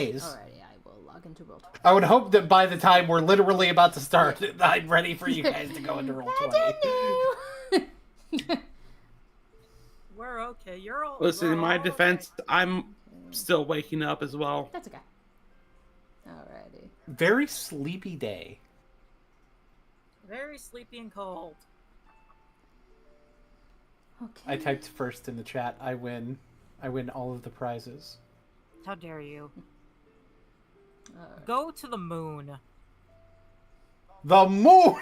Alrighty, I will log into Roll20. I would hope that by the time we're literally about to start, I'm ready for you guys to go into Roll20. We're okay. You're all. Listen, in my defense, I'm still waking up as well. That's okay. Alrighty. Very sleepy day. Very sleepy and cold. Okay. I typed first in the chat. I win all of the prizes. How dare you? Alright. Go to the moon. The moon!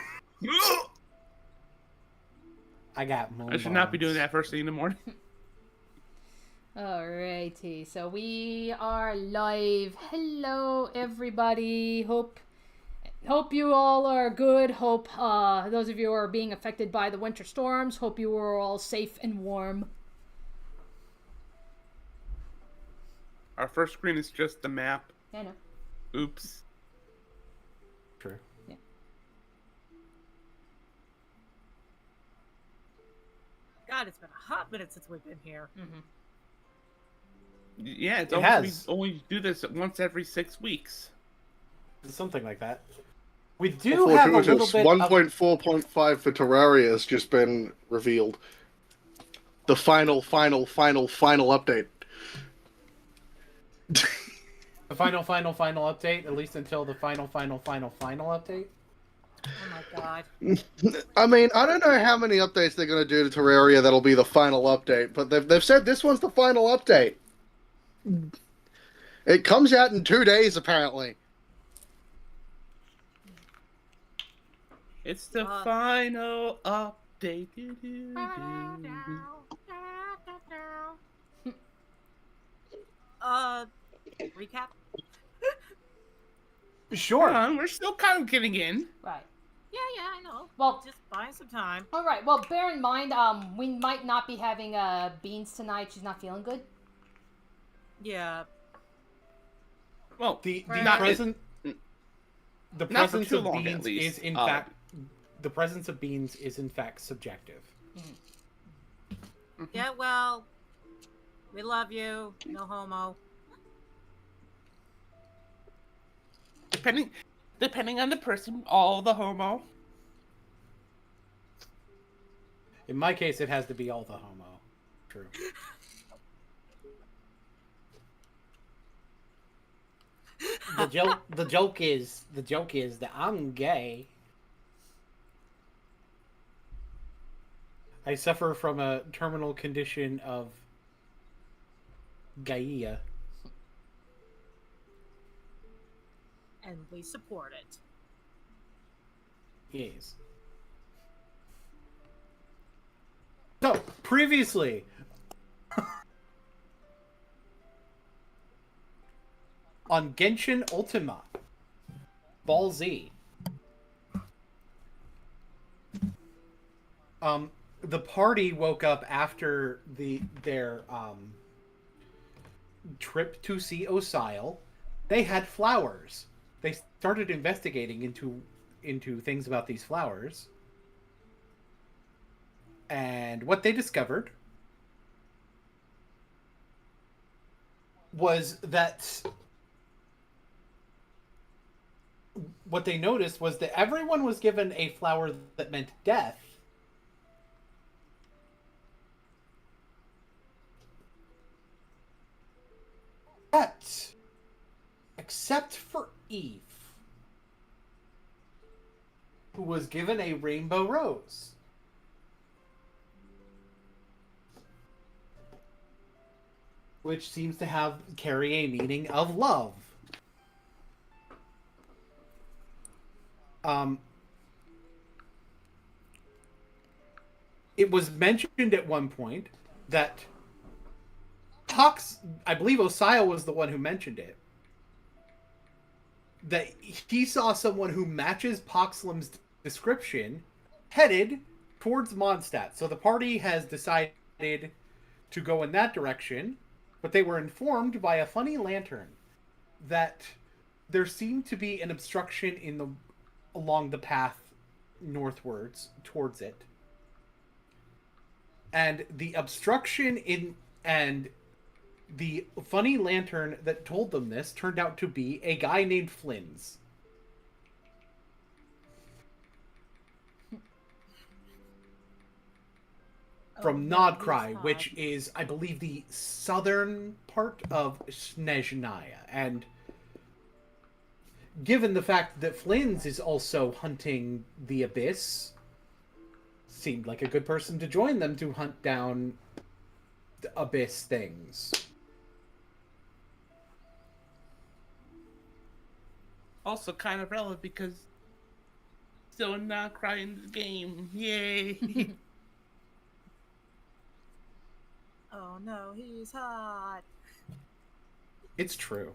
I got moon. I should not be doing that first thing in the morning. Alrighty, so we are live. Hello, everybody. Hope you all are good. Hope those of you who are being affected by the winter storms, hope you are all safe and warm. Our first screen is just the map. I know. Oops. True. Yeah. God, it's been a hot minute since we've been here. Mm-hmm. Yeah, it's It almost, has. we only do this once every 6 weeks. Something like that. We do have a little bit 1.4.5 for Terraria has just been revealed. The final update. The final update, at least until the final update. Oh my god. I mean, I don't know how many updates they're going to do to Terraria that'll be the final update, but they've said this one's the final update. It comes out in 2 days, apparently. It's the final update. Recap? Sure. Hold on, we're still kind of getting in. Right. Yeah, I know. Well, Just buying some time. all right. Well, bear in mind, we might not be having Beans tonight. She's not feeling good. Yeah. Well, The not presence not for of too long, at beans least. is in fact the presence of beans is in fact subjective. Yeah, well, we love you. No homo. depending on the person, all the homo. In my case, it has to be all the homo. True. The joke is that I'm gay. I suffer from a terminal condition of gaia. And we support it. Yes. So, previously, on Genshin Ultima, Ball Z, the party woke up after their trip to see Osile. They had flowers. They started investigating into things about these flowers. And what they discovered was that what they noticed was that everyone was given a flower that meant death. Except for Eve, who was given a rainbow rose. Which seems to carry a meaning of love. It was mentioned at one point that I believe Osile was the one who mentioned it, that he saw someone who matches Poxlim's description headed towards Mondstadt. So the party has decided to go in that direction, but they were informed by a funny lantern that there seemed to be an obstruction along the path northwards towards it. And the obstruction the funny lantern that told them this turned out to be a guy named Flynn's. From Nodcry, which is, I believe, the southern part of Snezhnaya. And given the fact that Flynn's is also hunting the Abyss, seemed like a good person to join them to hunt down the Abyss things. Also kind of relevant because still not crying the game. Yay! Oh no, he's hot. It's true.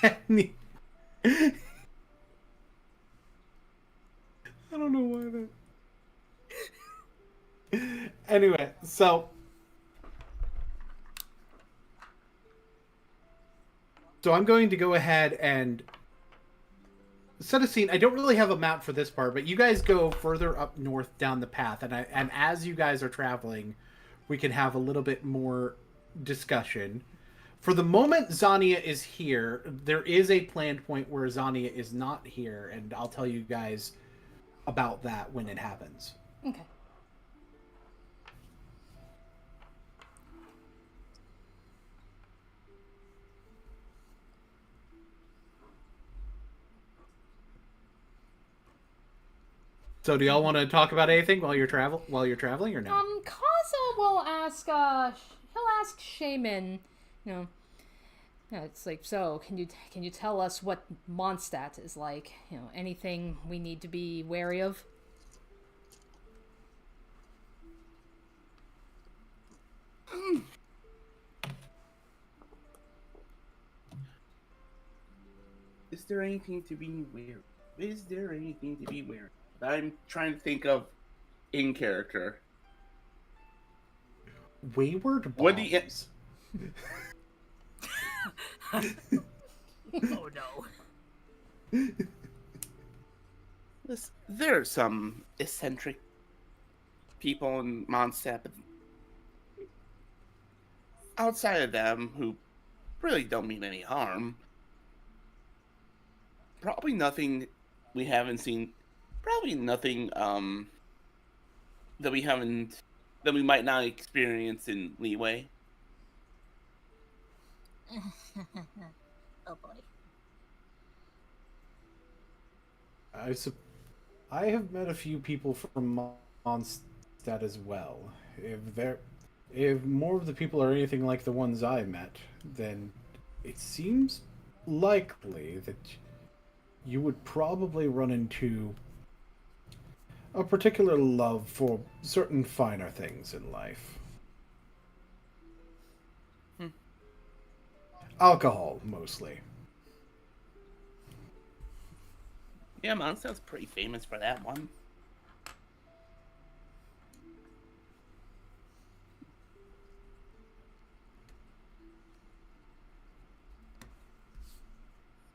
I don't know why that. Anyway, so I'm going to go ahead and set a scene. I don't really have a map for this part, but you guys go further up north down the path, and as you guys are traveling, we can have a little bit more discussion. For the moment, Zania is here. There is a planned point where Zania is not here, and I'll tell you guys about that when it happens. Okay. So, do y'all want to talk about anything while you're traveling, or no? Kaza will ask. He'll ask Shaman. It's like, so can you tell us what Mondstadt is like? Anything we need to be wary of? Is there anything to be weird? Is there anything to be weird? I'm trying to think of in character. Wayward bombs. What do you... Oh no. There are some eccentric people in Mondstadt, but outside of them, who really don't mean any harm, probably nothing we haven't seen. Probably nothing that we might not experience in Liyue. Oh boy. I have met a few people from Mondstadt as well. If more of the people are anything like the ones I met, then it seems likely that you would probably run into a particular love for certain finer things in life. Alcohol, mostly. Yeah, Mondstadt's pretty famous for that one.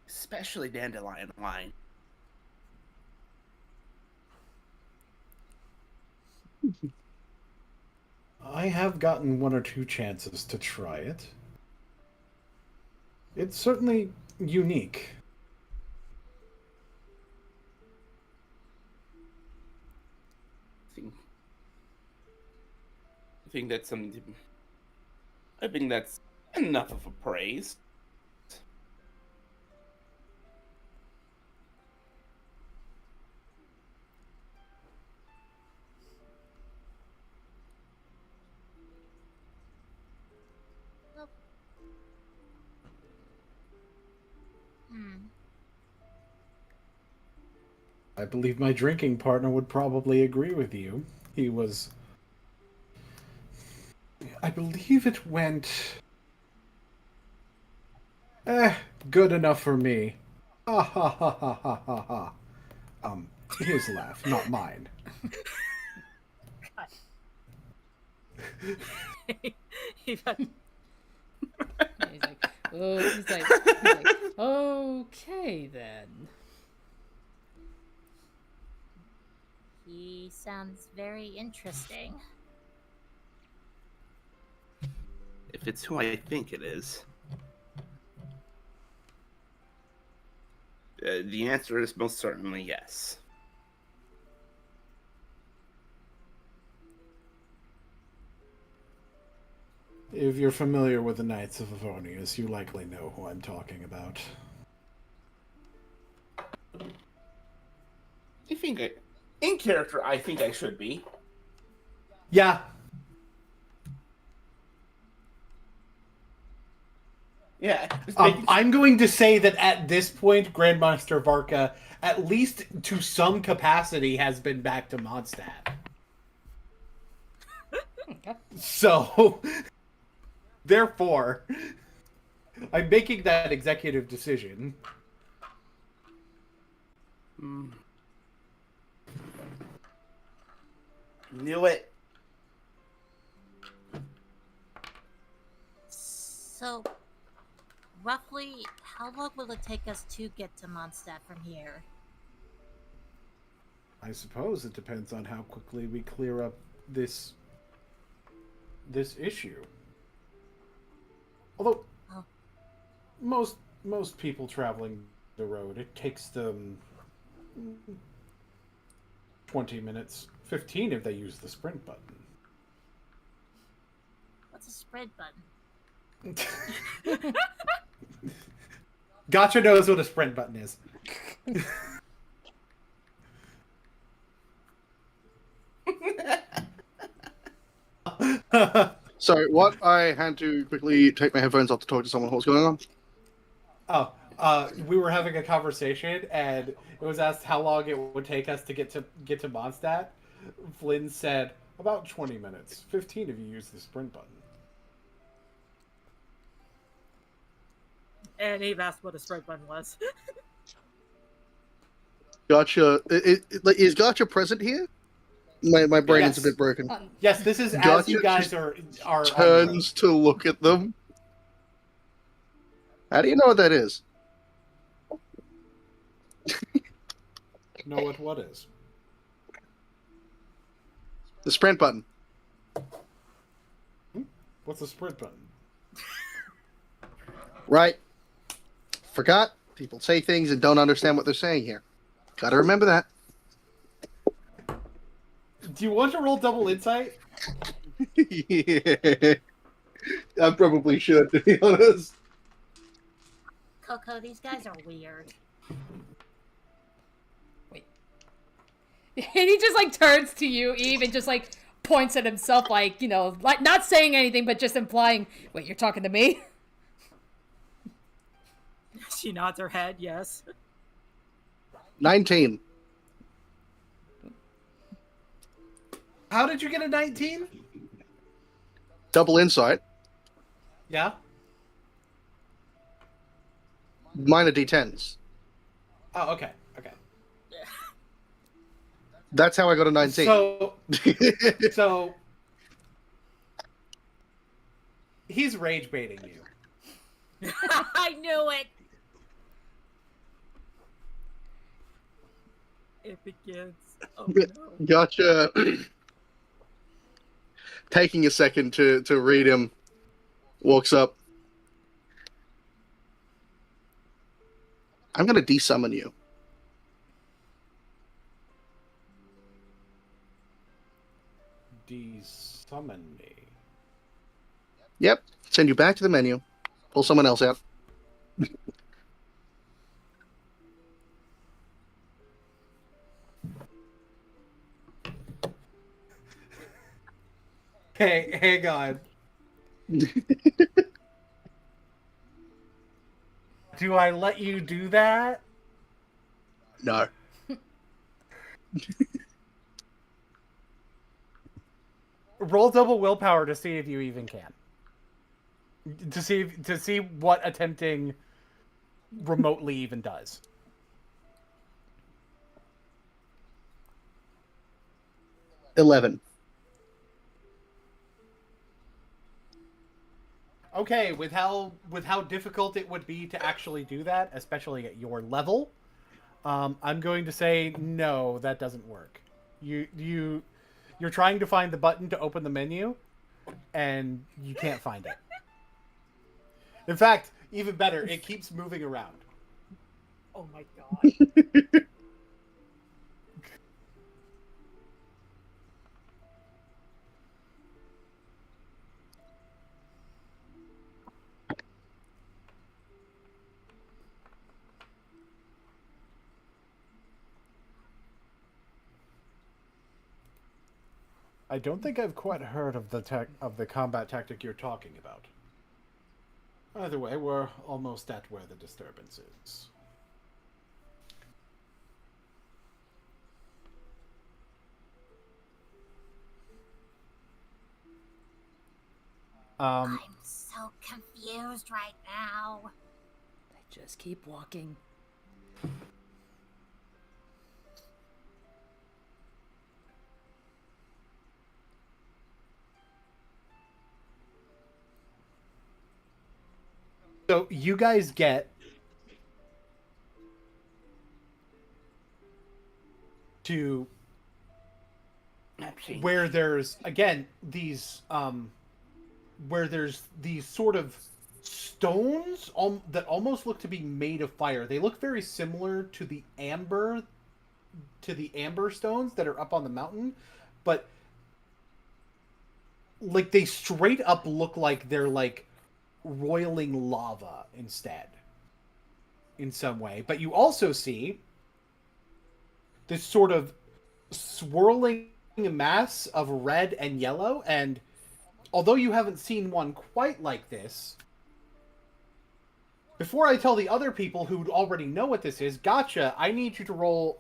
Especially dandelion wine. I have gotten one or two chances to try it. It's certainly unique. I think that's something. I think that's enough of a praise. I believe my drinking partner would probably agree with you. He was... I believe it went... good enough for me. Ha ha ha ha ha ha ha. His laugh, not mine. He's like, He's like, okay then. He sounds very interesting. if it's who I think it is. The answer is most certainly yes. If you're familiar with the Knights of Avonius, you likely know who I'm talking about. In character, I think I should be. Yeah. Yeah. I'm going to say that at this point, Grandmaster Varka, at least to some capacity, has been back to Mondstadt. Okay. So, therefore, I'm making that executive decision. Knew it. So, roughly, how long will it take us to get to Mondstadt from here? I suppose it depends on how quickly we clear up this issue. Although, Oh. most people traveling the road, it takes them 20 minutes. 15 if they use the sprint button. What's a spread button? Gotcha knows what a sprint button is. So, what I had to quickly take my headphones off to talk to someone. What's going on? We were having a conversation, and it was asked how long it would take us to get to Mondstadt. Flynn said about 20 minutes. 15 if you use the sprint button. And Eve asked what a spread button was. Gotcha. Is Gotcha present here? My brain is a bit broken. Yes, this is Gotcha as you guys are on the road. Turns to look at them. How do you know what that is? Know what is? The sprint button. What's the sprint button? Right. Forgot. People say things and don't understand what they're saying here. Gotta remember that. Do you want to roll double insight? Yeah. I probably should, to be honest. Coco, these guys are weird. And he just like turns to you, Eve, and just like points at himself, like, you know, like not saying anything, but just implying, wait, you're talking to me? She nods her head, yes. 19. How did you get a 19? Double insight. Yeah? Mine are D10s. Oh, okay. Okay. That's how I got a 19. So he's rage baiting you. I knew it! It begins. Oh no. Gotcha. Taking a second to read him, walks up. I'm going to desummon you. Desummon me. Yep. Send you back to the menu. Pull someone else out. Hey, hang on. Do I let you do that? No. Roll double willpower to see if you even can. To see what attempting remotely even does. $11. Okay, with how difficult it would be to actually do that, especially at your level, I'm going to say no, that doesn't work. You're trying to find the button to open the menu, and you can't find it. In fact, even better, it keeps moving around. Oh my god. I don't think I've quite heard of the combat tactic you're talking about. Either way, we're almost at where the disturbance is. I'm so confused right now. I just keep walking. So you guys get to where there's again these where there's these sort of stones that almost look to be made of fire. They look very similar to the amber stones that are up on the mountain, but like they straight up look like they're like roiling lava instead in some way. But you also see this sort of swirling mass of red and yellow, and although you haven't seen one quite like this, before I tell the other people who already know what this is, gotcha, I need you to roll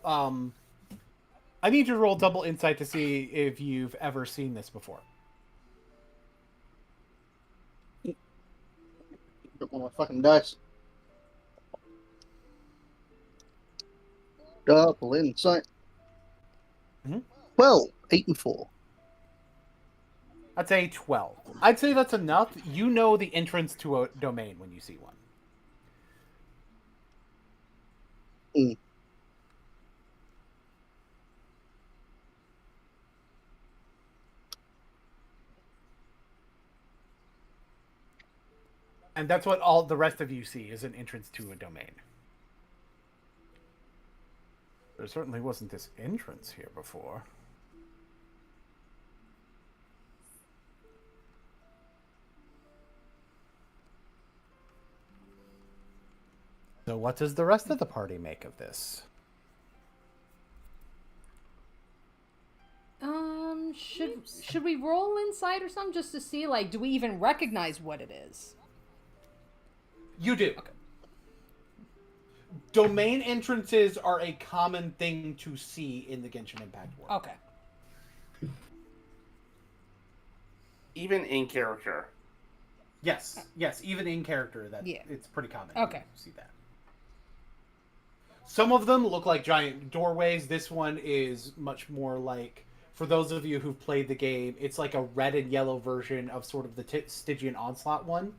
double insight to see if you've ever seen this before. Got one of my fucking dice. Double insight. Mhm. Well, 8 and 4. I'd say 12. I'd say that's enough. You know the entrance to a domain when you see one. Mm. And that's what all the rest of you see is an entrance to a domain. There certainly wasn't this entrance here before. So what does the rest of the party make of this? Should we roll inside or something just to see, like, do we even recognize what it is? You do. Okay. Domain entrances are a common thing to see in the Genshin Impact world. Okay. Even in character. Yes, even in character, it's pretty common. Okay. To see that. Some of them look like giant doorways. This one is much more like, for those of you who've played the game, it's like a red and yellow version of sort of the Stygian Onslaught one.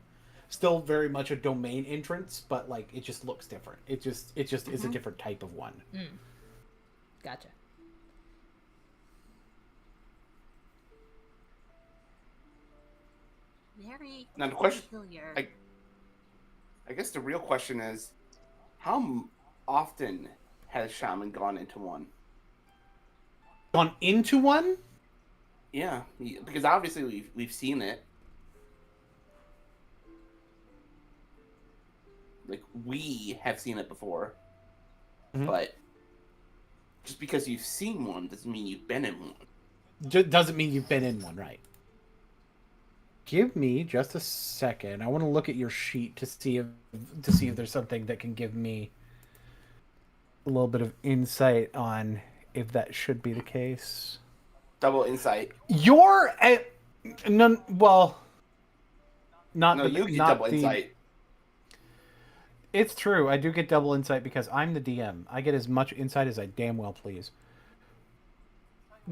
Still very much a domain entrance, but like it just looks different. It just is a different type of one. Mm. Gotcha. Very Now the question, peculiar. I guess the real question is, how often has Shaman gone into one? Gone into one? Yeah, because obviously we've seen it. Like, we have seen it before. Mhm. But just because you've seen one doesn't mean you've been in one. Doesn't mean you've been in one, right? Give me just a second. I want to look at your sheet to see if there's something that can give me a little bit of insight on if that should be the case. Double insight. You're at none. Well, not No, the, you get not double the, insight. It's true. I do get double insight because I'm the DM. I get as much insight as I damn well please.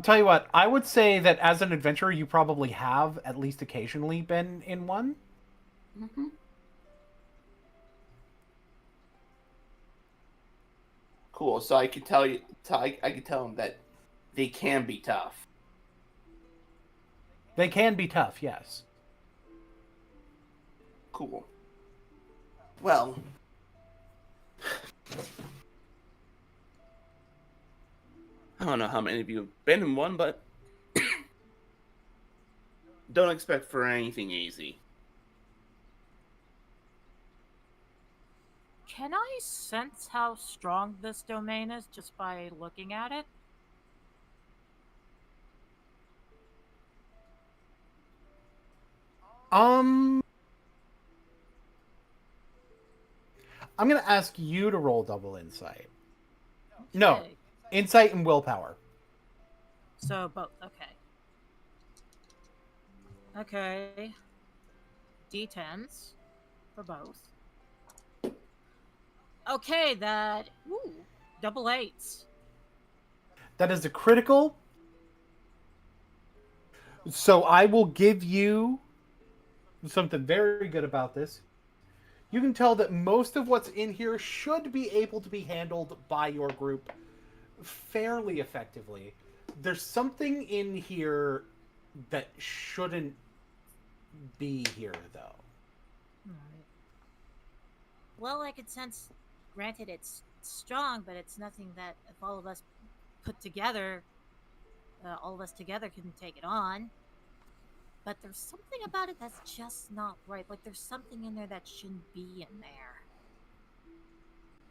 Tell you what, I would say that as an adventurer, you probably have at least occasionally been in one. Mm-hmm. Cool. So I could tell you, I could tell them that they can be tough. They can be tough, yes. Cool. Well, I don't know how many of you have been in one, but don't expect for anything easy. Can I sense how strong this domain is just by looking at it? I'm gonna ask you to roll double insight. No, Okay. insight and willpower. So both. Okay. Okay. D10s for both. Okay, that. Ooh, double eights. That is a critical. So I will give you something very good about this. You can tell that most of what's in here should be able to be handled by your group fairly effectively. There's something in here that shouldn't be here, though. Alright. Well, I could sense. Granted, it's strong, but it's nothing that if all of us put together, all of us together can take it on. But there's something about it that's just not right. Like there's something in there that shouldn't be in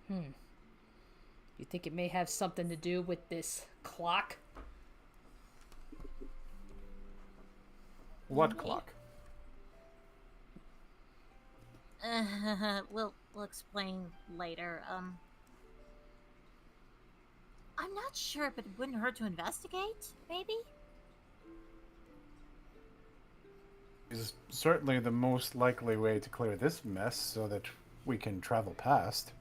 there. You think it may have something to do with this clock? What clock? We'll explain later. I'm not sure, but it wouldn't hurt to investigate, maybe? Is certainly the most likely way to clear this mess so that we can travel past.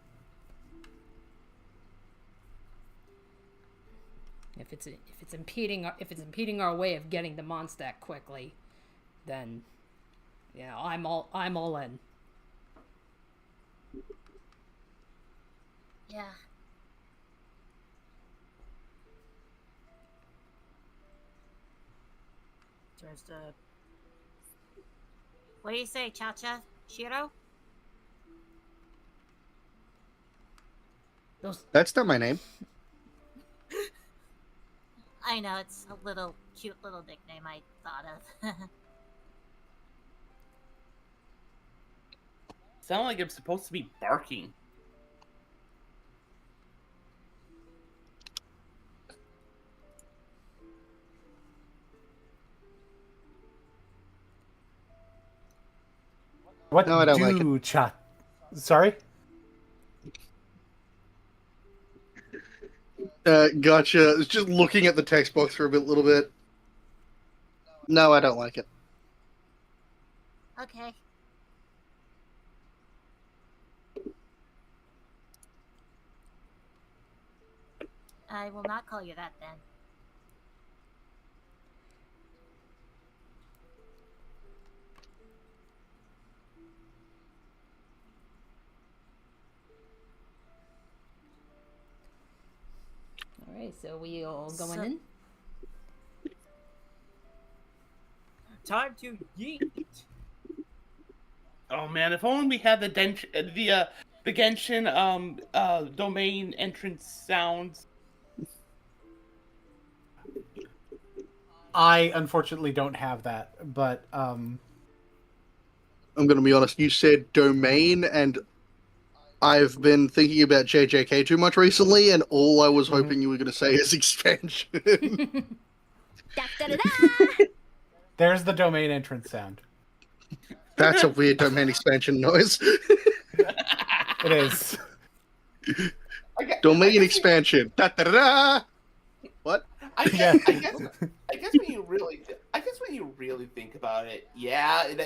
If it's impeding our way of getting to Mondstadt quickly, then I'm all in. Yeah. Turns to. What do you say, Cha-Cha? Shiro? That's not my name. I know, it's a little cute little nickname I thought of. Sound like I'm supposed to be barking. What No, I don't like it. chat? Sorry? Gotcha. It's just looking at the text box for a little bit. No, I don't like it. Okay. I will not call you that then. All right, so we all going So- in. Time to yeet. Oh man, if only we had the Genshin domain entrance sounds. I unfortunately don't have that, but I'm gonna be honest. You said domain, and I've been thinking about JJK too much recently, and all I was hoping you were gonna say is expansion. there's the domain entrance sound. That's a weird domain expansion noise. It is. Domain expansion. Da, da, da, da. What? I guess when you really think about it, yeah, when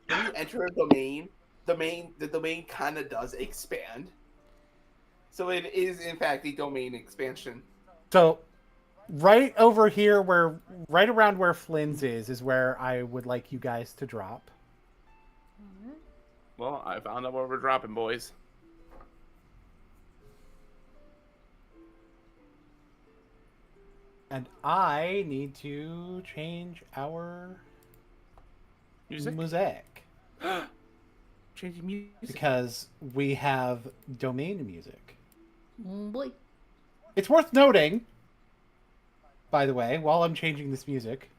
you enter a domain, the domain kind of does expand. So it is in fact a domain expansion. So, right over here, right around where Flynn's is where I would like you guys to drop. Well, I found out where we're dropping, boys. And I need to change our Music? mosaic. changing music? Because we have domain music. Boy. It's worth noting, by the way, while I'm changing this music.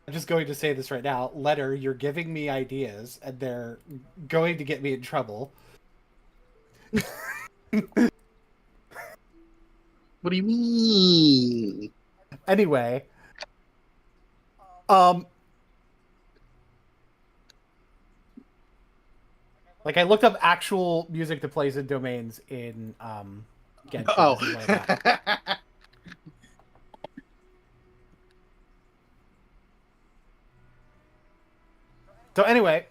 I'm just going to say this right now. Letter, you're giving me ideas, and they're going to get me in trouble. What do you mean? Anyway, like I looked up actual music to plays and domains in Genshin. Oh. This is what I got. So anyway,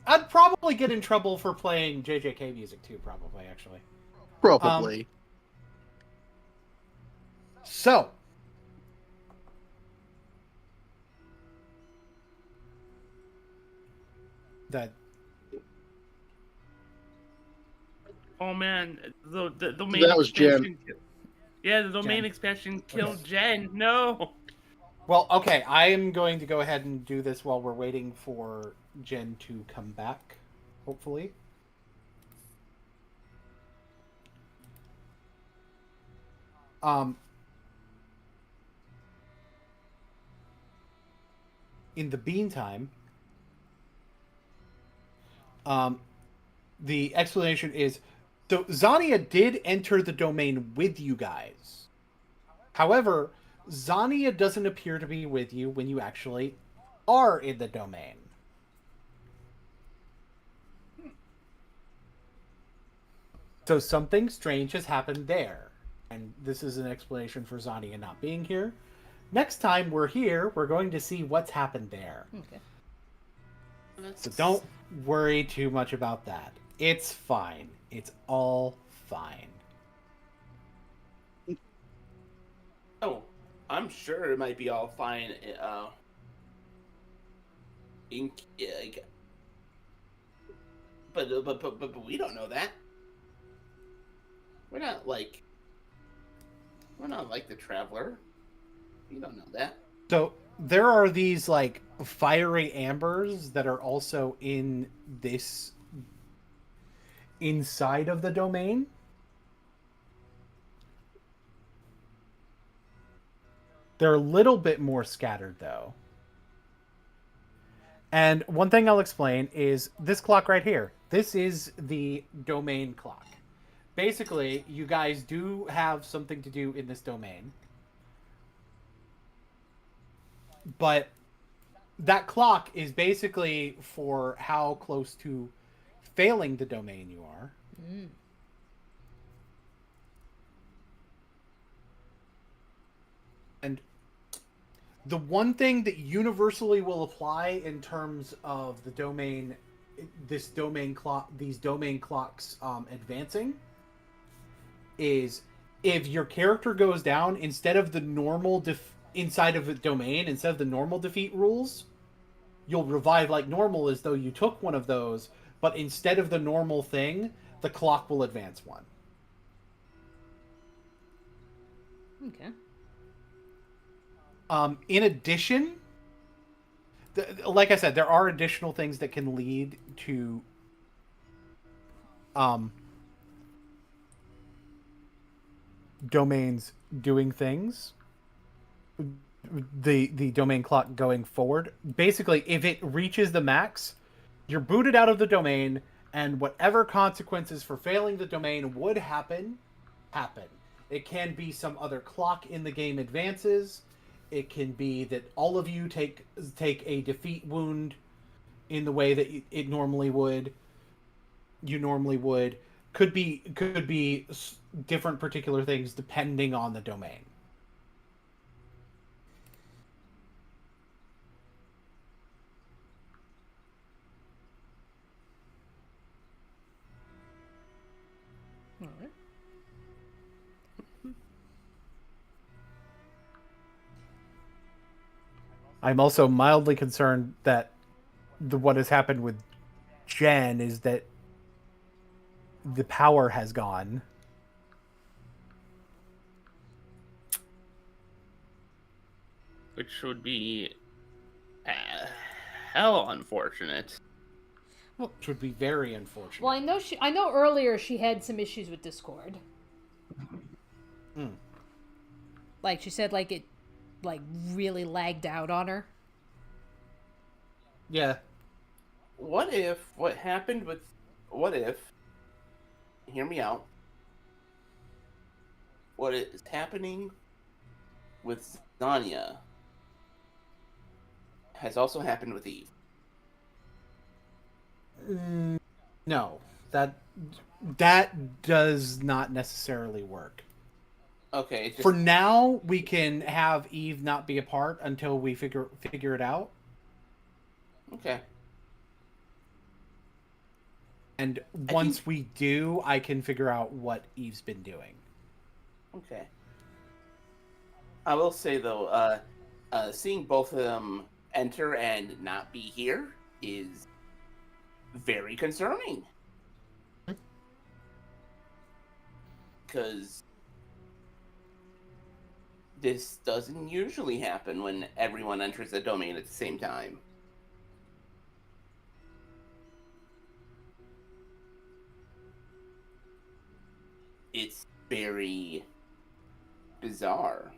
I'd probably get in trouble for playing JJK music too, probably, actually. Probably. So, that Oh man, the domain That was Jen. expansion. Yeah, the domain Jen. expansion killed Okay. Jen. No. well, okay, I am going to go ahead and do this while we're waiting for Jen to come back, hopefully. In the meantime, the explanation is, so Zania did enter the domain with you guys. However, Zania doesn't appear to be with you when you actually are in the domain. So something strange has happened there. And this is an explanation for Zania not being here. Next time we're here, we're going to see what's happened there. Okay. So don't worry too much about that. It's fine. It's all fine. Oh, I'm sure it might be all fine. But we don't know that. We're not like the Traveler. We don't know that. So there are these like fiery ambers that are also in this inside of the domain. They're a little bit more scattered though. And one thing I'll explain is this clock right here. This is the domain clock. Basically, you guys do have something to do in this domain. But that clock is basically for how close to failing the domain you are. Mm. And the one thing that universally will apply in terms of the domain, these domain clocks advancing, is if your character goes down, instead of the normal inside of a domain, instead of the normal defeat rules, you'll revive like normal as though you took one of those, but instead of the normal thing, the clock will advance one. Okay. In addition, like I said, there are additional things that can lead to domains doing things. The domain clock going forward. Basically, if it reaches the max, you're booted out of the domain, and whatever consequences for failing the domain would happen. It can be some other clock in the game advances. It can be that all of you take a defeat wound in the way that it normally would. You normally would. Could be different particular things depending on the domain. All right. I'm also mildly concerned that what has happened with Jen is that the power has gone. which would be hell unfortunate. Which would be very unfortunate. Well, I know earlier she had some issues with Discord. Like she said, like it, like really lagged out on her. Yeah. What if hear me out. What is happening with Zanya has also happened with Eve? No, that does not necessarily work. Okay. It's just, For now, we can have Eve not be a part until we figure it out. okay. And once we do, I can figure out what Eve's been doing. Okay. I will say though, seeing both of them enter and not be here is very concerning. Because this doesn't usually happen when everyone enters the domain at the same time. It's very bizarre.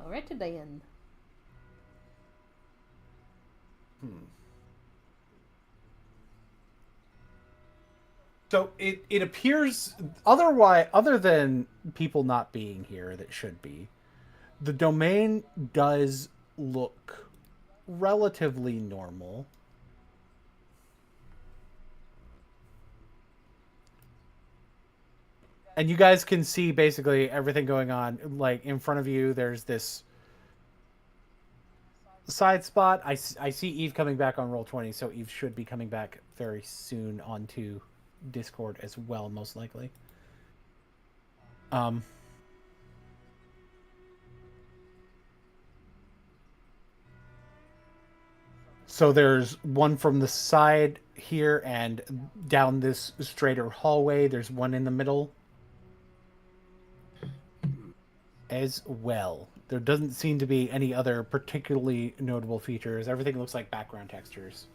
Alright, then. So it appears other than people not being here that should be, the domain does look relatively normal. And you guys can see basically everything going on. Like in front of you, there's this side spot. I see Eve coming back on Roll20, so Eve should be coming back very soon onto Discord as well, most likely. So there's one from the side here, and down this straighter hallway, there's one in the middle as well. There doesn't seem to be any other particularly notable features. Everything looks like background textures.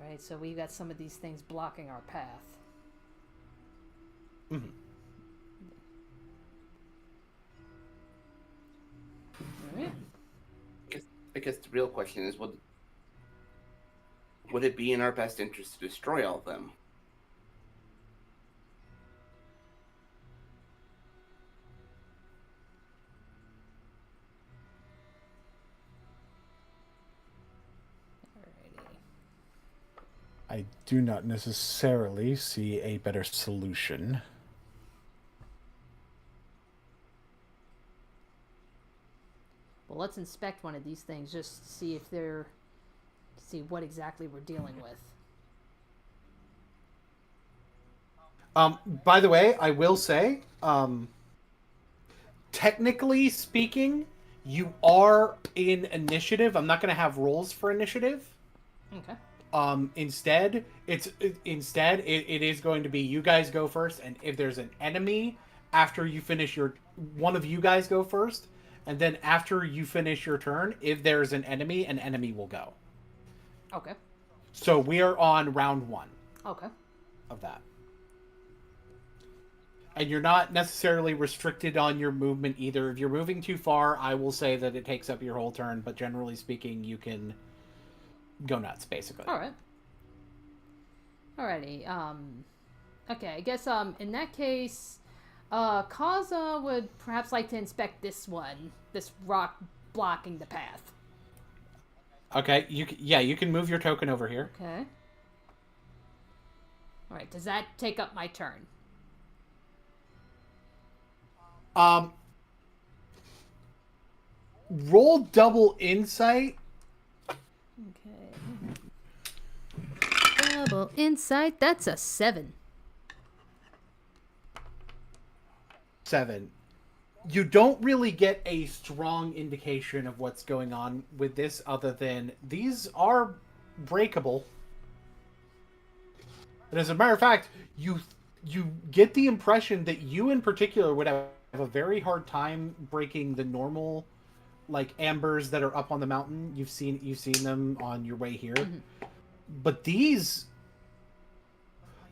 Alright, so we've got some of these things blocking our path. Mm-hmm. Alright. I guess the real question is, would it be in our best interest to destroy all of them? I do not necessarily see a better solution. Well, let's inspect one of these things just to see if see what exactly we're dealing with. By the way, I will say, technically speaking, you are in initiative. I'm not going to have rolls for initiative. Okay. Instead, it is going to be you guys go first, and if there's an enemy after you finish one of you guys go first, and then after you finish your turn, if there's an enemy will go. Okay. So we are on round 1. Okay. Of that. And you're not necessarily restricted on your movement either. If you're moving too far, I will say that it takes up your whole turn, but generally speaking, you can go nuts, basically. Alright. Alrighty, okay, I guess, in that case, Kaza would perhaps like to inspect this rock blocking the path. Okay, you can move your token over here. Okay. Alright, does that take up my turn? Roll double insight. Okay. Double insight, that's a 7. 7. You don't really get a strong indication of what's going on with this other than these are breakable. And as a matter of fact, you get the impression that you in particular would have a very hard time breaking the normal like ambers that are up on the mountain. You've seen them on your way here. But these,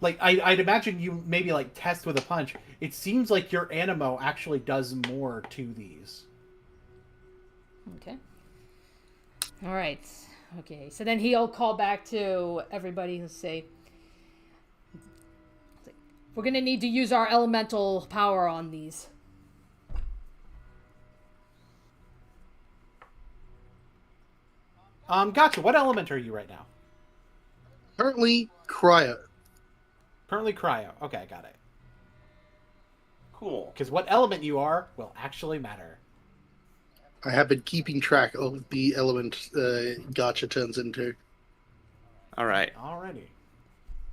like, I'd imagine you maybe like test with a punch. It seems like your animo actually does more to these. Okay. All right. Okay. So then he'll call back to everybody and say, "We're gonna need to use our elemental power on these." Gotcha. What element are you right now? Currently, cryo. Currently cryo. Okay, got it. Cool. Because what element you are will actually matter. I have been keeping track of the element Gacha turns into. All right. Alrighty.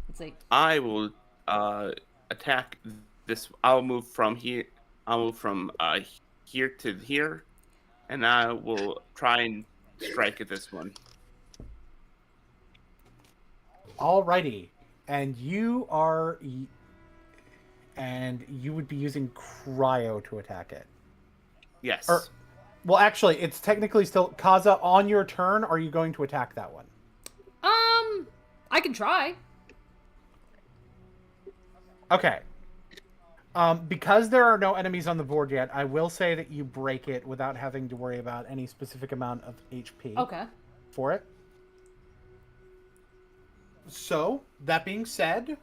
It's like, I will attack this. I'll move from here. I'll move from here to here, and I will try and strike at this one. Alrighty. And you are... And you would be using cryo to attack it. Yes. Well, actually, it's technically still... Kaza, on your turn, are you going to attack that one? I can try. Okay. Because there are no enemies on the board yet, I will say that you break it without having to worry about any specific amount of HP Okay. for it. So, that being said,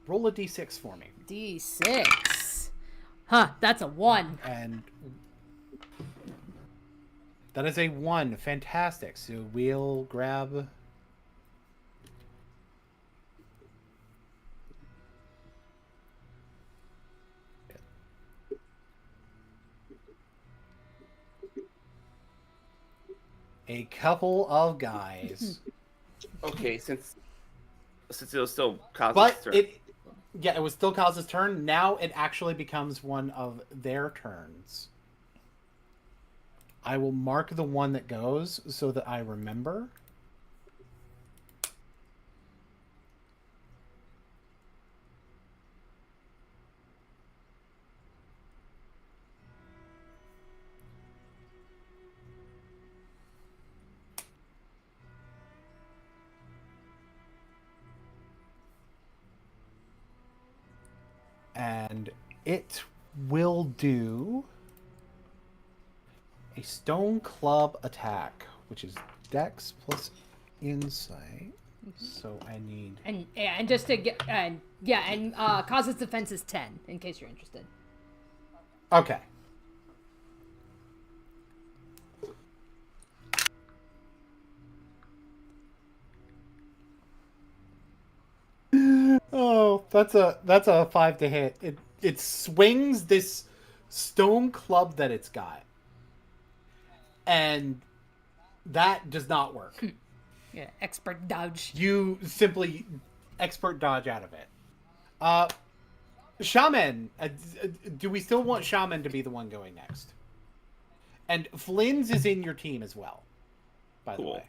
roll a d6 for me. D6. Huh, that's a 1. And that is a 1. Fantastic. So we'll grab... a couple of guys. Okay, Since it was still Kazu's But turn. it was still Kaza's turn. Now it actually becomes one of their turns. I will mark the one that goes so that I remember. And it will do a stone club attack, which is Dex plus Insight. So I need... And just to get... And Kaza's defense is 10, in case you're interested. Okay. Oh, that's a 5 to hit. It swings this stone club that it's got, and that does not work. Yeah, expert dodge. You simply expert dodge out of it. Shaman, do we still want Shaman to be the one going next? And Flynn's is in your team as well, by the Cool. way.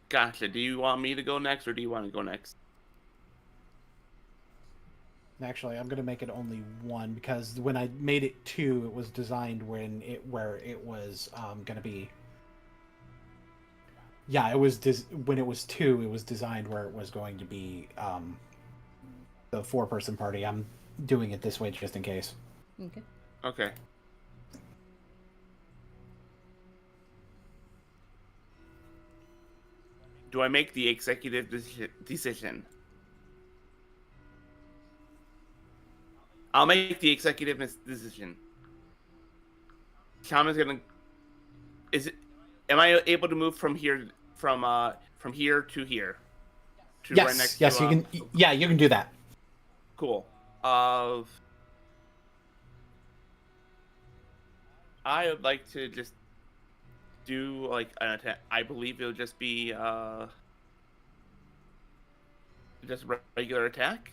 Gotcha. Do you want me to go next, or do you want to go next? Actually, I'm gonna make it only 1 because when I made it 2, it was designed where it was gonna be. Yeah, it was when it was 2, it was designed where it was going to be the 4-person party. I'm doing it this way just in case. Okay. Okay. Do I make the executive decision? I'll make the executive decision. Shaman's gonna. Am I able to move from here from here to here? To Yes, right next yes, to, you can. Yeah, you can do that. Cool. I would like to just do like an attack. I believe it'll just be just regular attack.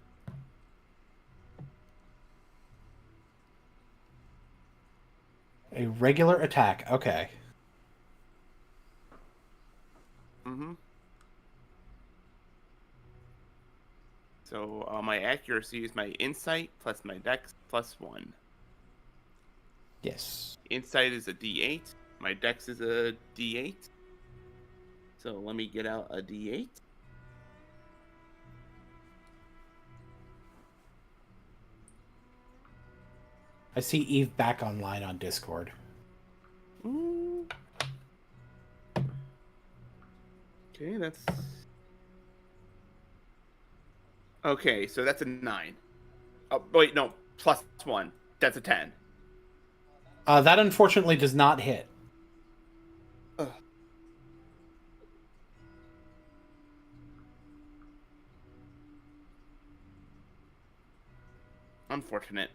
A regular attack. Okay. Mm-hmm. So my accuracy is my insight plus my dex plus 1. Yes. Insight is a D8. My dex is a D8. So let me get out a D8. I see Eve back online on Discord. Ooh. Okay, that's... Okay, so that's a 9. Oh, wait, no. Plus 1. That's a 10. That unfortunately does not hit. Unfortunate.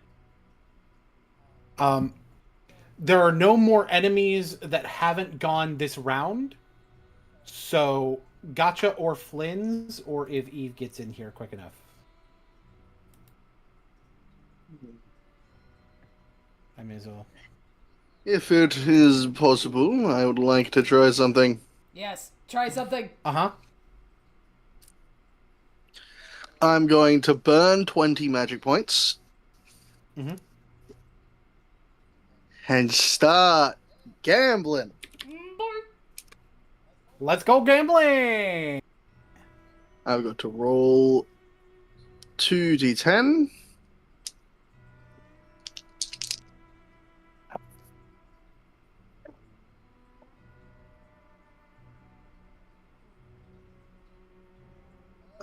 There are no more enemies that haven't gone this round. So, Gotcha or Flynn's, or if Eve gets in here quick enough. I may as well. If it is possible, I would like to try something. Yes, try something. Uh-huh. I'm going to burn 20 magic points. Mm-hmm. And start gambling. Let's go gambling! I've got to roll 2d10.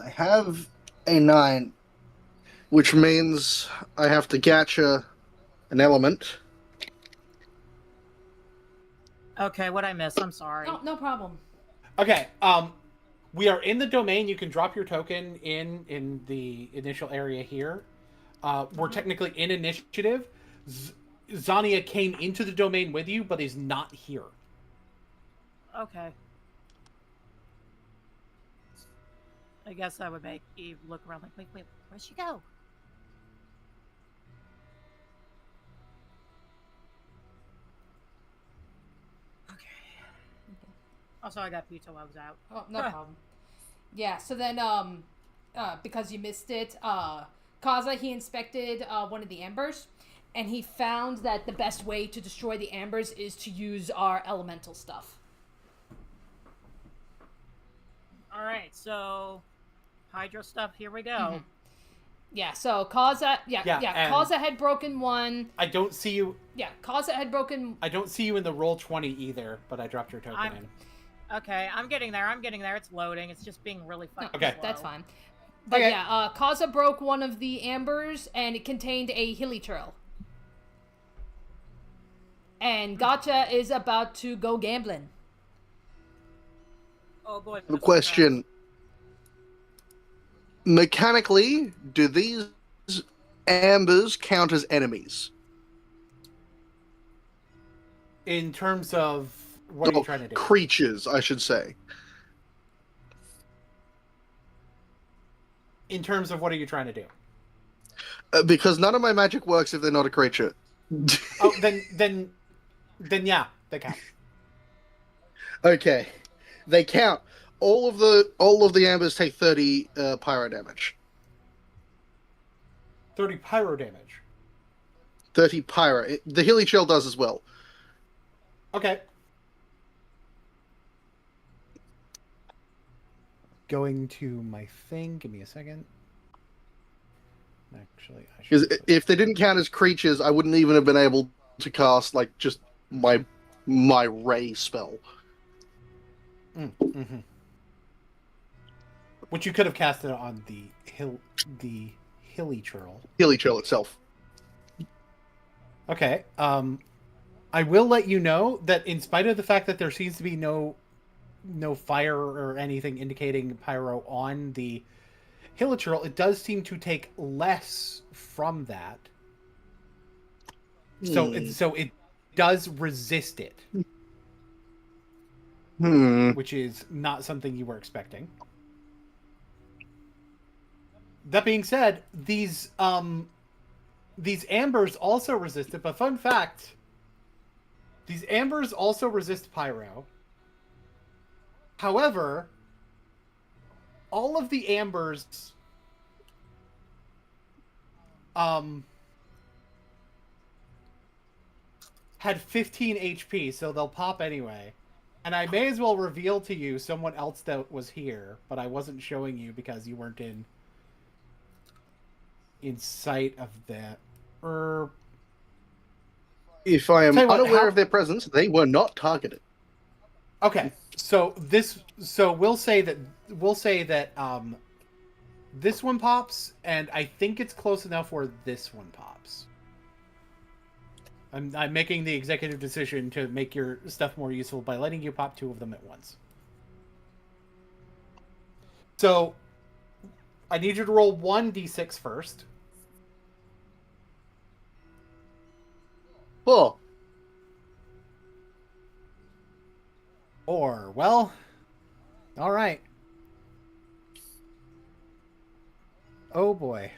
I have a 9, which means I have to gacha an element. Okay, what I missed? I'm sorry. No problem. Okay, we are in the domain. You can drop your token in the initial area here. We're technically in initiative. Zania came into the domain with you, but is not here. Okay. I guess I would make Eve look around like, wait, where'd she go? Okay. Also, I got pizza while I was out. Oh, no problem. Yeah, so then, because you missed it, Kaza, he inspected one of the ambers, and he found that the best way to destroy the ambers is to use our elemental stuff. Alright, so Hydro stuff, here we go. Mm-hmm. Yeah, so Kaza, Kaza had broken one. I don't see you. Yeah, Kaza had broken. I don't see you in the roll 20 either, but I dropped your token in. Okay, I'm getting there. It's loading. It's just being really fucking Okay. slow. That's fine. But Okay. yeah, Kaza broke one of the ambers, and it contained a hilly trail. And Gotcha is about to go gambling. Oh boy. The question: mechanically, do these ambers count as enemies? In terms of what are you trying to do? Creatures, I should say. In terms of what are you trying to do? Because none of my magic works if they're not a creature. Oh, then yeah, they count. Okay, they count. All of the ambers take 30 pyro damage. 30 pyro damage. 30 pyro. The hilly shell does as well. Okay. Going to my thing. Give me a second. Actually, I should. Because if they didn't count as creatures, I wouldn't even have been able to cast like just my ray spell. Mm-hmm. Which you could have casted on the hilly trail. Hilly trail itself. Okay. I will let you know that in spite of the fact that there seems to be no fire or anything indicating pyro on the hilly trail, it does seem to take less from that. So it does resist it. Which is not something you were expecting. That being said, these ambers also resist it, but fun fact, These ambers also resist pyro. However, all of the ambers had 15 HP, so they'll pop anyway. And I may as well reveal to you someone else that was here, but I wasn't showing you because you weren't in sight of that. If I am Tell you what, unaware of their presence, they were not targeted. Okay, so we'll say that this one pops, and I think it's close enough where this one pops. I'm making the executive decision to make your stuff more useful by letting you pop 2 of them at once. So I need you to roll 1d6 first. 4. Or, well, all right. Oh boy.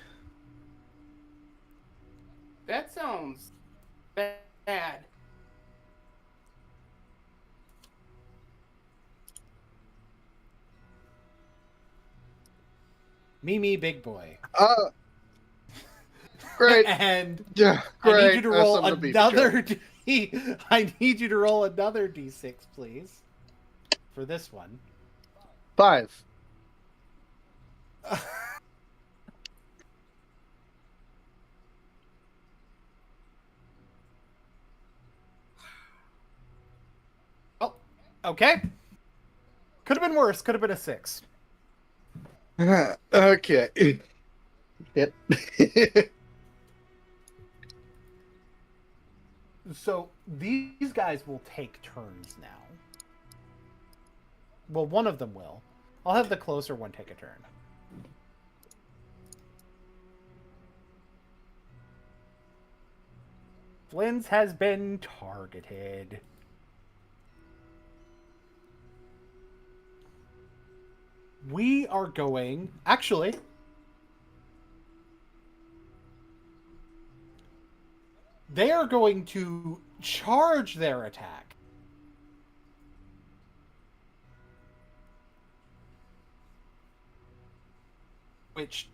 That sounds bad. Me, big boy. Great. And Yeah, great. I need you to roll That's something to be another I need you to roll another d6, please. For this one. 5. Oh, okay. Could have been worse. Could have been a 6. Okay. Yep. So these guys will take turns now. Well, one of them will. I'll have the closer one take a turn. Flynn's has been targeted. We are going... Actually... They are going to charge their attack. Which...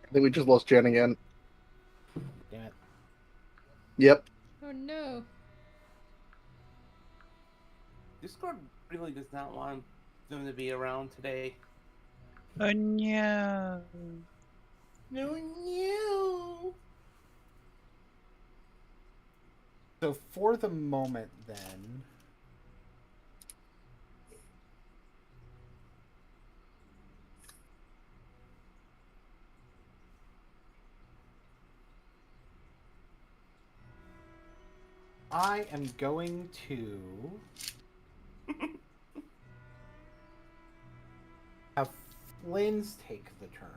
I think we just lost Jen again. Damn it. Yep. Oh no. Discord really does not want them to be around today. Oh no. No. So for the moment, then... I am going to... have Flynn's take the turn.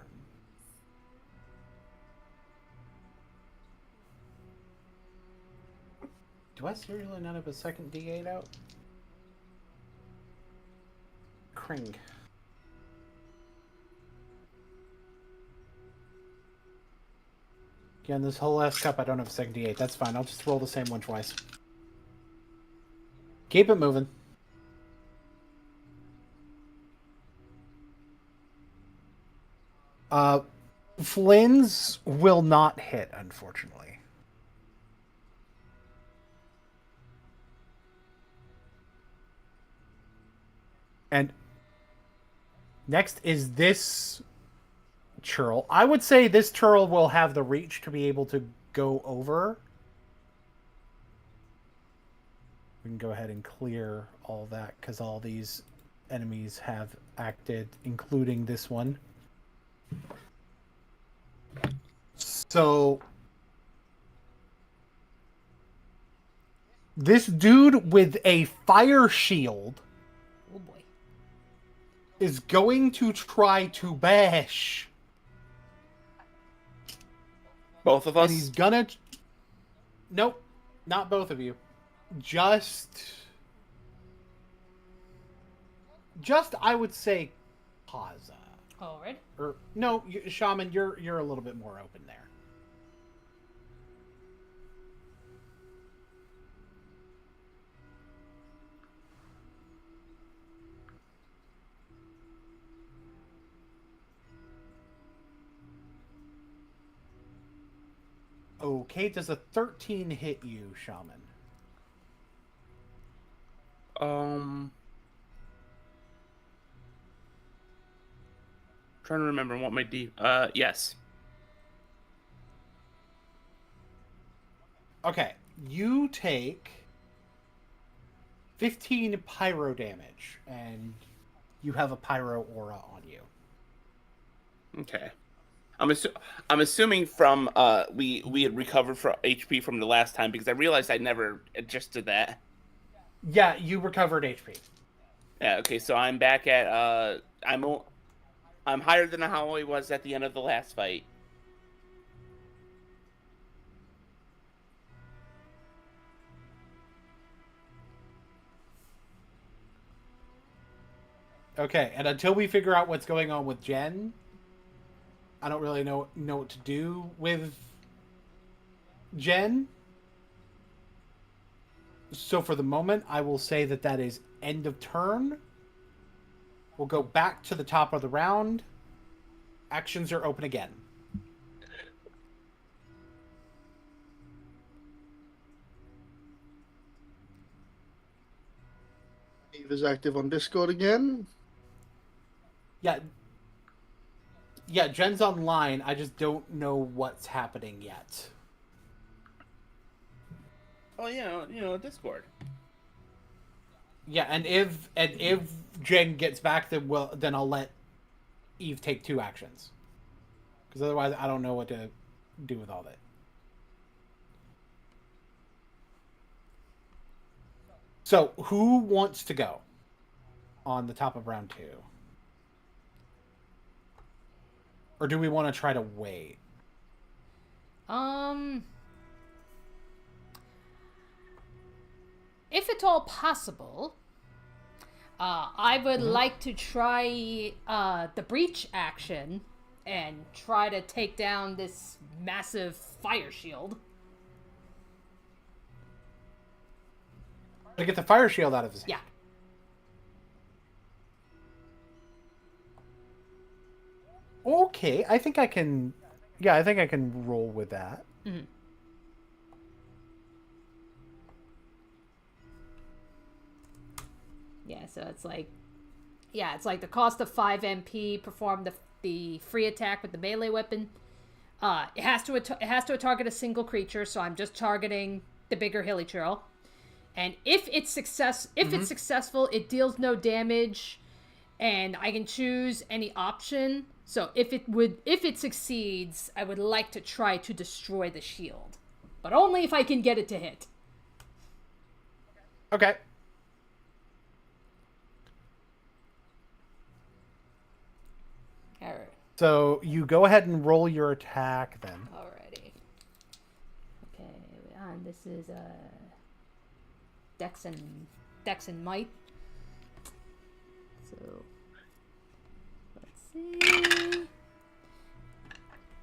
Do I seriously not have a second D8 out? Kring. Again, this whole last cup I don't have a second D8. That's fine. I'll just roll the same one twice. Keep it moving. Flynn's will not hit, unfortunately. And next is this churl. I would say this churl will have the reach to be able to go over. We can go ahead and clear all that because all these enemies have acted, including this one. So this dude with a fire shield is going to try to bash. Both of us? And he's gonna... Nope. Not both of you. Just, I would say, Kaza. All right. Or, no, Shaman, you're a little bit more open there. Okay, does a 13 hit you, Shaman? Trying to remember what my D. Yes. Okay, you take 15 pyro damage, and you have a pyro aura on you. Okay. I'm assuming from we had recovered from HP from the last time because I realized I never adjusted that. Yeah, you recovered HP. Yeah. Okay. So I'm back at I'm higher than how I was at the end of the last fight. Okay, and until we figure out what's going on with Jen, I don't really know what to do with Jen. So for the moment, I will say that is end of turn. We'll go back to the top of the round. Actions are open again. Eve is active on Discord again. Yeah, Jen's online. I just don't know what's happening yet. Oh Discord. Yeah, and if Jen gets back, then I'll let Eve take 2 actions. Because otherwise, I don't know what to do with all that. So, who wants to go on the top of round 2? Or do we want to try to wait? If at all possible, I would like to try the breach action and try to take down this massive fire shield. To get the fire shield out of his hand. Yeah. Okay, I think I can. Yeah, I think I can roll with that. Mm-hmm. Yeah, so it's like the cost of 5 MP. Perform the free attack with the melee weapon. It has to target a single creature, so I'm just targeting the bigger hilly churl. And if it's successful, it deals no damage, and I can choose any option. So if it succeeds, I would like to try to destroy the shield, but only if I can get it to hit. Okay. All right. So you go ahead and roll your attack then. Alrighty. Okay, and this is Dex and Might. So let's see.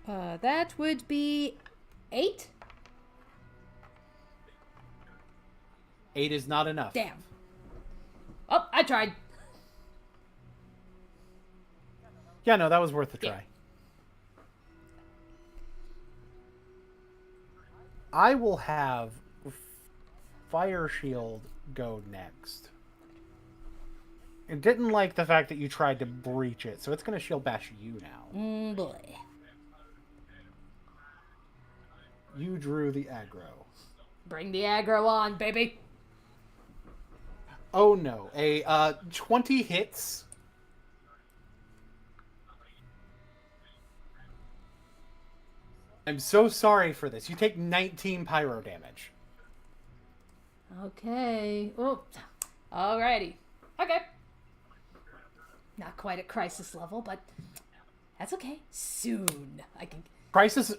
That would be 8. 8 is not enough. Damn. Oh, I tried. Yeah, no, that was worth a try. Yeah. I will have Fire Shield go next. It didn't like the fact that you tried to breach it, so it's going to shield bash you now. Boy. You drew the aggro. Bring the aggro on, baby. Oh no. A 20 hits. I'm so sorry for this. You take 19 pyro damage. Okay. Oh, alrighty. Okay. Not quite at crisis level, but that's okay. Soon I can. Crisis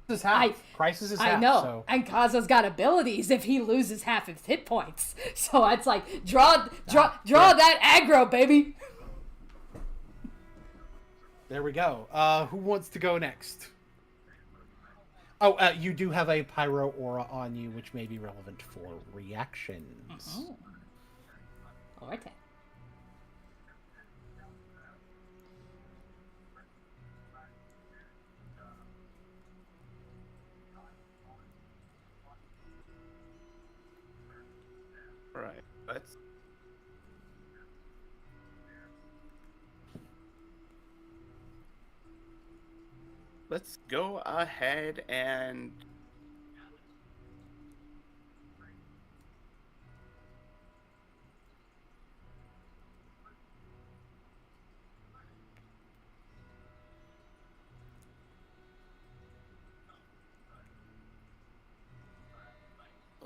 is half. Crisis is half. I know. So. And Kaza's got abilities if he loses half his hit points. So it's like draw that aggro, baby. There we go. Who wants to go next? Oh, you do have a pyro aura on you, which may be relevant for reactions. Oh. Okay. All right. Let's go ahead and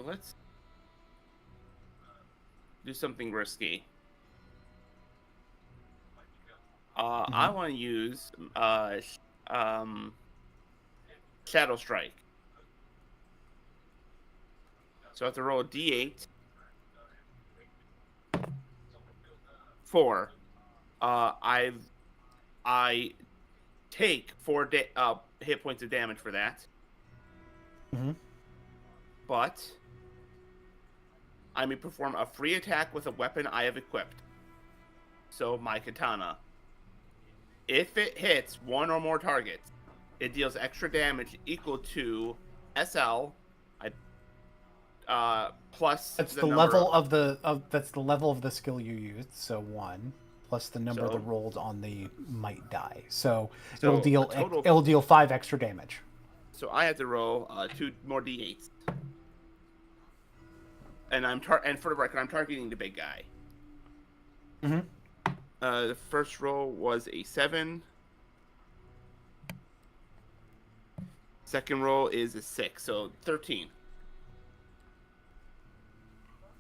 let's do something risky. I want to use Shadow Strike. So I have to roll a d8. 4. I take 4 hit points of damage for that. Mm-hmm. But I may perform a free attack with a weapon I have equipped. So my katana. If it hits one or more targets, it deals extra damage equal to SL. Plus That's the level of that's the level of the skill you used. So 1 plus the number of the rolls on the might die. So it'll deal 5 extra damage. So I have to roll 2 more d8s. And for the record, I'm targeting the big guy. Mm-hmm. The first roll was a 7. Second roll is a 6, so 13.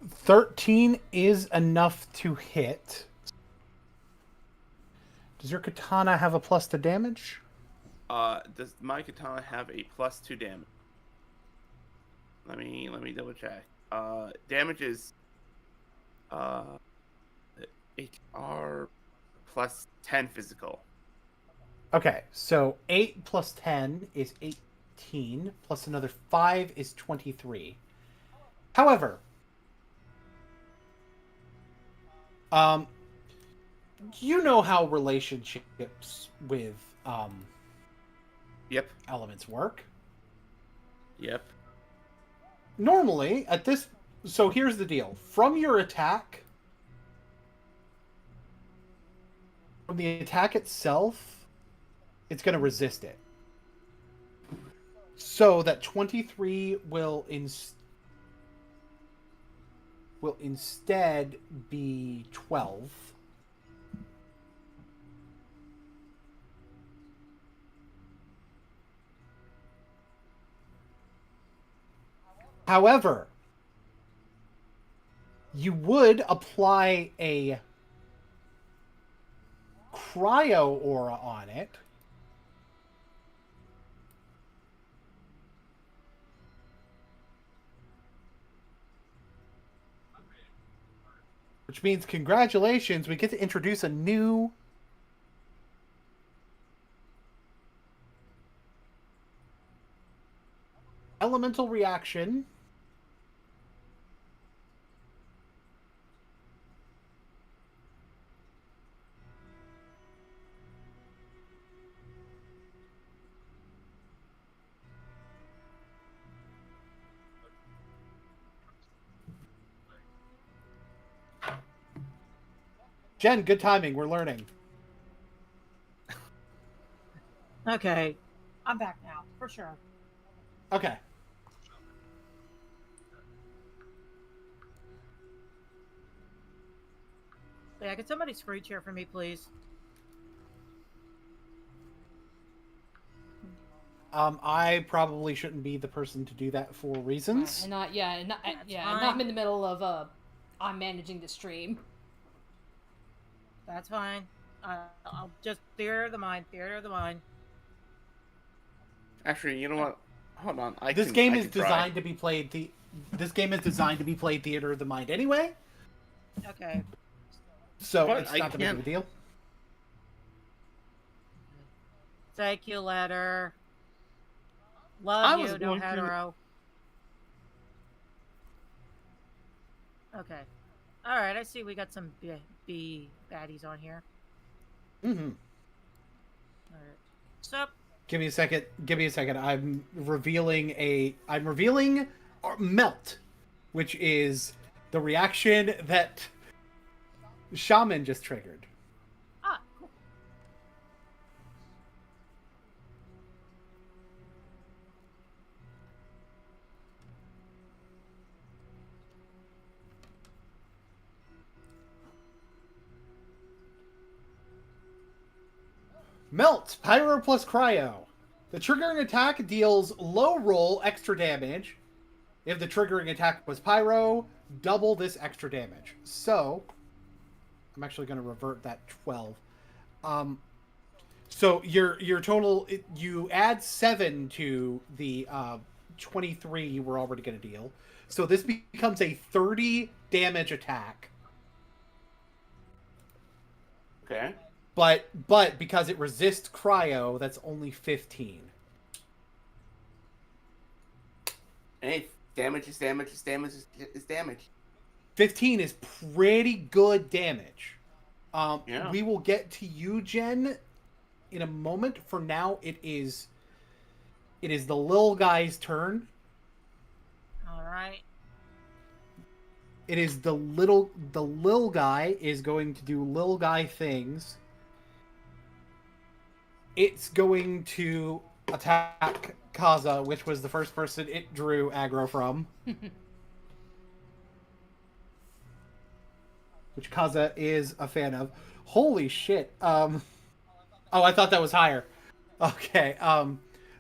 13 is enough to hit. Does your katana have a plus to damage? Does my katana have a plus 2 damage? Let me double check. Damage is HR plus 10 physical. Okay, so 8 plus 10 is 18, plus another 5 is 23. However, you know how relationships with Yep. elements work. Yep. Normally, so here's the deal. From your attack, from the attack itself, it's going to resist it. So that 23 will instead be 12. However, you would apply a cryo aura on it. Which means, congratulations, we get to introduce a new elemental reaction. Jen, good timing. We're learning. Okay. I'm back now, for sure. Okay. Yeah, could somebody screech here for me, please? I probably shouldn't be the person to do that for reasons. And I'm in the middle of I'm managing the stream. That's fine. I'll just theater of the mind. Actually, you know what? Hold on. This game is designed to be played theater of the mind anyway. Okay. So But it's not that big of a deal. Thank you, letter. Love you, no hetero. Okay. Alright, I see we got some B baddies on here. Mm-hmm. Alright. Stop. Give me a second. I'm revealing Melt, which is the reaction that Shaman just triggered. Ah, cool. Melt, Pyro plus Cryo. The triggering attack deals low roll extra damage. If the triggering attack was Pyro, double this extra damage. So, I'm actually going to revert that 12. So your total, you add 7 to the 23 you were already going to deal. So this becomes a 30 damage attack. Okay. But because it resists cryo, that's only 15. Hey, damage is damage is damage is damage. 15 is pretty good damage. Yeah. We will get to you, Jen, in a moment. For now, it is the little guy's turn. All right. It is the little guy is going to do little guy things. It's going to attack Kaza, which was the first person it drew aggro from. Which Kaza is a fan of. Holy shit. Oh, I thought that was higher. Okay.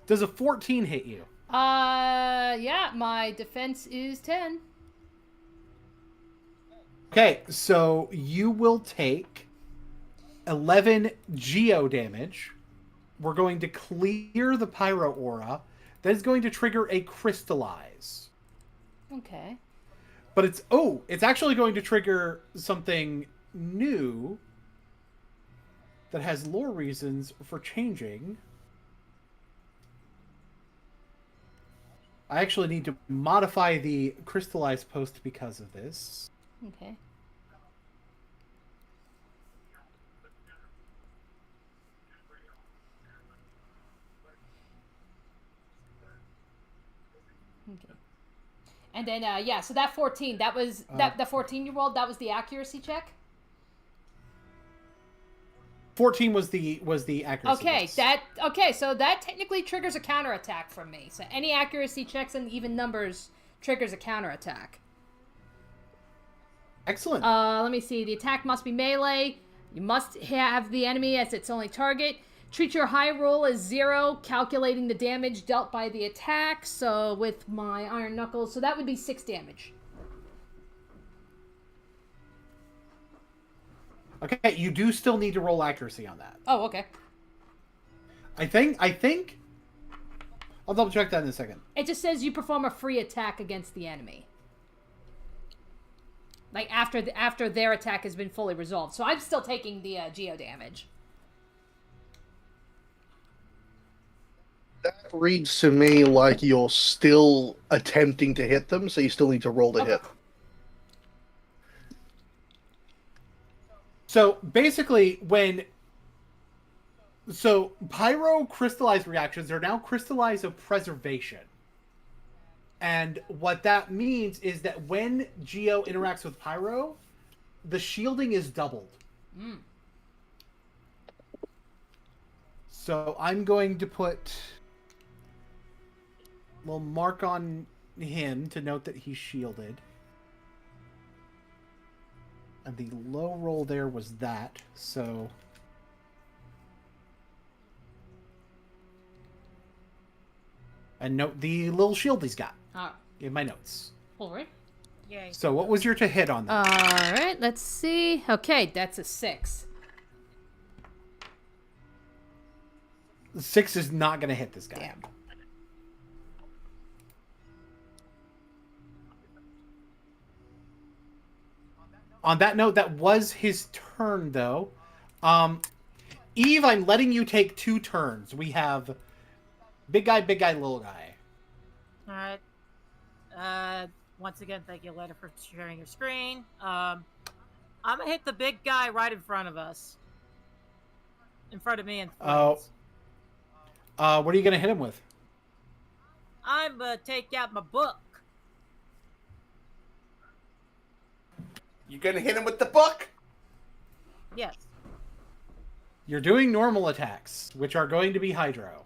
Does a 14 hit you? Yeah, my defense is 10. Okay, so you will take 11 geo damage. We're going to clear the pyro aura. That is going to trigger a crystallize. Okay. But it's actually going to trigger something new that has lore reasons for changing. I actually need to modify the crystallize post because of this. Okay. Okay. And then yeah, so that 14, that was the 14 you rolled, that was the accuracy check? 14 was the accuracy. Okay, so that technically triggers a counterattack from me. So any accuracy checks and even numbers triggers a counterattack. Excellent. Let me see. The attack must be melee. You must have the enemy as its only target. Treat your high roll as 0, calculating the damage dealt by the attack. So with my iron knuckles, so that would be 6 damage. Okay, you do still need to roll accuracy on that. Oh, okay. I think I'll double check that in a second. It just says you perform a free attack against the enemy. Like after their attack has been fully resolved. So I'm still taking the geo damage. That reads to me like you're still attempting to hit them, so you still need to roll to hit. So basically, pyro crystallized reactions are now crystallized of preservation. And what that means is that when Geo interacts with pyro, the shielding is doubled. Mm. So I'm going to put a little mark on him to note that he's shielded. And the low roll there was that, so... And note the little shield he's got in my notes. All right. Yay. So what was your to hit on that? All right, let's see. Okay, that's a 6. 6 is not going to hit this guy. Damn. On that note, that was his turn, though. Eve, I'm letting you take 2 turns. We have big guy, little guy. All right. Once again, thank you, Letter, for sharing your screen. I'm gonna hit the big guy right in front of us. In front of me and friends. What are you going to hit him with? I'm gonna take out my book. You gonna hit him with the book? Yes. You're doing normal attacks, which are going to be Hydro.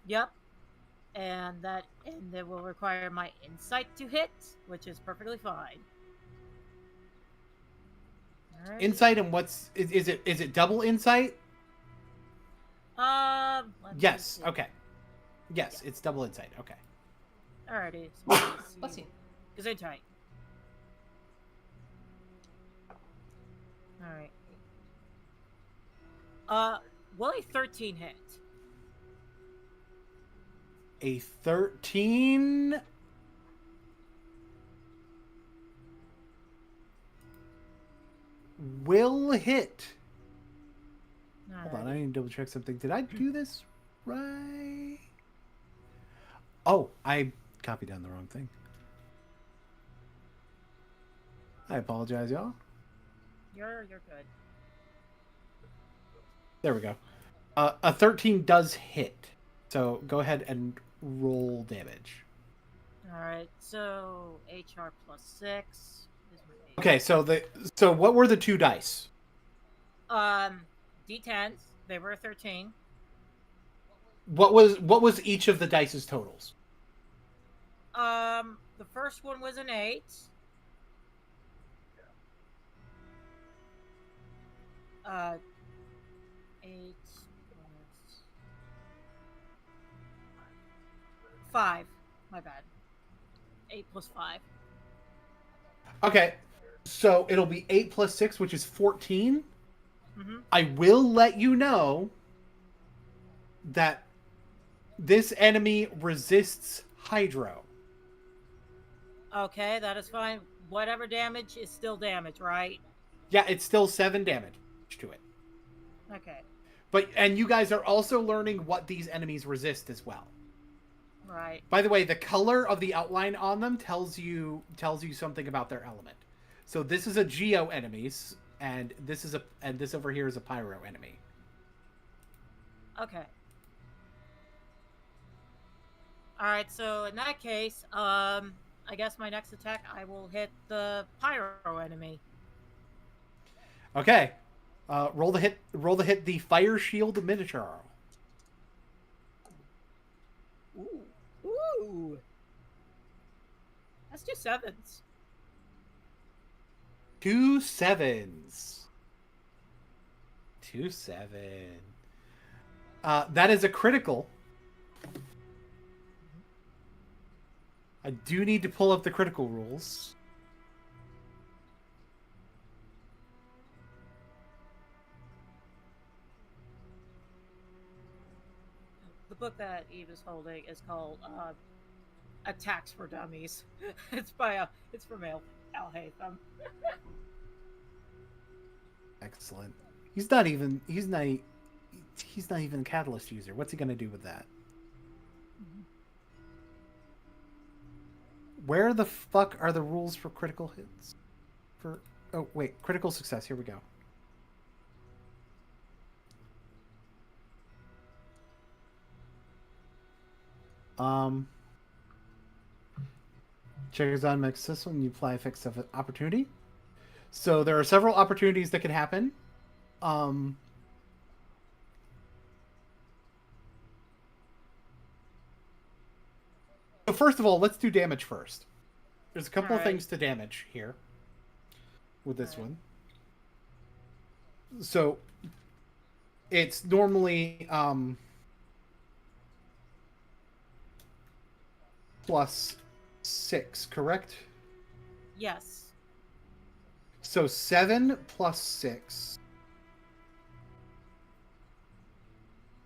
Yep. And it will require my insight to hit, which is perfectly fine. All right. Insight and is it double insight? Yes. Okay. Yes, it's double insight. Okay. Alrighty. Bless you. Gesundheit. Alright. Will a 13 hit? A 13 will hit. Hold on, I need to double check something. Did I do this right? Oh, I copied down the wrong thing. I apologize, y'all. You're good. There we go. A 13 does hit. So go ahead and roll damage. Alright, so HR plus 6 is my Okay, so what were the two dice? D10s. They were 13. What was each of the dice's totals? The first one was an 8. Uh, 8 plus 5. My bad. 8 plus 5. Okay, so it'll be 8 plus 6, which is 14. Mm-hmm. I will let you know that this enemy resists Hydro. Okay, that is fine. Whatever damage is still damage, right? Yeah, it's still 7 damage to it. Okay. And you guys are also learning what these enemies resist as well. Right. By the way, the color of the outline on them tells you something about their element. So this is a Geo enemies, and this over here is a Pyro enemy. Okay. Alright, so in that case, I guess my next attack, I will hit the Pyro enemy. Okay. Roll the hit the Fire Shield Minotaur. Ooh. That's 2 7s. 2 7s. 2 7. That is a critical. I do need to pull up the critical rules. The book that Eve is holding is called Attacks for Dummies. It's from Al Haytham. Excellent. He's not even a catalyst user. What's he gonna do with that? Where the fuck are the rules for critical hits? Oh wait, critical success. Here we go. Triggers on makes this one. You apply effects of an opportunity. So there are several opportunities that can happen. So first of all, let's do damage first. There's a couple of things to damage here with this one. So it's normally plus 6, correct? Yes. So 7 plus 6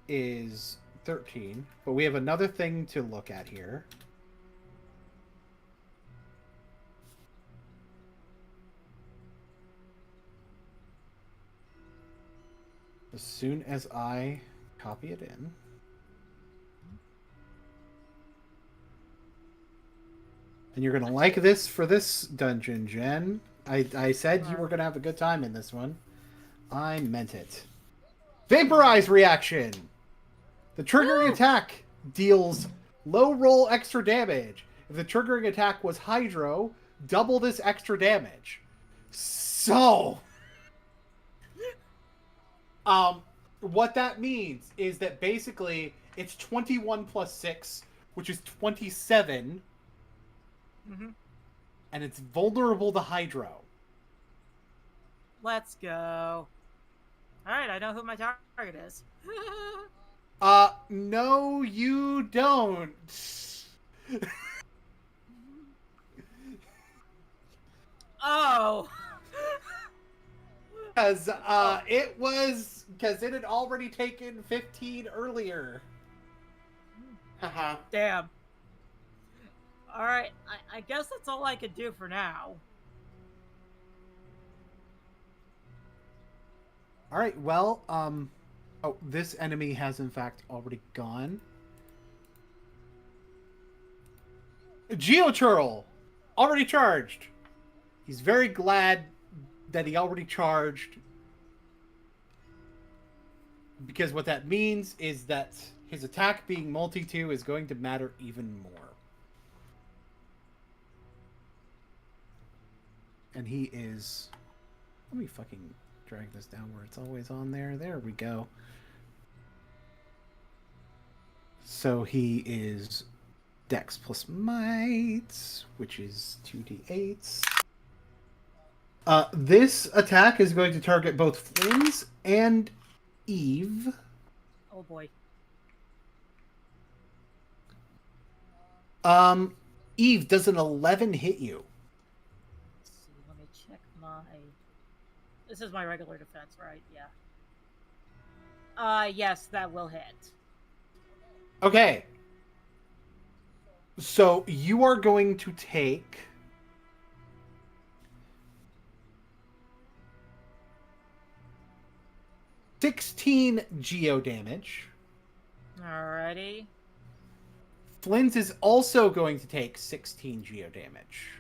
is 13. But we have another thing to look at here. As soon as I copy it in. And you're going to like this for this dungeon, Jen. I said you were going to have a good time in this one. I meant it. Vaporize reaction! The triggering attack deals low roll extra damage. If the triggering attack was Hydro, double this extra damage. So, what that means is that basically it's 21 plus 6, which is 27, and it's vulnerable to Hydro. Let's go. Alright, I know who my target is. No, you don't. Oh! Because it had already taken 15 earlier. Haha. Damn. Alright, I guess that's all I could do for now. Alright, well, oh, this enemy has in fact already gone. Geoturtle! Already charged! He's very glad that he already charged. Because what that means is that his attack being multi-2 is going to matter even more. And he is... Let me fucking drag this down where it's always on there. There we go. So he is Dex plus Might, which is 2d8s. This attack is going to target both Flynn's and Eve. Oh boy. Eve, does an 11 hit you? Let's see, let me check my... This is my regular defense, right? Yeah. Yes, that will hit. Okay. So you are going to take... 16 geo damage. Alrighty. Flynn's is also going to take 16 geo damage.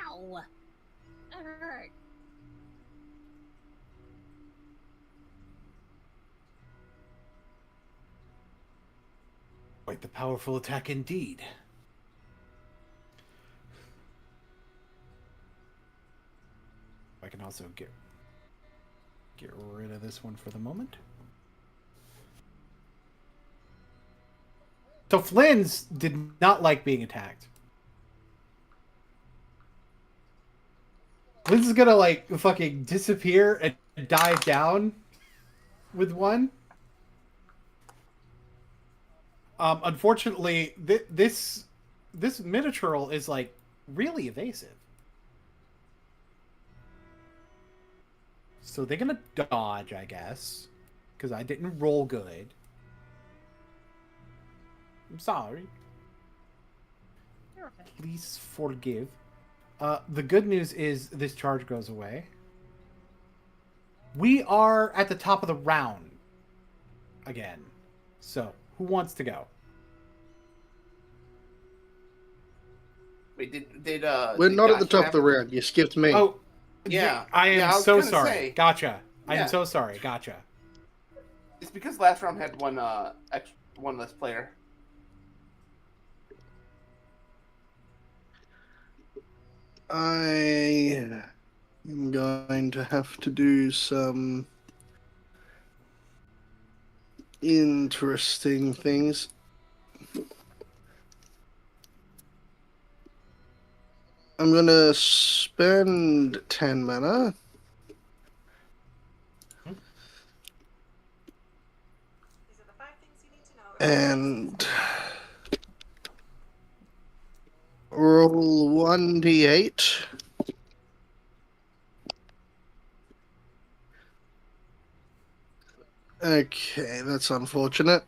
Ow! That hurt. Quite the powerful attack indeed. I can also get rid of this one for the moment. So Flynn's did not like being attacked. Flynn's is gonna like fucking disappear and dive down with one. Unfortunately, this Minotaur is like really evasive. So they're gonna dodge, I guess, because I didn't roll good. I'm sorry. You're okay. Please forgive. The good news is this charge goes away. We are at the top of the round again. So, who wants to go? Wait, We're did not at the Gotcha top of have- the round. You skipped me. Oh, Yeah. I am Yeah, I was so gonna sorry. say. Gotcha. I Yeah. am so sorry. Gotcha. It's because last round had one less player. I am going to have to do some interesting things. I'm going to spend 10 mana. And roll 1d8. Okay, that's unfortunate.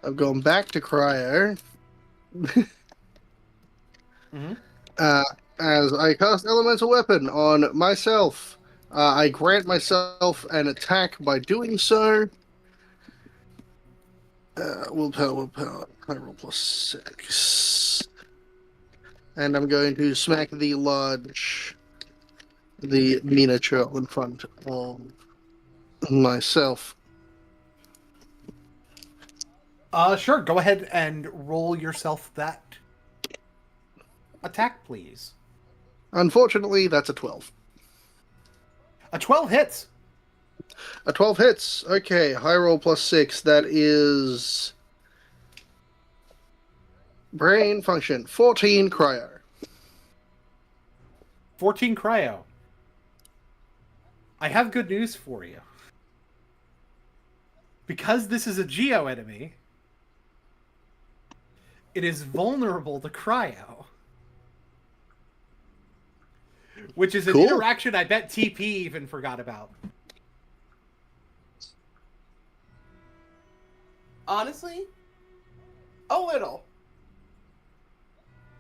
I've gone back to cryo. As I cast Elemental Weapon on myself. I grant myself an attack by doing so. Willpower. I roll +6. And I'm going to smack the large the miniature in front of myself. Sure. Go ahead and roll yourself that attack, please. Unfortunately, that's a 12. A 12 hits. A 12 hits. Okay, high roll plus 6. That is brain function. 14 cryo. 14 cryo. I have good news for you. Because this is a geo enemy, it is vulnerable to cryo. Which is an interaction I bet TP even forgot about. Honestly, a little.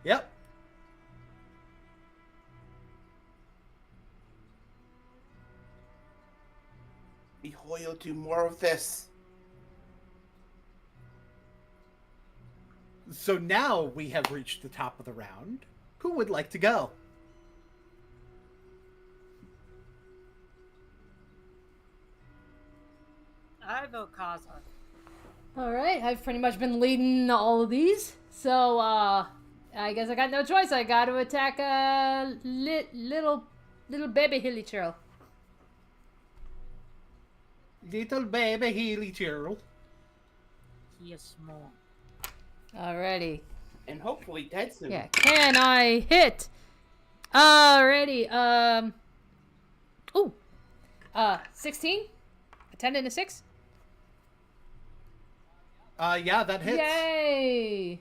Yep. Mihoyo, do more of this. So now we have reached the top of the round. Who would like to go? I vote Kaza. Alright, I've pretty much been leading all of these. So, I guess I got no choice. I got to attack a little baby hilly churl. Little baby Healy Churl. He is small. Alrighty. And hopefully dead soon. Yeah, can I hit? Alrighty, 16? A 10 and a 6? Yeah, that hits. Yay!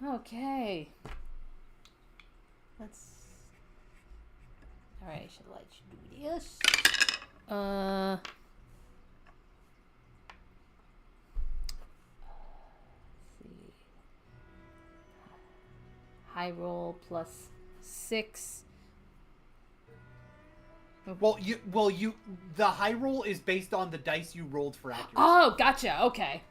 Okay. Let's... Alright, I should let you do this. See. High roll plus 6. Well, the high roll is based on the dice you rolled for accuracy. Oh, gotcha. Okay.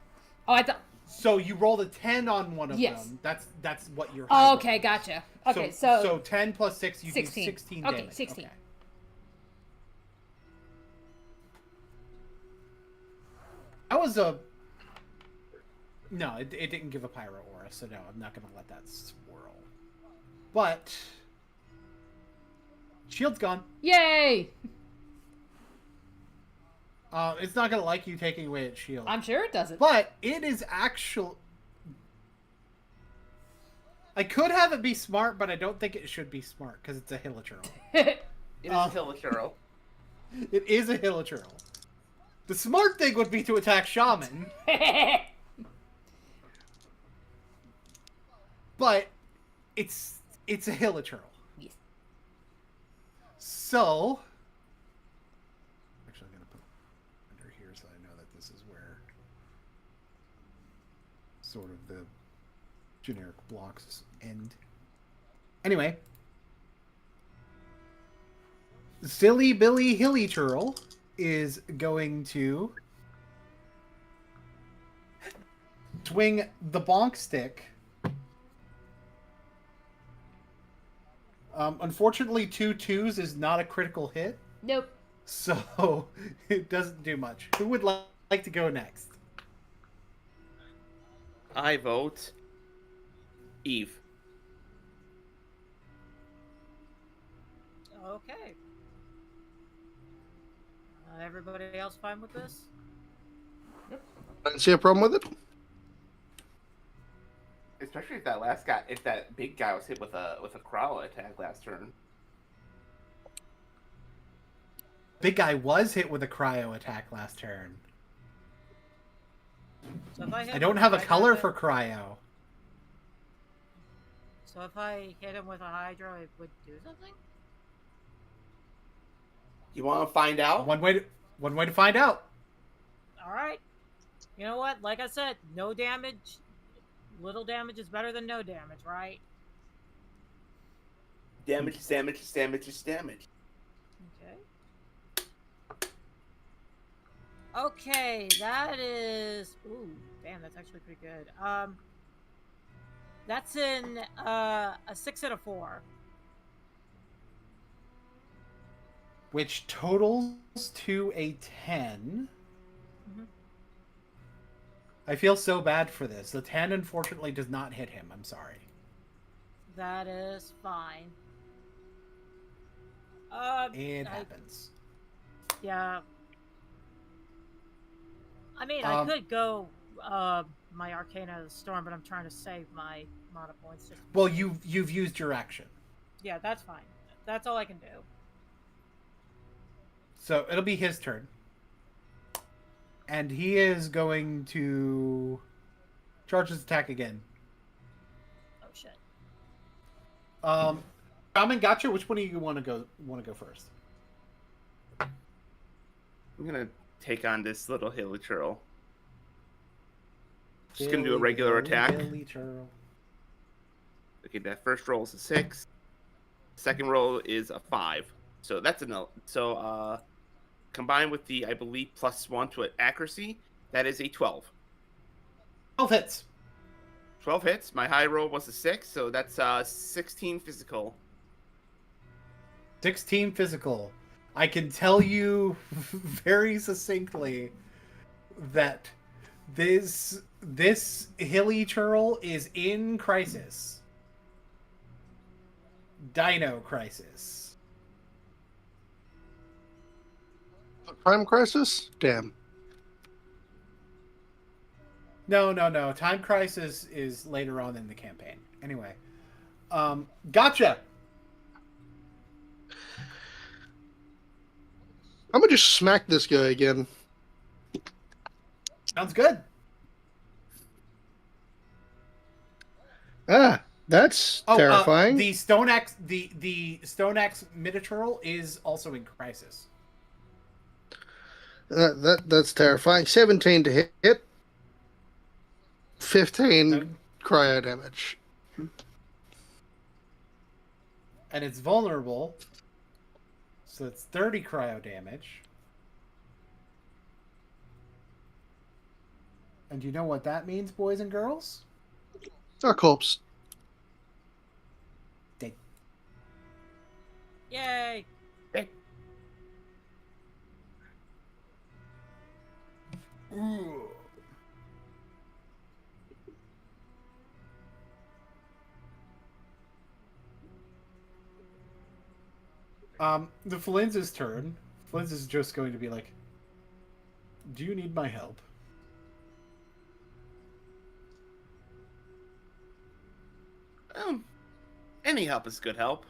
Oh, I thought. So you rolled a 10 on one of them. That's what your. High Oh, roll okay, is. gotcha. Okay, so 10 plus 6, you 16. do 16 Okay, damage. 16. Okay. That was a. No, it didn't give a pyro aura, so no, I'm not gonna let that swirl. But shield's gone. Yay! It's not gonna like you taking away its shield. I'm sure it doesn't. But it is actual. I could have it be smart, but I don't think it should be smart because it's a Hilichurl. It is a Hilichurl. It is a Hilichurl. The smart thing would be to attack Shaman. But it's a Hilichurl. Yes. So actually I'm gonna put it under here so I know that this is where sort of the generic blocks end. Anyway. Silly Billy Hilichurl is going to swing the bonk stick. Unfortunately, 2 2s is not a critical hit. Nope. So, it doesn't do much. Who would like to go next? I vote Eve. Okay. Everybody else fine with this? I don't see a problem with it. Especially if that big guy was hit with a Krala attack last turn. Big guy was hit with a cryo attack last turn. So if I hit I don't him have a with color Hydra- for cryo. So if I hit him with a Hydra, it would do something? You want to find out? One way to find out. Alright. You know what? Like I said, no damage. Little damage is better than no damage, right? Damage is damage is damage is damage. Okay. Okay, that is... Ooh, damn, that's actually pretty good. That's in a 6 and a 4. which totals to a 10. Mhm. I feel so bad for this. The 10 unfortunately does not hit him. I'm sorry. That is fine. It happens. Yeah. I mean, I Um, could go my Arcana of the Storm, but I'm trying to save my mana points. Well, you've used your action. Yeah, that's fine. That's all I can do. So it'll be his turn. And he is going to charge his attack again. Oh shit. Ramen, gotcha. Which one do you want to go first? I'm gonna take on this little hilly churl. Just gonna do a regular attack. Okay, that first roll is a 6. Second roll is a 5. So that's a no. So combined with the, I believe, +1 to accuracy, that is a 12. 12 hits. 12 hits. My high roll was a 6, so that's 16 physical. 16 physical. I can tell you very succinctly that this hilly churl is in crisis. Dino crisis. Time crisis? Damn. No. Time crisis is later on in the campaign. Anyway. Gotcha. I'm gonna just smack this guy again. Sounds good. Ah, that's terrifying. The stone axe, the stone axe Minotaur is also in crisis. That's terrifying. 17 to hit. 15 cryo damage. And it's vulnerable. So it's 30 cryo damage. And you know what that means, boys and girls? A corpse. Yay! Ooh. The Flinz's turn. Flinz is just going to be like, do you need my help? Any help is good help.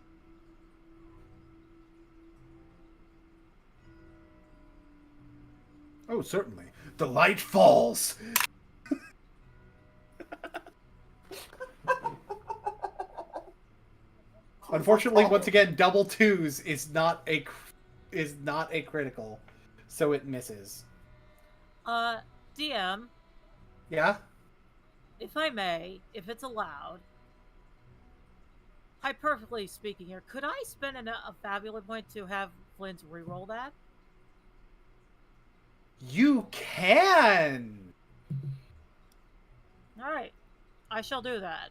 Oh, certainly. The light falls. Unfortunately, once again, double twos is not a critical, so it misses. DM, Yeah. if I may, if it's allowed, hyperbolically speaking here, could I spend a Fabula point to have Flint reroll that? You can. All right, I shall do that.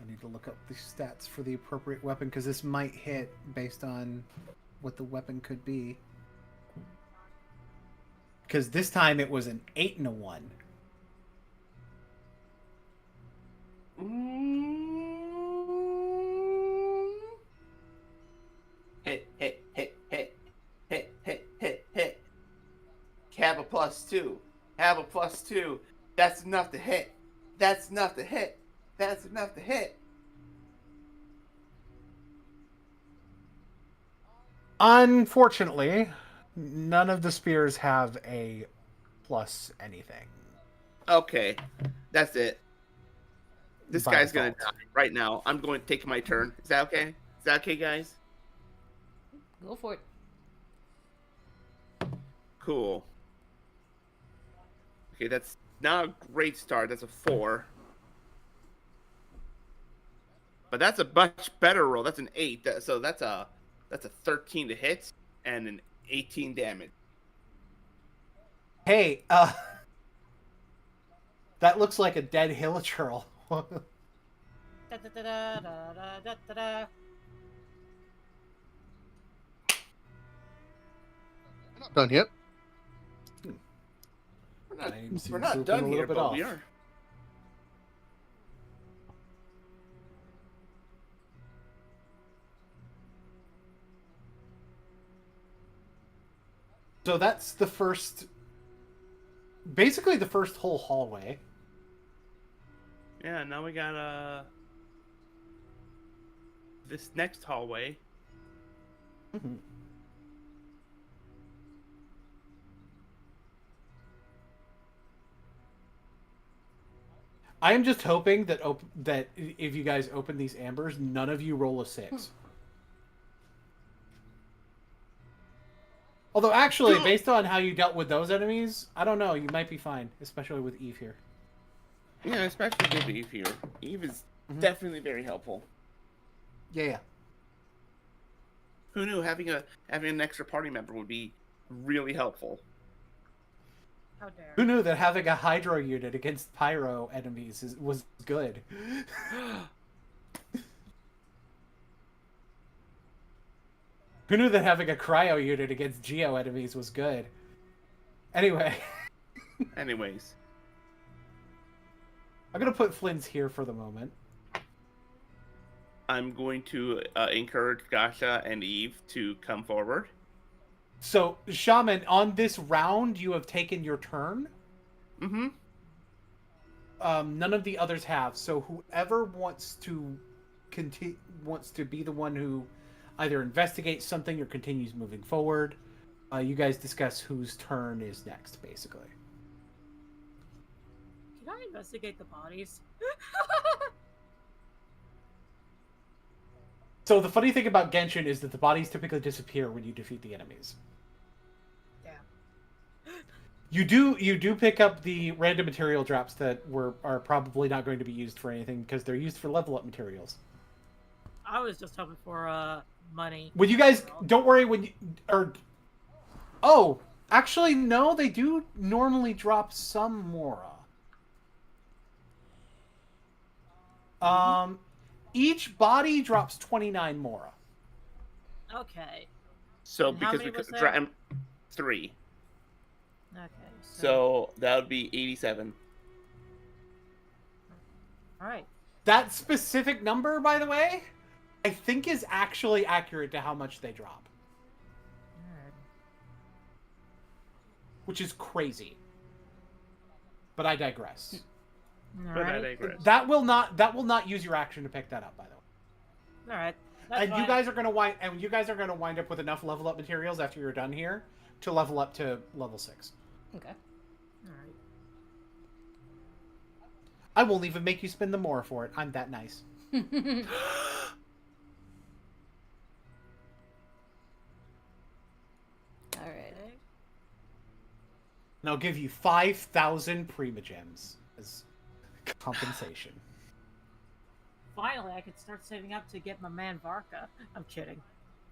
I need to look up the stats for the appropriate weapon because this might hit based on what the weapon could be. Because this time it was an 8 and a 1. Hit. Have a +2. Have a +2. That's enough to hit. That's enough to hit. That's enough to hit. Unfortunately, none of the spears have a plus anything. Okay, that's it. This By guy's gonna default. die right now. I'm going to take my turn. Is that okay? Is that okay, guys? Go for it. Cool. Okay, that's not a great start. That's a 4. But that's a much better roll. That's an 8. So that's a 13 to hit and an 18 damage. Hey, that looks like a dead hilichurl. Da, da, da, da, da, da, da, da. Not done yet. We're not done here, but we are. So that's the first, basically the first whole hallway. Yeah, now we got this next hallway. Mm-hmm. I am just hoping that that if you guys open these ambers, none of you roll a 6. Although, actually, based on how you dealt with those enemies, I don't know. You might be fine, especially with Eve here. Yeah, especially with Eve here. Eve is definitely very helpful. Yeah. Who knew having an extra party member would be really helpful? How dare. Who knew that having a Hydro unit against Pyro enemies was good? Who knew that having a Cryo unit against Geo enemies was good? Anyway. Anyways. I'm going to put Flynn's here for the moment. I'm going to encourage Gasha and Eve to come forward. So, Shaman, on this round, you have taken your turn. Mm-hmm. None of the others have. So, whoever wants to be the one who either investigates something or continues moving forward, you guys discuss whose turn is next, basically. Can I investigate the bodies? So the funny thing about Genshin is that the bodies typically disappear when you defeat the enemies. Damn. You do pick up the random material drops that are probably not going to be used for anything because they're used for level up materials. I was just hoping for money. When you guys don't worry actually no, they do normally drop some Mora. Each body drops 29 Mora. Okay. So And because we could 3. Okay. So that would be 87. All right. That specific number, by the way, I think is actually accurate to how much they drop. Alright. Which is crazy. But I digress. That will not use your action to pick that up, by the way. All right. And you guys are going to wind up with enough level up materials after you're done here to level up to level 6. Okay. All right. I won't even make you spend the more for it. I'm that nice. All right. And I'll give you 5,000 Primogems as compensation. Finally, I can start saving up to get my man Varka. I'm kidding.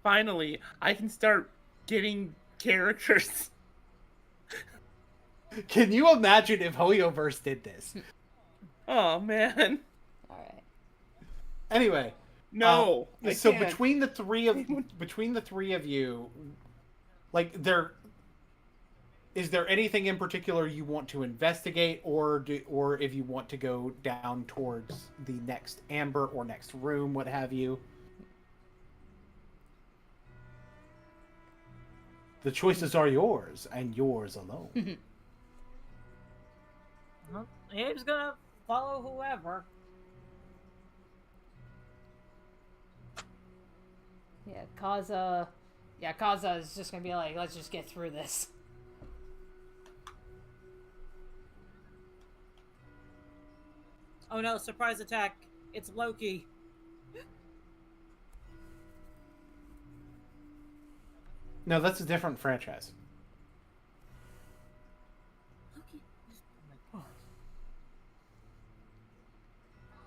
Finally, I can start getting characters. Can you imagine if Hoyoverse did this? Oh man. All right. Anyway, no. So between the three of you, like is there anything in particular you want to investigate, or if you want to go down towards the next amber or next room, what have you? The choices are yours, and yours alone. Well, Abe's gonna follow whoever. Yeah, Kaza is just gonna be like, let's just get through this. Oh no, surprise attack. It's Loki. No, that's a different franchise. Loki. Oh my god.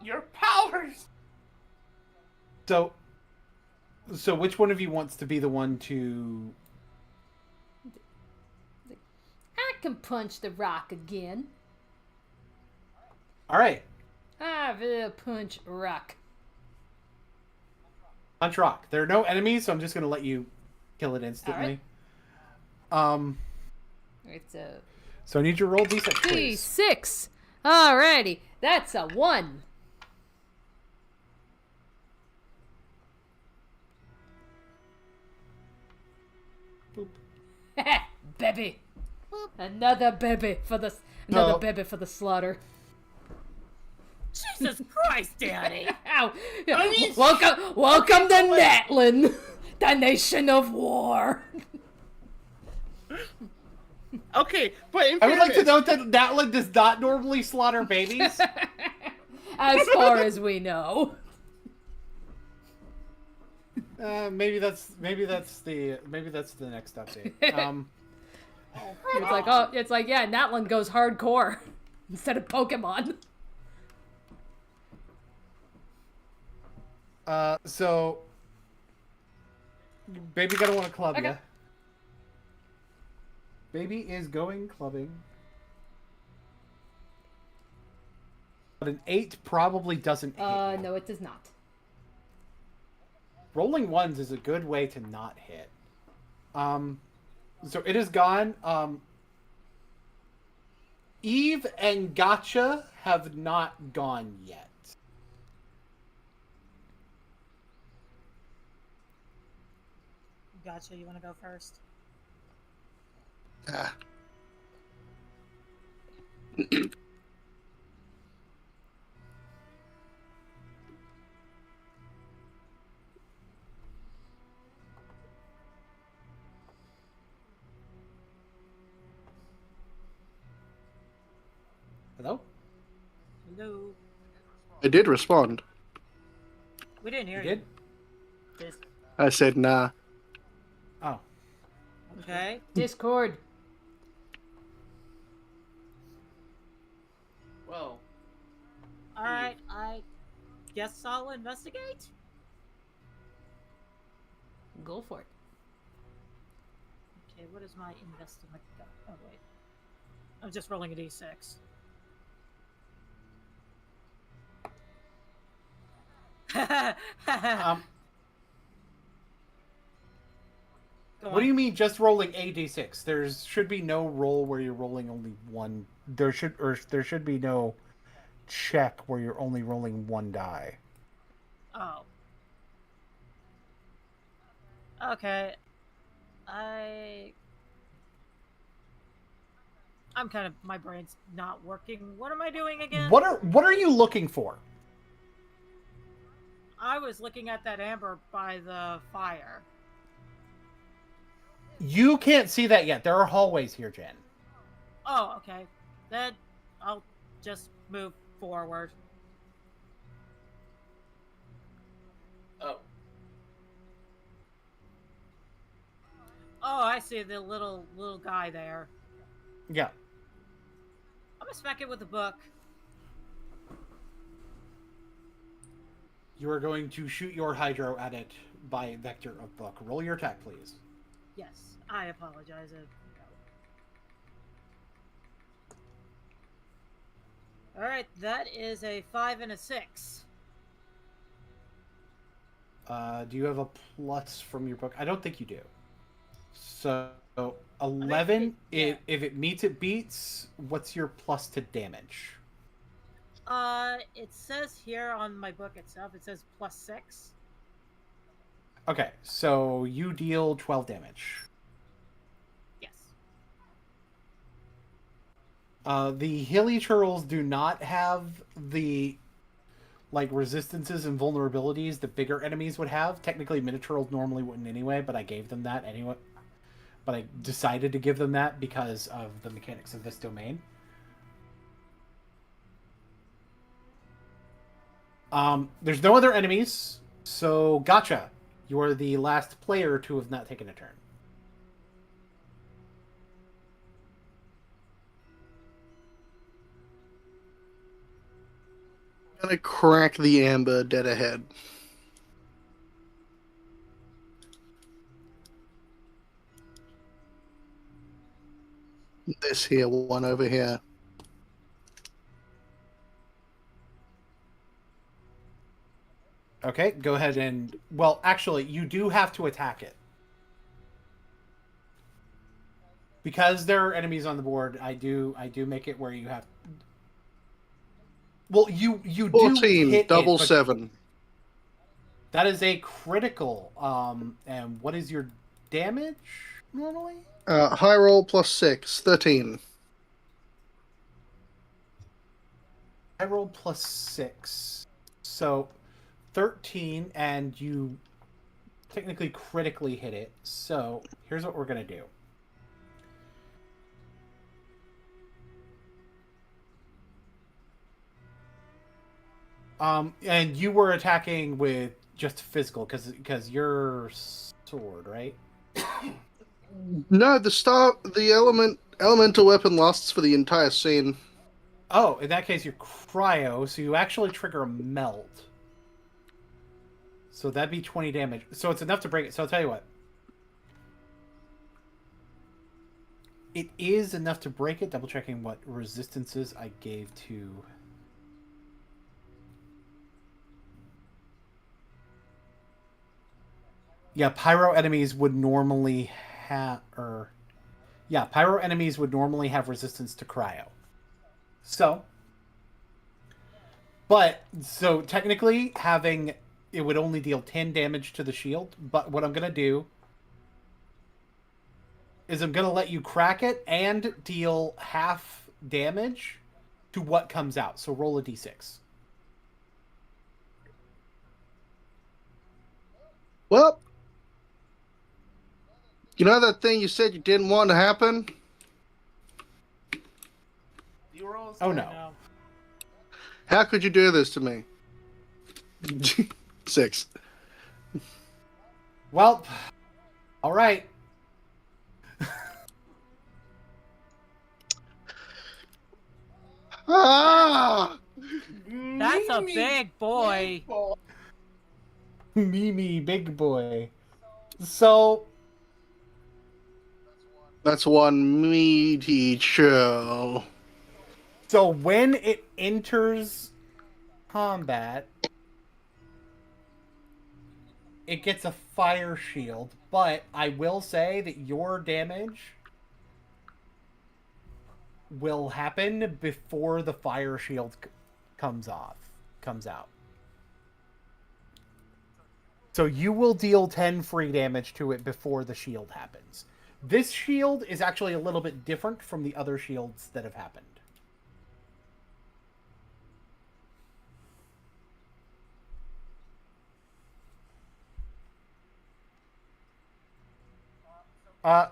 Your powers. So which one of you wants to be the one to can punch the rock again. All right. I will punch rock. Punch rock. There are no enemies, so I'm just going to let you kill it instantly. It's a So I need you to roll D6, please. D6. Alrighty. That's a 1. Baby. Another baby for the baby for the slaughter. Jesus Christ, Daddy! Ow. Welcome to Natlin, the nation of war. Okay, but in I would like to fairness- note that Natlin does not normally slaughter babies. As far as we know. Maybe that's the next update. It's like yeah, Natlin goes hardcore instead of Pokemon. So baby gonna want to club Okay. ya. Baby is going clubbing. But an 8 probably doesn't hit. No, it does not. Rolling ones is a good way to not hit. So it is gone. Eve and Gotcha have not gone yet. Gotcha. You want to go first? Ah. Hello? Hello. I did respond. We didn't hear You did? you. I said nah. Oh. Okay. Discord. Well, All right. I guess I'll investigate. Go for it. Okay. What is my investigate? Oh wait. I'm just rolling a d6. Go What do on. you mean just rolling a d6? There should be no roll where you're rolling only one. There should be no check where you're only rolling one die. Oh. Okay. I'm kind of, my brain's not working. What am I doing again? What are you looking for? I was looking at that amber by the fire. You can't see that yet. There are hallways here, Jen. Oh, okay. Then I'll just move forward. oh, Oh, I see the little guy there. Yeah. I'm gonna smack it with the book. You are going to shoot your hydro at it by vector of book. Roll your attack, please. Yes, I apologize. All right, that is a 5 and a 6. Do you have a plus from your book? I don't think you do. So 11. Yeah. If it meets, it beats. What's your plus to damage? It says here on my book itself, it says +6. Okay, so you deal 12 damage. Yes. The hilly churls do not have the resistances and vulnerabilities that bigger enemies would have. Technically, minotaurs normally wouldn't anyway, but I gave them that anyway. But I decided to give them that because of the mechanics of this domain. There's no other enemies, so gotcha. You are the last player to have not taken a turn. Gonna crack the amber dead ahead. this here one over here. Okay, go ahead and... Well, actually, you do have to attack it. Because there are enemies on the board, I do make it where you have... Well, you 14, do hit double it, but 7. that is a critical. And what is your damage normally? High roll plus 6, 13. I rolled plus 6. So 13, and you technically critically hit it. So here's what we're going to do. And you were attacking with just physical, because you're sword, right? No, the elemental weapon lasts for the entire scene. Oh, in that case, you're cryo, so you actually trigger a melt. So that'd be 20 damage. So it's enough to break it. So I'll tell you what. It is enough to break it. Double checking what resistances I gave to... Yeah, pyro enemies would normally have... pyro enemies would normally have resistance to cryo. So technically, it would only deal 10 damage to the shield, but what I'm going to do is I'm going to let you crack it and deal half damage to what comes out. So roll a d6. Well, you know that thing you said you didn't want to happen? Oh, no. How could you do this to me? 6. Well, all right. Ah! That's a big boy. Mimi, big boy. So... That's one meaty show. So when it enters combat, it gets a fire shield, but I will say that your damage will happen before the fire shield comes out. So you will deal 10 free damage to it before the shield happens. This shield is actually a little bit different from the other shields that have happened.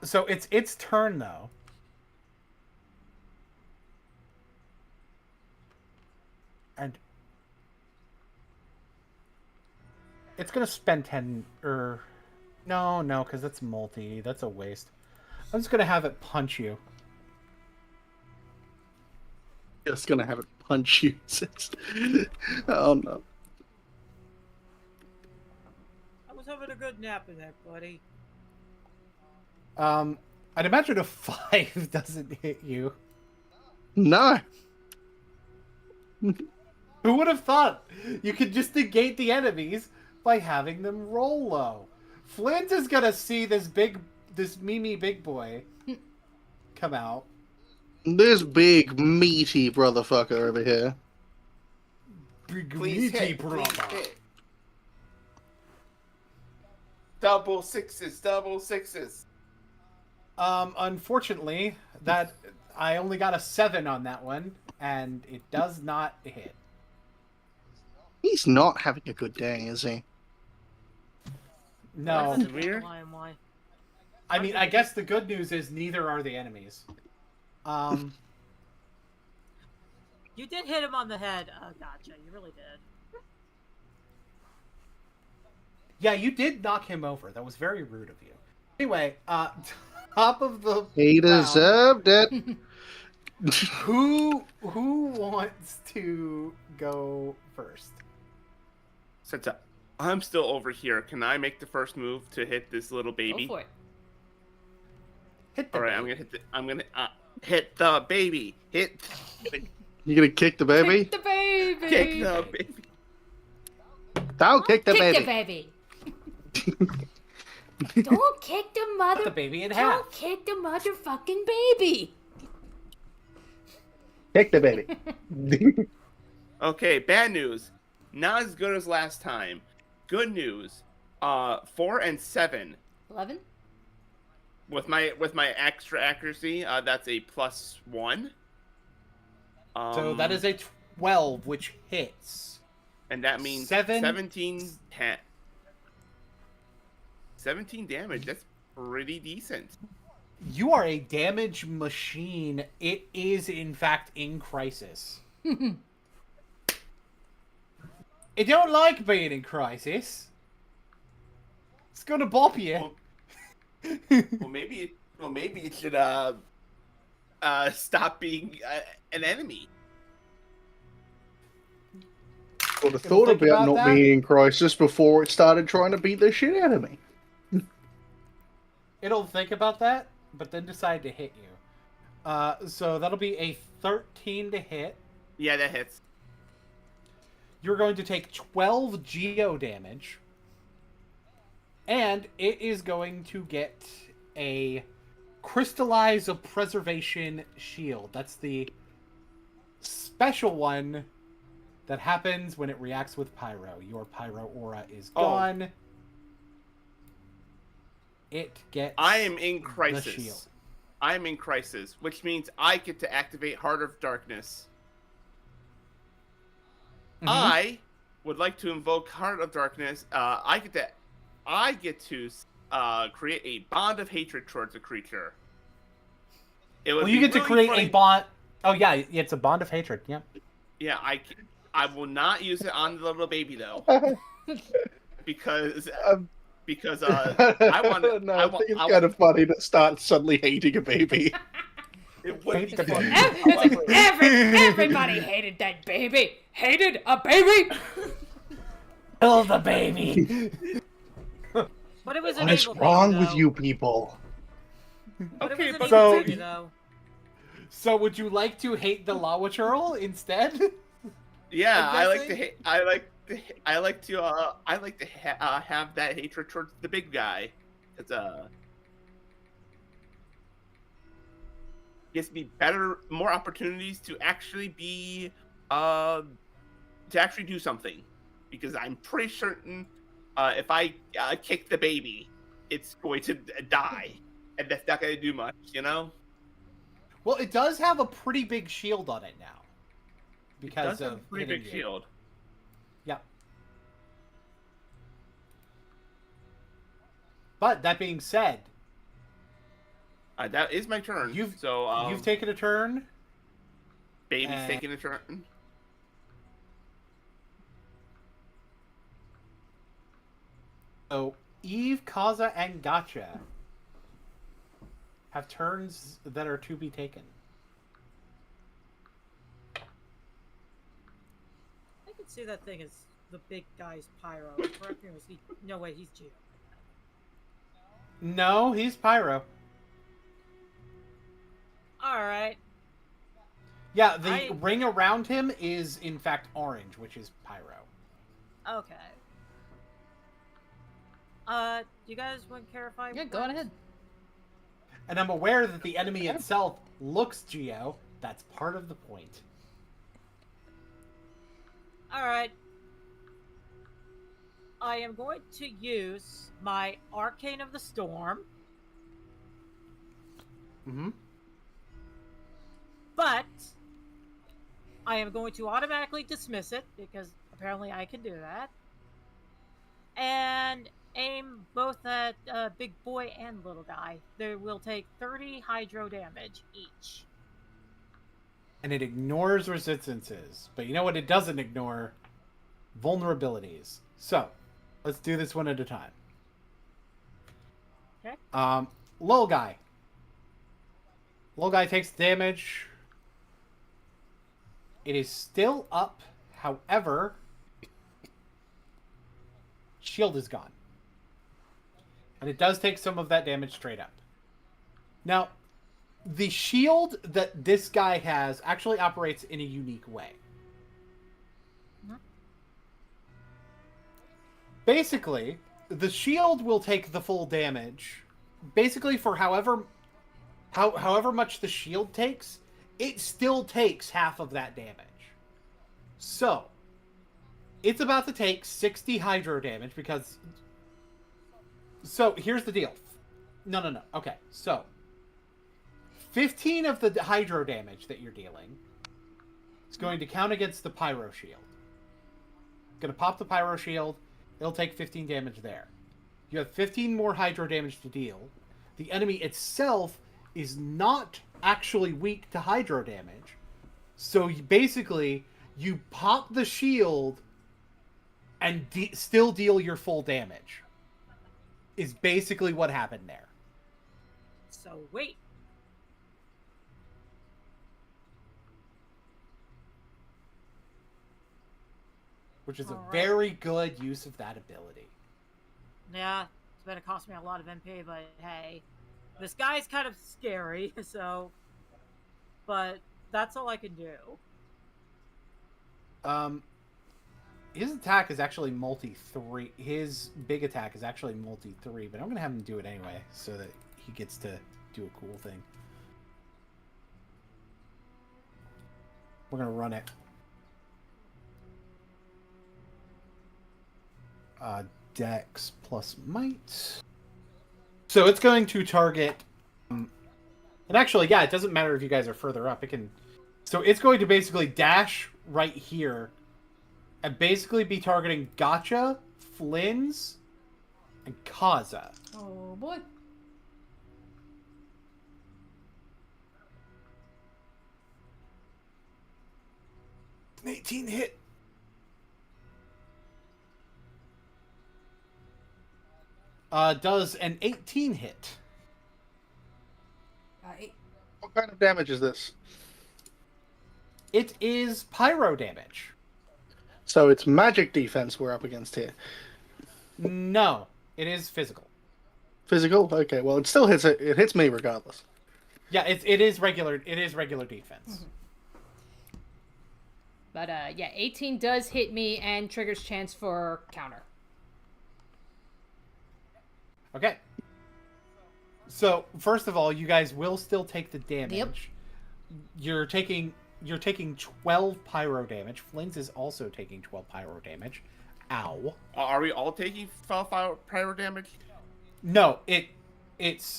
So it's its turn, though. And it's going to spend 10... No, because that's multi. That's a waste. I'm just going to have it punch you. Just gonna have it punch you. Oh, no. I was having a good nap in there, buddy. I'd imagine a 5 doesn't hit you. No. Who would have thought you could just negate the enemies by having them roll low? Flint is gonna see this Mimi big boy come out. This big meaty brotherfucker over here. Big Please meaty hit, brother. please hit. Double sixes. Unfortunately, that I only got a 7 on that one, and it does not hit. He's not having a good day, is he? No. That's weird. why. I mean, I guess the good news is neither are the enemies. You did hit him on the head. Gotcha. You really did. Yeah, you did knock him over. That was very rude of you. Anyway, top of the He deserved it. Who wants to go first? Since I'm still over here, can I make the first move to hit this little baby? Go for it. Hit the All right, baby. I'm gonna hit. Hit the baby. Hit. You gonna kick the baby? Kick the baby. Kick the baby. Don't kick the Kick baby. the baby. Don't kick the mother. The baby in half. Don't kick the motherfucking baby. Kick the baby. Okay, bad news. Not as good as last time. Good news. 4 and 7. 11. With my extra accuracy, that's a +1. So that is a 12, which hits. And that means 17 damage. That's pretty decent. You are a damage machine. It is, in fact, in crisis. It don't like being in crisis. It's gonna bop you. Well, maybe it should stop being an enemy. Would have thought think about about not that. being in crisis before it started trying to beat the shit out of me. It'll think about that, but then decide to hit you. So that'll be a 13 to hit. Yeah, that hits. You're going to take 12 geo damage. And it is going to get a Crystallize of Preservation shield. That's the special one that happens when it reacts with Pyro. Your Pyro aura is gone. It gets I am in the crisis. shield. I am in crisis, which means I get to activate Heart of Darkness. Mhm. I would like to invoke Heart of Darkness. I get to create a bond of hatred towards a creature. It would Well, you be get to really create funny- a bond. Oh, yeah, it's a bond of hatred. Yep. Yeah, I will not use it on the little baby though, because I want. No, I I want. think it's kind of funny to start suddenly hating a baby. It would be Hate the funny. baby. Everybody hated that baby. Hated a baby. Kill the baby. But it was an What is evil wrong baby, with though. you people? But it Okay, was an but evil so- baby, though. So, would you like to hate the Lava Churl instead? Yeah, I'm I like to guessing? hate. I like to have that hatred towards the big guy. It's gives me more opportunities to actually be to actually do something, because I'm pretty certain if I kick the baby, it's going to die, and that's not going to do much, you know. Well, it does have a pretty big shield on it now. It Because does have a of pretty hitting big you. shield. Yep. But that being said, That is my turn. You've you've taken a turn. baby's taking a turn. So Eve, Kaza, and Gotcha have turns that are to be taken. I can see that thing as the big guy's Pyro. Correct me, was he? No way, he's Geo. No, he's Pyro. Alright. Yeah, the ring around him is in fact orange, which is Pyro. Okay. Do you guys want to care if I... Yeah, go on ahead. And I'm aware that the enemy itself looks Geo. That's part of the point. Alright. I am going to use my Arcane of the Storm, Mm-hmm. but I am going to automatically dismiss it, because apparently I can do that, and aim both at big boy and little guy. They will take 30 hydro damage each. And it ignores resistances. But you know what it doesn't ignore? Vulnerabilities. So, let's do this one at a time. Okay. Little guy. Little guy takes damage. It is still up. However, shield is gone. And it does take some of that damage straight up. Now, the shield that this guy has actually operates in a unique way. Basically, the shield will take the full damage. Basically, for however much the shield takes, it still takes half of that damage. So, it's about to take 60 hydro damage because... So, here's the deal. No. Okay, so... 15 of the hydro damage that you're dealing is going to count against the pyro shield. Gonna pop the pyro shield. It'll take 15 damage there. You have 15 more hydro damage to deal. The enemy itself is not actually weak to hydro damage. So basically, you pop the shield and still deal your full damage. Is basically what happened there. So wait. Which is a very good use of that ability. Yeah, it's going to cost me a lot of MP, but hey. This guy's kind of scary, so... But that's all I can do. His attack is actually multi-3. His big attack is actually multi-3, but I'm going to have him do it anyway, so that he gets to do a cool thing. We're going to run it. Dex plus might. So it's going to target... and actually, yeah, it doesn't matter if you guys are further up. It can... So it's going to basically dash right here and basically be targeting Gotcha, Flynn's, and Kaza. Oh, boy. An 18 hit. Does an 18 hit? What kind of damage is this? It is pyro damage. So it's magic defense we're up against here. No, it is physical. Physical? Okay, well it still hits it. It hits me regardless. Yeah, it is regular. It is regular defense. Mm-hmm. But yeah, 18 does hit me and triggers chance for counter. Okay. So first of all, you guys will still take the damage. Yep. You're taking 12 pyro damage. Flynn's is also taking 12 pyro damage. Ow. Are we all taking pyro damage? No, it's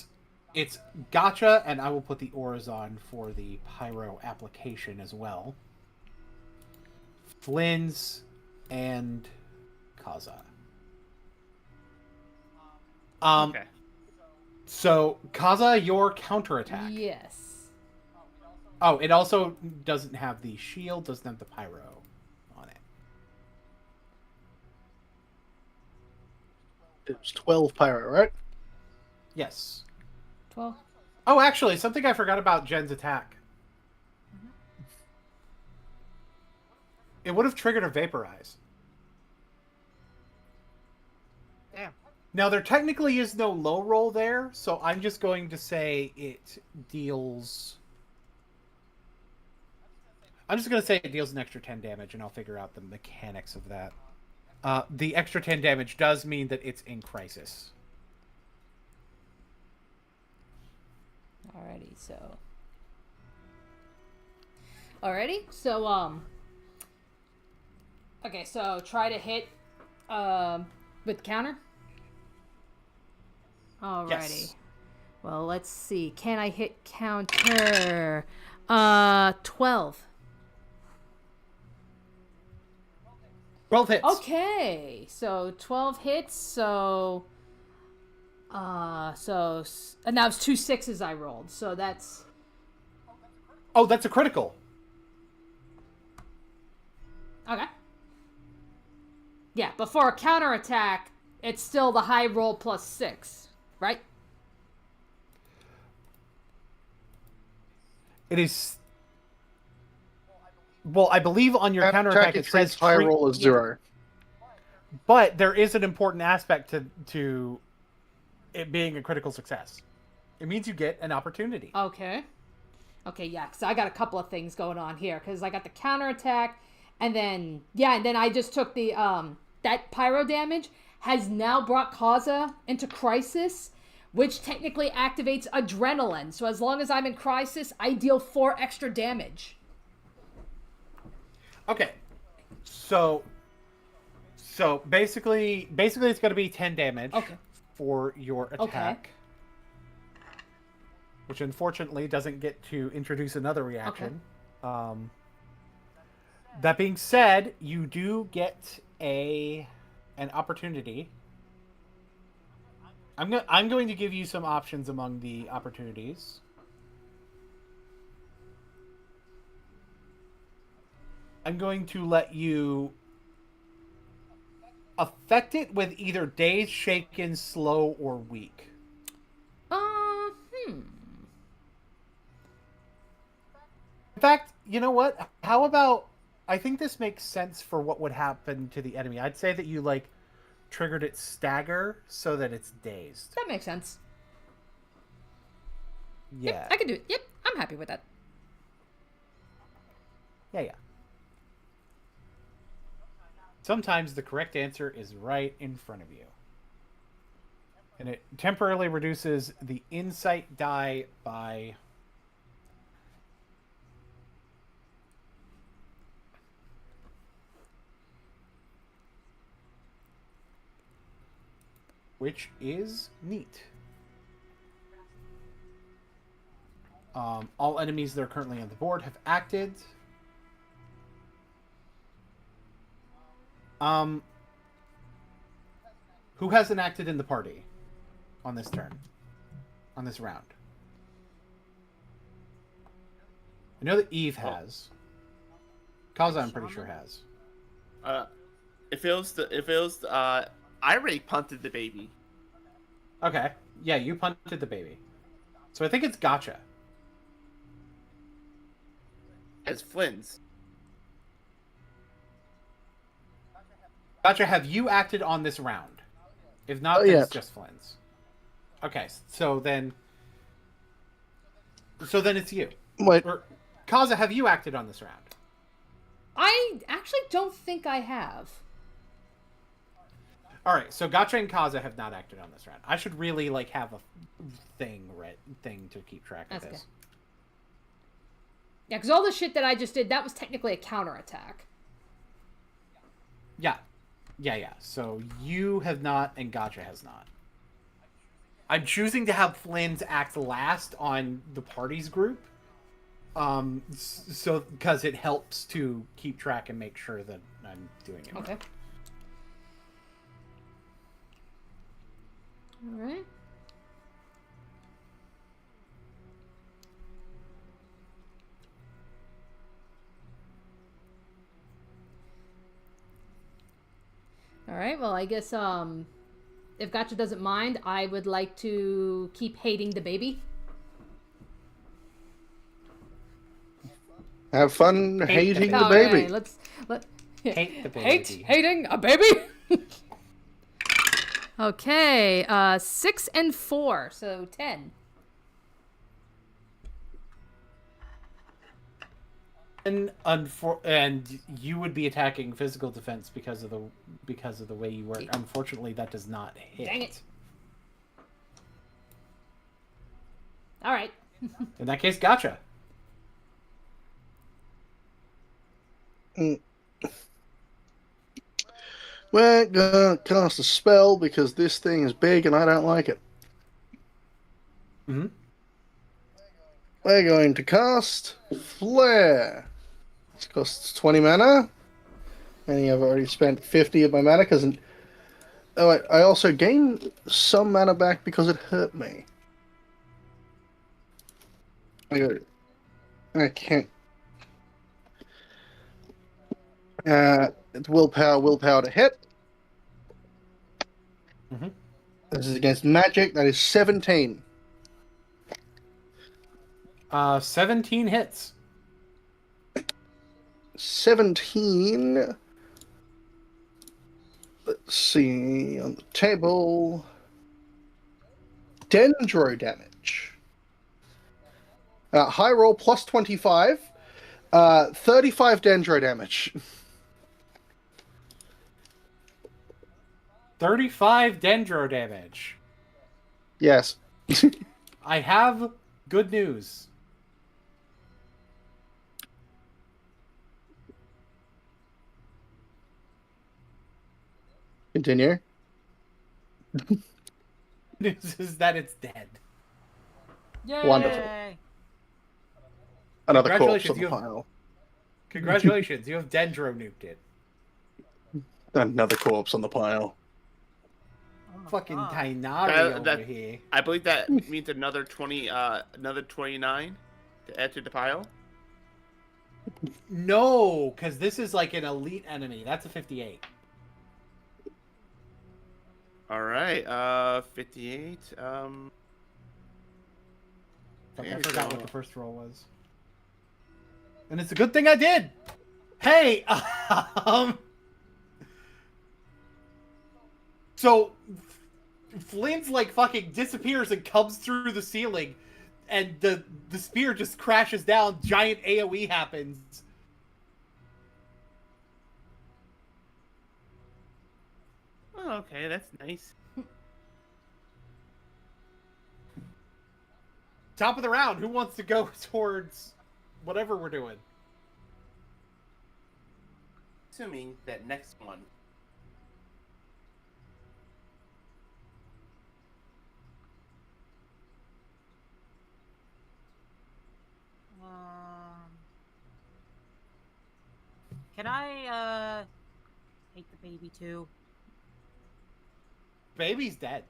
Gotcha, and I will put the auras on for the pyro application as well. Flynn's and Kaza. Okay. So, Kaza, your counterattack. Yes. Oh, it also doesn't have the shield, doesn't have the pyro on it. It was 12 pyro, right? Yes. 12. Oh, actually, something I forgot about Jen's attack. Mm-hmm. It would have triggered a vaporize. Damn. Now, there technically is no low roll there, so I'm just going to say it deals... I'm just going to say it deals an extra 10 damage, and I'll figure out the mechanics of that. The extra 10 damage does mean that it's in crisis. Alrighty, so... Alrighty, so, okay, so try to hit, with counter? Alrighty. Yes. Well, let's see. Can I hit counter? 12. 12 hits. Okay, so 12 hits, so... now it's 2 6s I rolled, so that's... Oh, that's a critical. Okay. Yeah, but for a counterattack, it's still the high roll plus 6, right? It is... Well, I believe on your counterattack it says... high roll is 0. But there is an important aspect to it being a critical success. It means you get an opportunity. Okay. Okay, yeah, because I got a couple of things going on here. Because I got the counterattack, and then I just took the that pyro damage has now brought Kaza into crisis, which technically activates adrenaline. So as long as I'm in crisis, I deal 4 extra damage. Okay, so basically it's going to be 10 damage for your attack. Which unfortunately doesn't get to introduce another reaction. That being said, you do get an opportunity. I'm going to give you some options among the opportunities. I'm going to let you affect it with either dazed, shaken, slow, or weak. In fact, you know what? How about... I think this makes sense for what would happen to the enemy. I'd say that you, like, triggered its stagger so that it's dazed. That makes sense. Yeah. Yep, I can do it. Yep, I'm happy with that. Yeah. Sometimes the correct answer is right in front of you. And it temporarily reduces the insight die by... which is neat. All enemies that are currently on the board have acted. Who hasn't acted in the party on this turn? On this round? I know that Eve has. Kaza, I'm pretty sure has. I already punted the baby. Okay. Yeah, you punted the baby. So I think it's Gotcha. As Flynn's. Gotcha, have you acted on this round? If not, then it's just Flynn's. Okay, so then it's you. Wait. Or, Kaza, have you acted on this round? I actually don't think I have. Alright, so Gotcha and Kaza have not acted on this round. I should really, like, have a thing to keep track of this. Okay. Yeah, because all the shit that I just did, that was technically a counterattack. Yeah. So you have not, and Gotcha has not. I'm choosing to have Flynn's act last on the party's group. So, because it helps to keep track and make sure that I'm doing it. Okay. All right. All right. Well, I guess if Gotcha doesn't mind, I would like to keep hating the baby. Have fun hating the All baby. right, let Hate the baby. hating a baby. Okay, 6 and 4, so 10. And you would be attacking physical defense because of the way you work. Unfortunately, that does not hit. Dang it. All right. In that case, Gotcha. We're gonna cast a spell because this thing is big and I don't like it. Mm-hmm. We're going to cast Flare. It costs 20 mana. And I've already spent 50 of my mana because... Oh, wait, I also gain some mana back because it hurt me. I can't... It's willpower to hit. Mm-hmm. This is against magic. That is 17. 17 hits. 17. Let's see on the table. Dendro damage. High roll plus 25. 35 dendro damage. 35 dendro damage. Yes. I have good news. Continue. News is that it's dead. Yay! Wonderful. Another corpse Congratulations, on the you have- pile. Congratulations, you have dendro nuked it. Another corpse on the pile. Oh my Fucking God. Tainari over that- here. I believe that means another 29 to add to the pile. No, because this is like an elite enemy. That's a 58. All right, 58. Fuck, There I you forgot go. what the first roll was. And it's a good thing I did. Hey, so Flynn's like fucking disappears and comes through the ceiling, and the spear just crashes down. Giant AOE happens. Oh, okay, that's nice. Top of the round. Who wants to go towards whatever we're doing? Assuming that next one. Can I take the baby too? Baby's dead.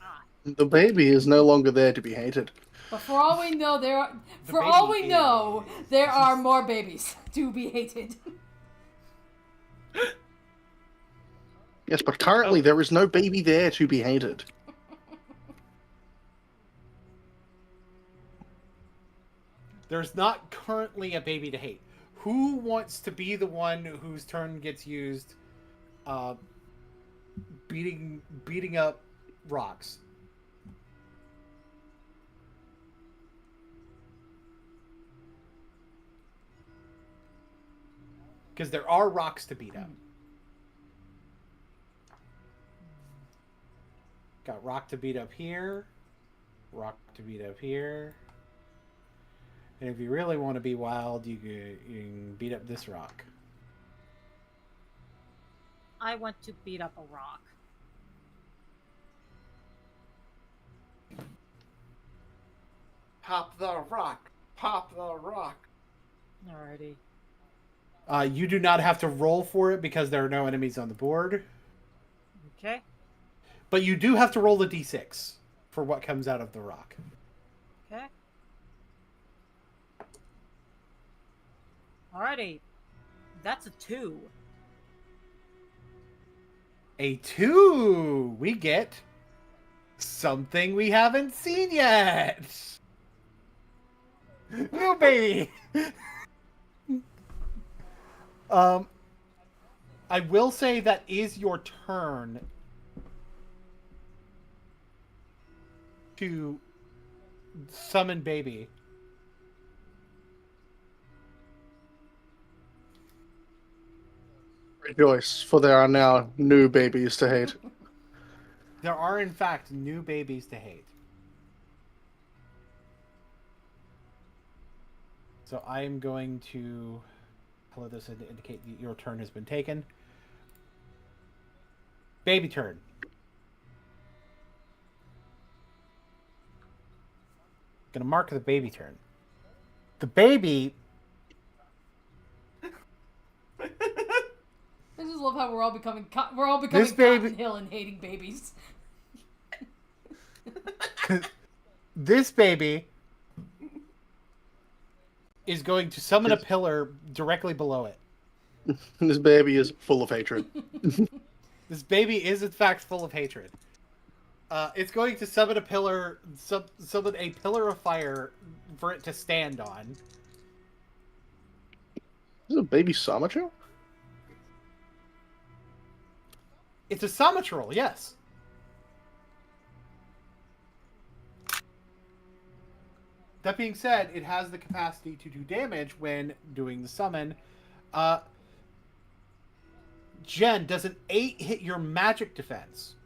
Ah, The baby is no longer there to be hated. But for all we know, baby there are more babies to be hated. Yes, but currently there is no baby there to be hated. There's not currently a baby to hate. Who wants to be the one whose turn gets used beating up rocks? Because there are rocks to beat up. Got rock to beat up here. Rock to beat up here. And if you really want to be wild, you can beat up this rock. I want to beat up a rock. Pop the rock. Pop the rock. Alrighty. You do not have to roll for it because there are no enemies on the board. Okay. But you do have to roll the d6 for what comes out of the rock. Okay. Alrighty. That's a 2. A 2! We get something we haven't seen yet! No baby! I will say that is your turn to summon baby. Rejoice, for there are now new babies to hate. There are, in fact, new babies to hate. So I am going to color this in to indicate that your turn has been taken. Baby turn. Gonna mark the baby turn. The baby... I just love how we're all becoming This baby- Cotton Hill and hating babies. This baby is going to summon a pillar directly below it. This baby is full of hatred. This baby is in fact full of hatred. It's going to summon a pillar, summon a pillar of fire for it to stand on. Is it a baby Samacho? It's a Samatrol, yes. That being said, it has the capacity to do damage when doing the summon. Jen, does an 8 hit your magic defense?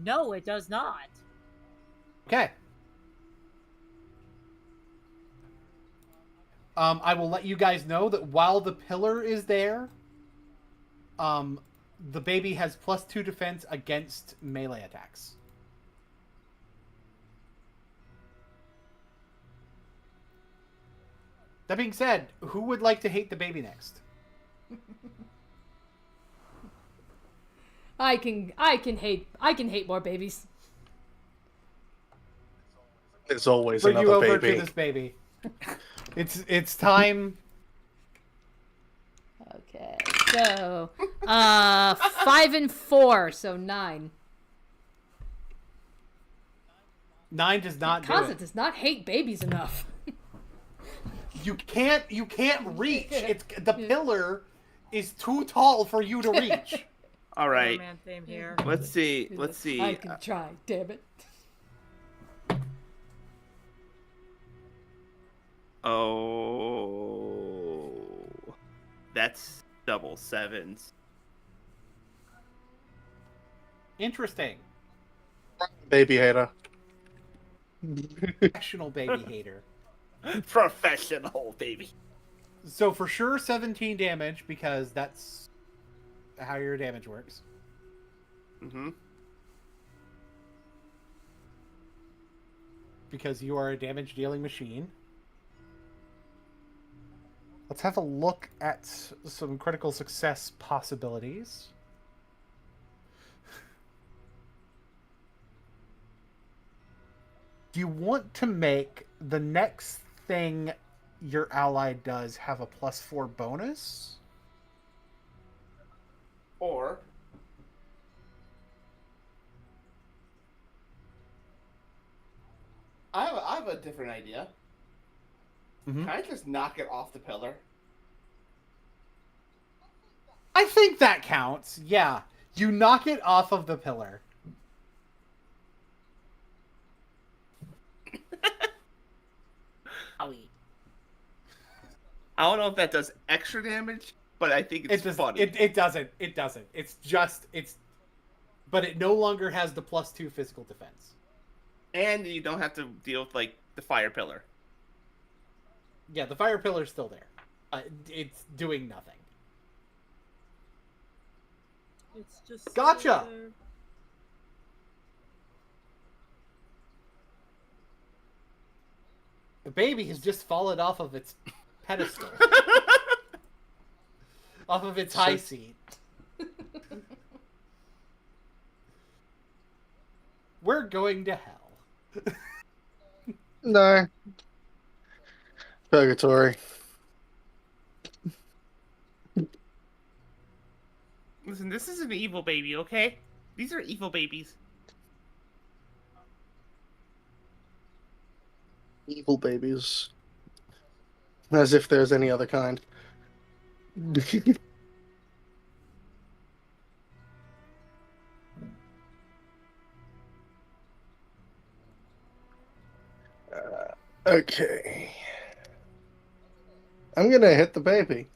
No, it does not. Okay. I will let you guys know that while the pillar is there, the baby has +2 defense against melee attacks. That being said, who would like to hate the baby next? I can hate more babies. There's always Bring you another over baby. to this baby. It's time. Okay, so 5 and 4, so 9. 9 does not do Kaza it. does not hate babies enough. You can't reach. It's the pillar is too tall for you to reach. All right. Man theme here. Let's see. Let's see. I can try, damn it. Oh, that's double sevens. Interesting. Baby hater. Professional baby hater. Professional baby. So for sure 17 damage because that's how your damage works. Mm-hmm. Because you are a damage dealing machine. Let's have a look at some critical success possibilities. Do you want to make the next thing your ally does have a +4 bonus? Or I have a different idea. Mm-hmm. Can I just knock it off the pillar? I think that counts. Yeah. You knock it off of the pillar. I don't know if that does extra damage, but I think it's funny. It doesn't. It doesn't. But it no longer has the +2 physical defense. And you don't have to deal with, like, the fire pillar. Yeah, the fire pillar's still there. It's doing nothing. It's just Gotcha! there. The baby has just fallen off of its pedestal. Off of its high seat. We're going to hell. No. Purgatory. Listen, this is an evil baby, okay? These are evil babies. Evil babies. As if there's any other kind. Okay. I'm gonna hit the baby.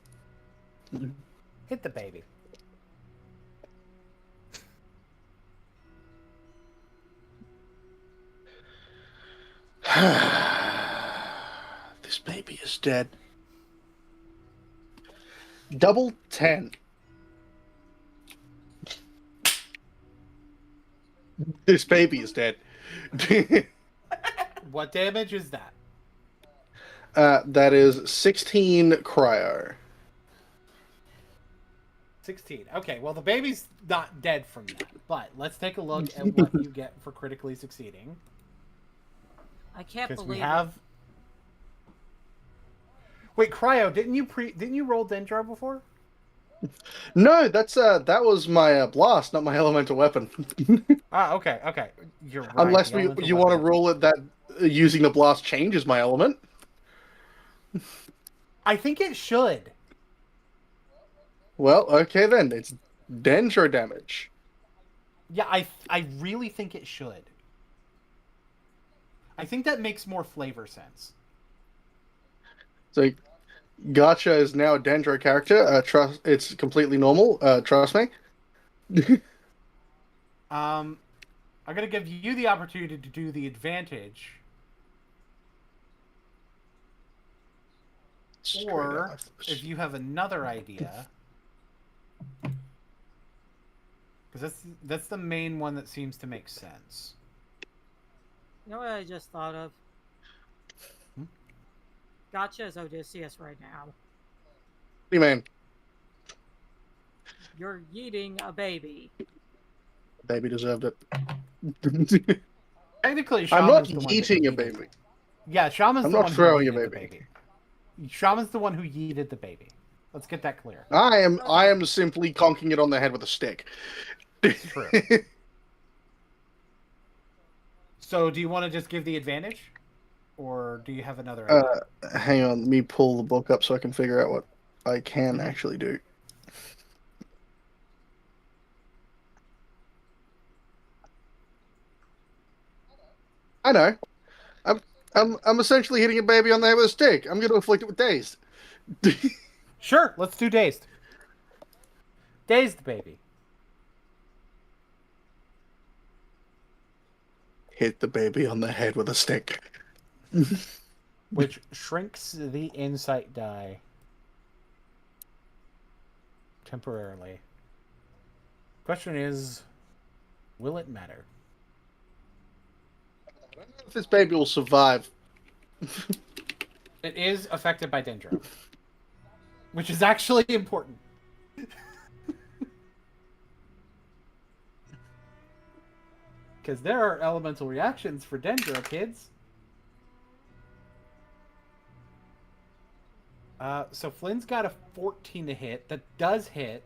Hit the baby. This baby is dead. Double 10. This baby is dead. What damage is that? That is 16 cryo. 16. Okay, well the baby's not dead from that, but let's take a look at what you get for critically succeeding. I can't Because believe we have. Wait, Cryo, didn't you roll Dendro before? No, that's that was my blast, not my elemental weapon. Okay. You're right. Unless the elemental you want to weapon. roll it that using the blast changes my element. I think it should. Well, okay then. It's Dendro damage. Yeah, I really think it should. I think that makes more flavor sense. So, Gotcha is now a Dendro character. Trust, it's completely normal. Trust me. I'm gonna give you the opportunity to do the advantage. Or if you have another idea, because that's the main one that seems to make sense. You know what I just thought of? Gotcha is Odysseus right now. What do you mean? You're yeeting a baby. Baby deserved it. Technically, I'm not Shaman's the one eating a that baby. Yeah, Shaman's I'm the not one throwing who a yeeted the baby. Shaman's the one who yeeted the baby. Let's get that clear. I am simply conking it on the head with a stick. It's true. So, do you want to just give the advantage? Or do you have another idea? Hang on, let me pull the book up so I can figure out what I can actually do. I know. I'm essentially hitting a baby on the head with a stick. I'm going to afflict it with dazed. Sure, let's do dazed. Dazed baby. Hit the baby on the head with a stick. Which shrinks the insight die temporarily. Question is, will it matter? I don't know if this baby will survive. It is affected by Dendro, which is actually important. Because there are elemental reactions for Dendro, kids. So Flynn's got a 14 to hit. That does hit.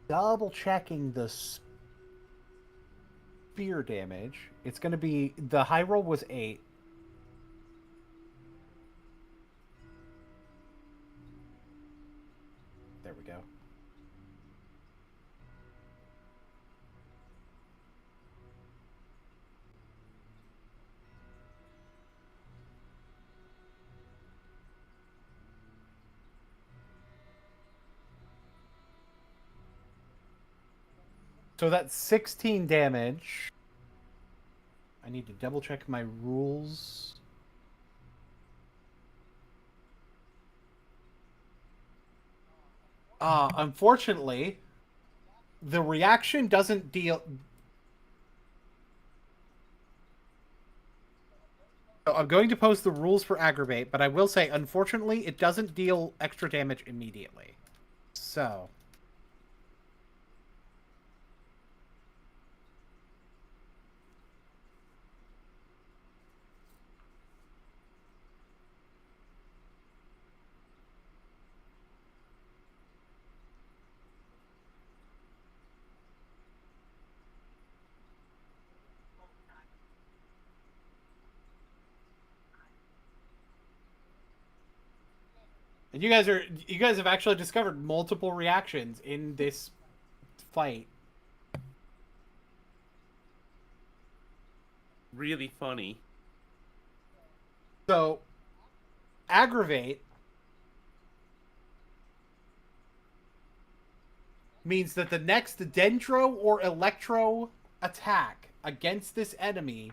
Double checking the spear damage. It's going to be... The high roll was 8. There we go. So that's 16 damage. I need to double check my rules. Unfortunately, the reaction doesn't deal... So I'm going to post the rules for aggravate, but I will say, unfortunately, it doesn't deal extra damage immediately. So... And you guys have actually discovered multiple reactions in this fight. Really funny. So, aggravate means that the next Dendro or Electro attack against this enemy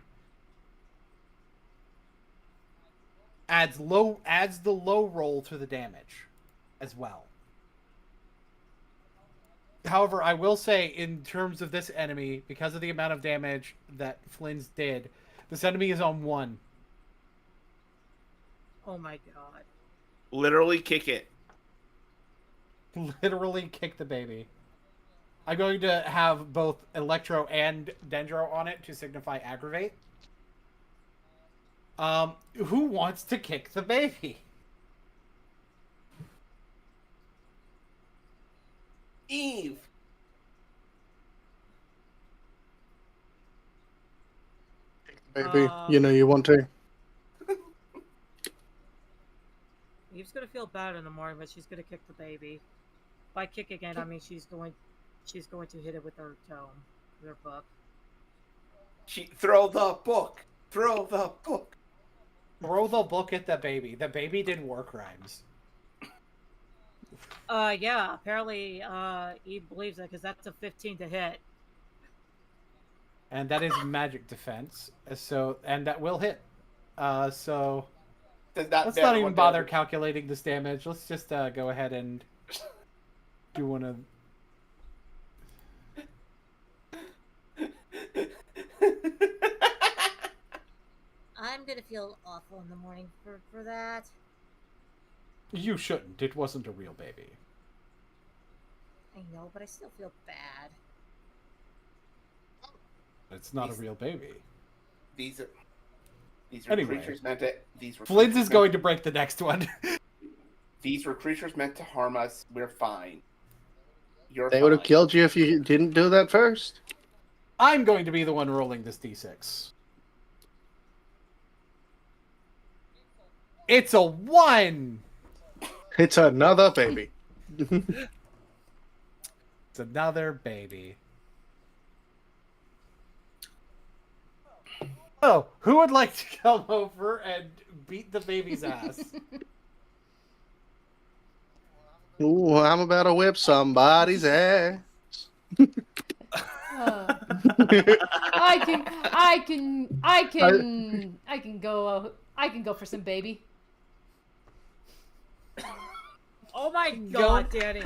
adds the low roll to the damage as well. However, I will say, in terms of this enemy, because of the amount of damage that Flynn's did, this enemy is on 1. Oh my god. Literally kick it. Literally kick the baby. I'm going to have both Electro and Dendro on it to signify aggravate. Who wants to kick the baby? Eve. Baby, you know you want to. Eve's gonna feel bad in the morning, but she's gonna kick the baby. By kicking it, I mean she's going She's going to hit it with her tome, with her book. Throw the book. Throw the book. Throw the book at the baby. The baby did war crimes. Yeah, apparently, he believes it because that's a 15 to hit. And that is magic defense. And that will hit. So let's not even bother calculating this damage. Let's just go ahead and do one of. I'm gonna feel awful in the morning for that. You shouldn't. It wasn't a real baby. I know, but I still feel bad. It's not a real baby. These are Anyway. creatures meant to. Flint is going to break the next one. These were creatures meant to harm us. We're fine. You're They fine. would have killed you if you didn't do that first. I'm going to be the one rolling this d6. It's a 1! It's another baby. It's another baby. Oh, who would like to come over and beat the baby's ass? Ooh, I'm about to whip somebody's ass. I can go for some baby. Oh my god, Danny.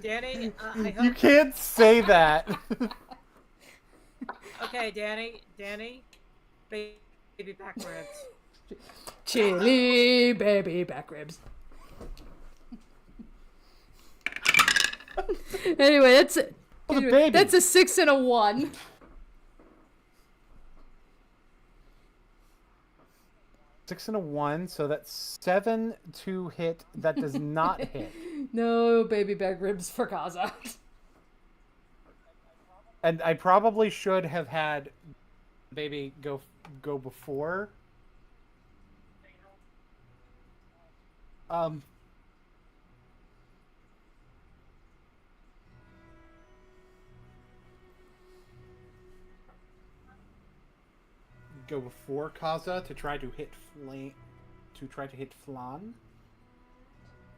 Danny, I hope... You can't say that. Okay, Danny. Baby back ribs. Chili baby back ribs. Anyway, that's a 6 and a 1. Six and a 1, so that's 7 to hit. That does not hit. No baby back ribs for Kaza. And I probably should have had baby go before. Go before Kaza to try to hit Flan.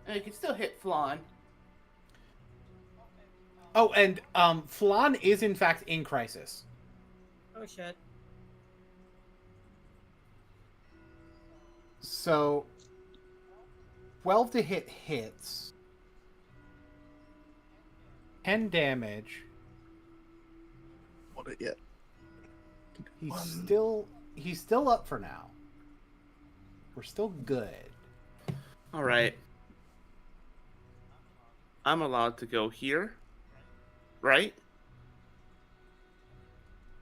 And you can still hit Flan. Oh, and Flan is in fact in crisis. Oh shit. So 12 to hit hits. 10 damage. What yet? He's still up for now. We're still good. All right. I'm allowed to go here, right?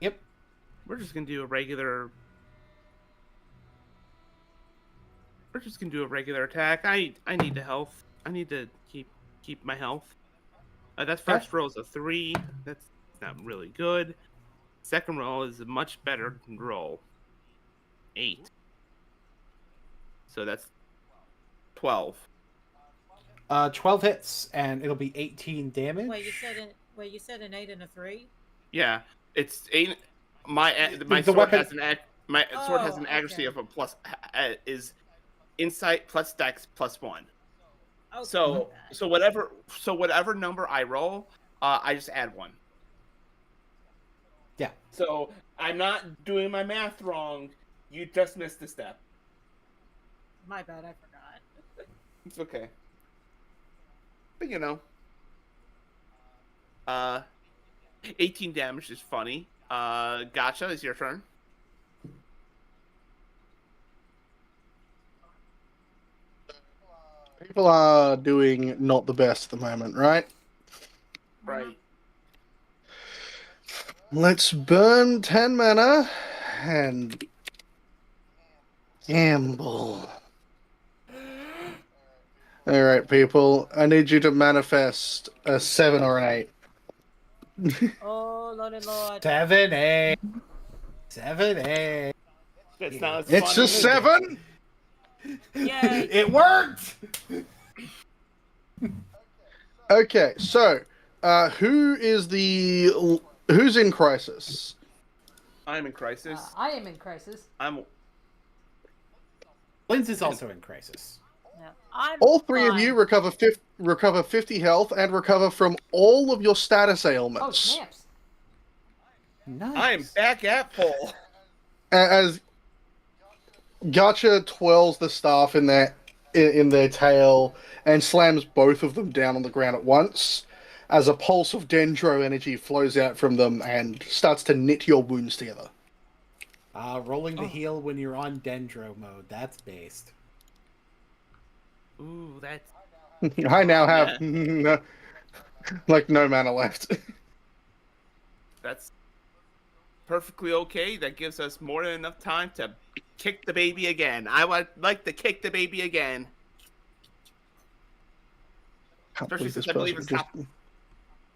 Yep. We're just gonna do a regular. We're just gonna do a regular attack. I need the health. I need to keep my health. That first roll is a 3. That's not really good. Second roll is a much better roll. 8. So that's 12. 12 hits, and it'll be 18 damage. Wait, you said an 8 and a 3? Yeah, it's 8. My The sword weapon- has an accuracy of a plus is insight plus dex plus 1. Okay. So whatever number I roll, I just add 1. Yeah. So I'm not doing my math wrong. You just missed a step. My bad, I forgot. It's okay. But you know. 18 damage is funny. Gotcha, it's your turn. People are doing not the best at the moment, right? Right. Let's burn 10 mana and gamble. Alright, people. I need you to manifest a 7 or an 8. Oh, Lord and Lord. 7-8. 7-8. That's not as It's funny, a is it? 7! Yay. It worked! Okay, so Who's in crisis? I'm in crisis. I am in crisis. Lynn's is also in crisis. Yeah, I'm All three of fine. you recover 50 health and recover from all of your status Oh, ailments. snaps. Nice. I'm back at full. As Gacha twirls the staff in their tail and slams both of them down on the ground at once, as a pulse of dendro energy flows out from them and starts to knit your wounds together. Rolling the heal when you're on dendro mode. That's based. Ooh, that's... I now have no mana left. That's perfectly okay. That gives us more than enough time to kick the baby again. I would like to kick the baby again. Especially since I believe it's top.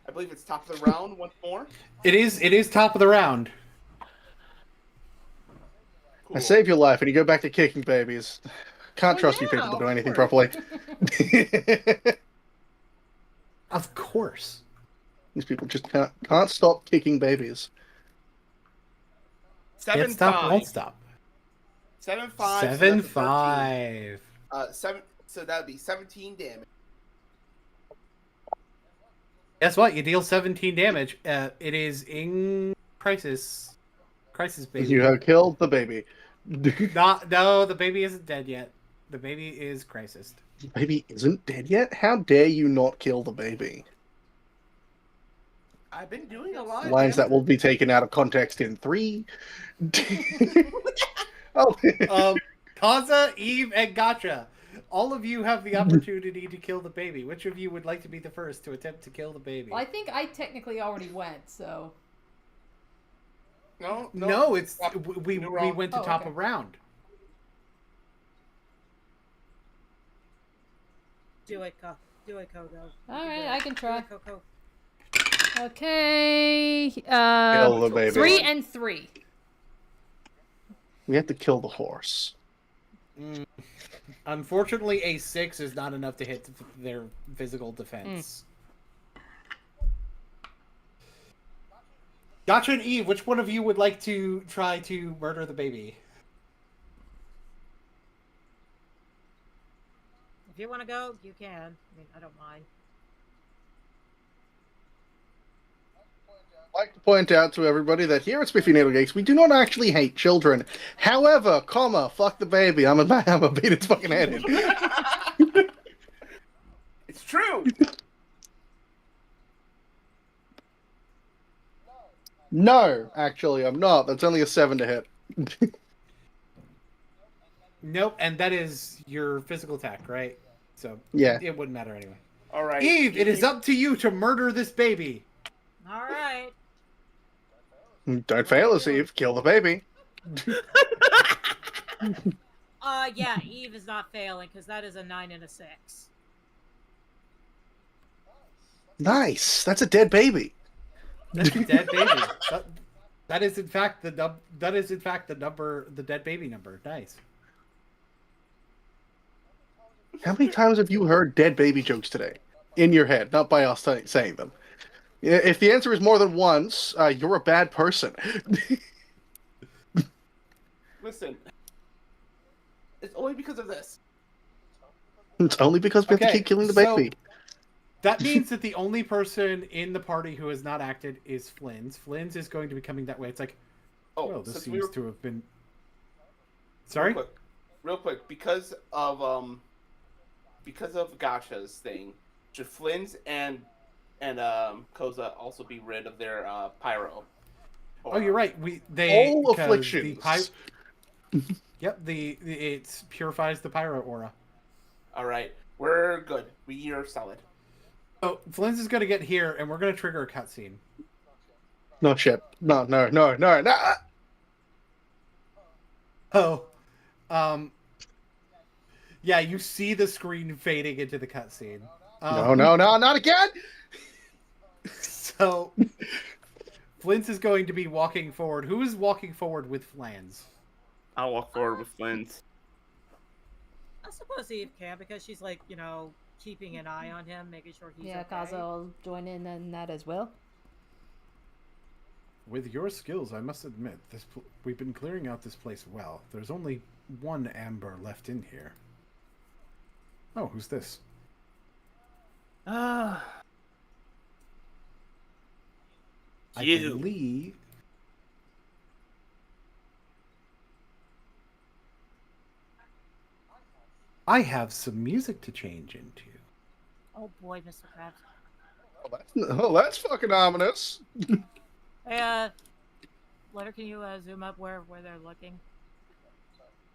I believe it's top of the round once more. It is top of the round. I save your life and you go back to kicking babies. Can't trust you people to do anything properly. Of course. These people just can't stop kicking babies. 7-5. Won't stop. 7-5. 7-5. 7. So that would be 17 damage. Guess what? You deal 17 damage. It is in crisis. Crisis baby. You have killed the baby. No, the baby isn't dead yet. The baby is crisis. The baby isn't dead yet? How dare you not kill the baby? I've been doing a lot. Lines that will be taken out of context in 3. Kaza, Eve, and Gacha. All of you have the opportunity to kill the baby. Which of you would like to be the first to attempt to kill the baby? Well, I think I technically already went, so... No, it's we went to top okay. of round. Do it, Kogo. Alright, I can try. Do it, Coco. Okay. Kill the baby. 3 and 3. We have to kill the horse. Unfortunately, a 6 is not enough to hit their physical defense. Gotcha and Eve, which one of you would like to try to murder the baby? If you want to go, you can. I mean, I don't mind. I'd like to point out to everybody that here at Spiffy Needle Geeks, we do not actually hate children. However, fuck the baby. I'm a beat its fucking head in. It's true. No, actually, I'm not. That's only a 7 to hit. Nope, and that is your physical attack, right? So yeah, it wouldn't matter anyway. All right, Eve, it is up to you to murder this baby. All right. Don't fail us, Eve. Kill the baby. Yeah, Eve is not failing because that is a 9 and a 6. Nice. That's a dead baby. That's a dead baby. That is in fact the number, the dead baby number. Nice. How many times have you heard dead baby jokes today? In your head, not by us saying them. If the answer is more than once, you're a bad person. Listen, it's only because of this. It's only because we have to keep killing the baby. That means that the only person in the party who has not acted is Flynn's. Flynn's is going to be coming that way. It's like, oh, this seems to have been... Sorry? Real quick, because of Gacha's thing, should Flynn's and Koza also be rid of their pyro? Oh, you're right. All afflictions. Yep, it purifies the pyro aura. All right, we're good. We are solid. So Flynn's is going to get here, and we're going to trigger a cutscene. No shit. No. Oh, yeah, you see the screen fading into the cutscene. No, not again! So, Flynn's is going to be walking forward. Who is walking forward with Flynn's? I'll walk forward with Flynn's. I suppose Eve can because she's like, keeping an eye on him, making sure he's Yeah, okay. Kaza will join in that as well. With your skills, I must admit, we've been clearing out this place well. There's only one amber left in here. Oh, who's this? You. I believe... I have some music to change into. Oh boy, Mr. Krabs. Oh, that's fucking ominous. Hey, Letter, can you zoom up where they're looking?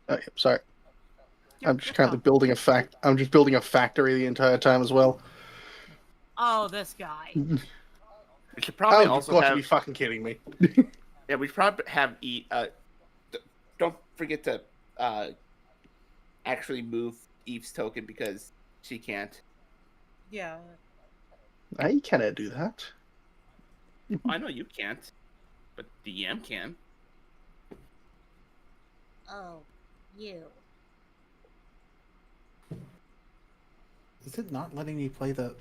Oh, yeah, sorry. I'm just You're currently fine. building I'm just building a factory the entire time as well. Oh, this guy. We should probably You've also got have. to be fucking kidding me. Yeah, we should probably have don't forget to actually move Eve's token because she can't. Yeah. I cannot do that. I know you can't, but DM can. Oh, you. Is it not letting me play the...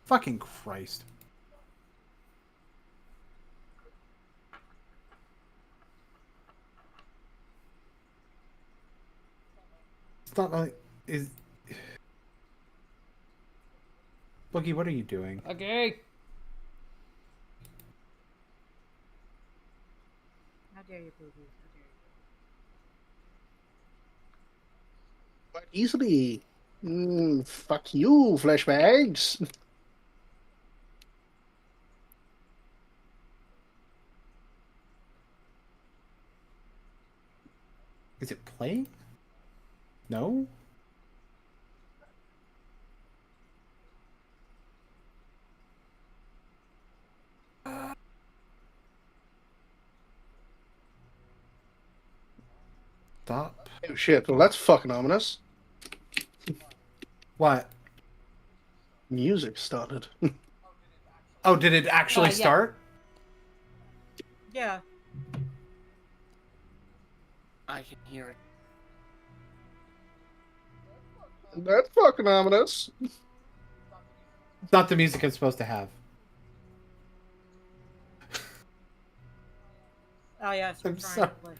Fucking Christ. It's not like... Is... Boogie, what are you doing? Okay. How dare you, boo-boo. How dare you. Quite easily. Fuck you, flesh bags. Is it playing? No? Stop. Oh shit, well that's fucking ominous. What? Music started. Oh, did it actually yeah. start? Yeah. I can hear it. That's fucking ominous. It's not the music I'm supposed to have. Oh, yeah, it's I'm trying sorry. to play.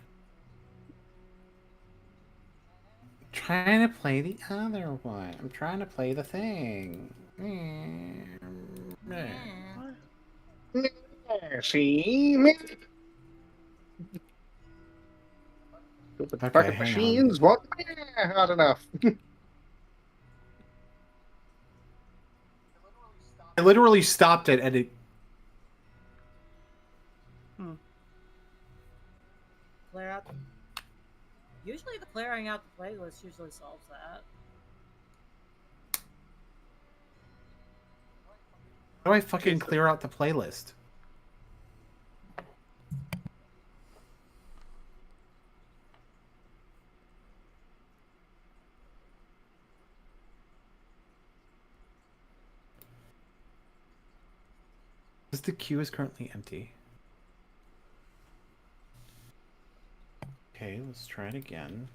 Trying to play the other one. I'm trying to play the thing. See me. Stupid Okay, fucking hang machines won't be hard enough. I literally stopped it and it... Clear out. Usually the clearing out the playlist usually solves that. How do I fucking clear out the playlist? Because the queue is currently empty. Okay, let's try it again.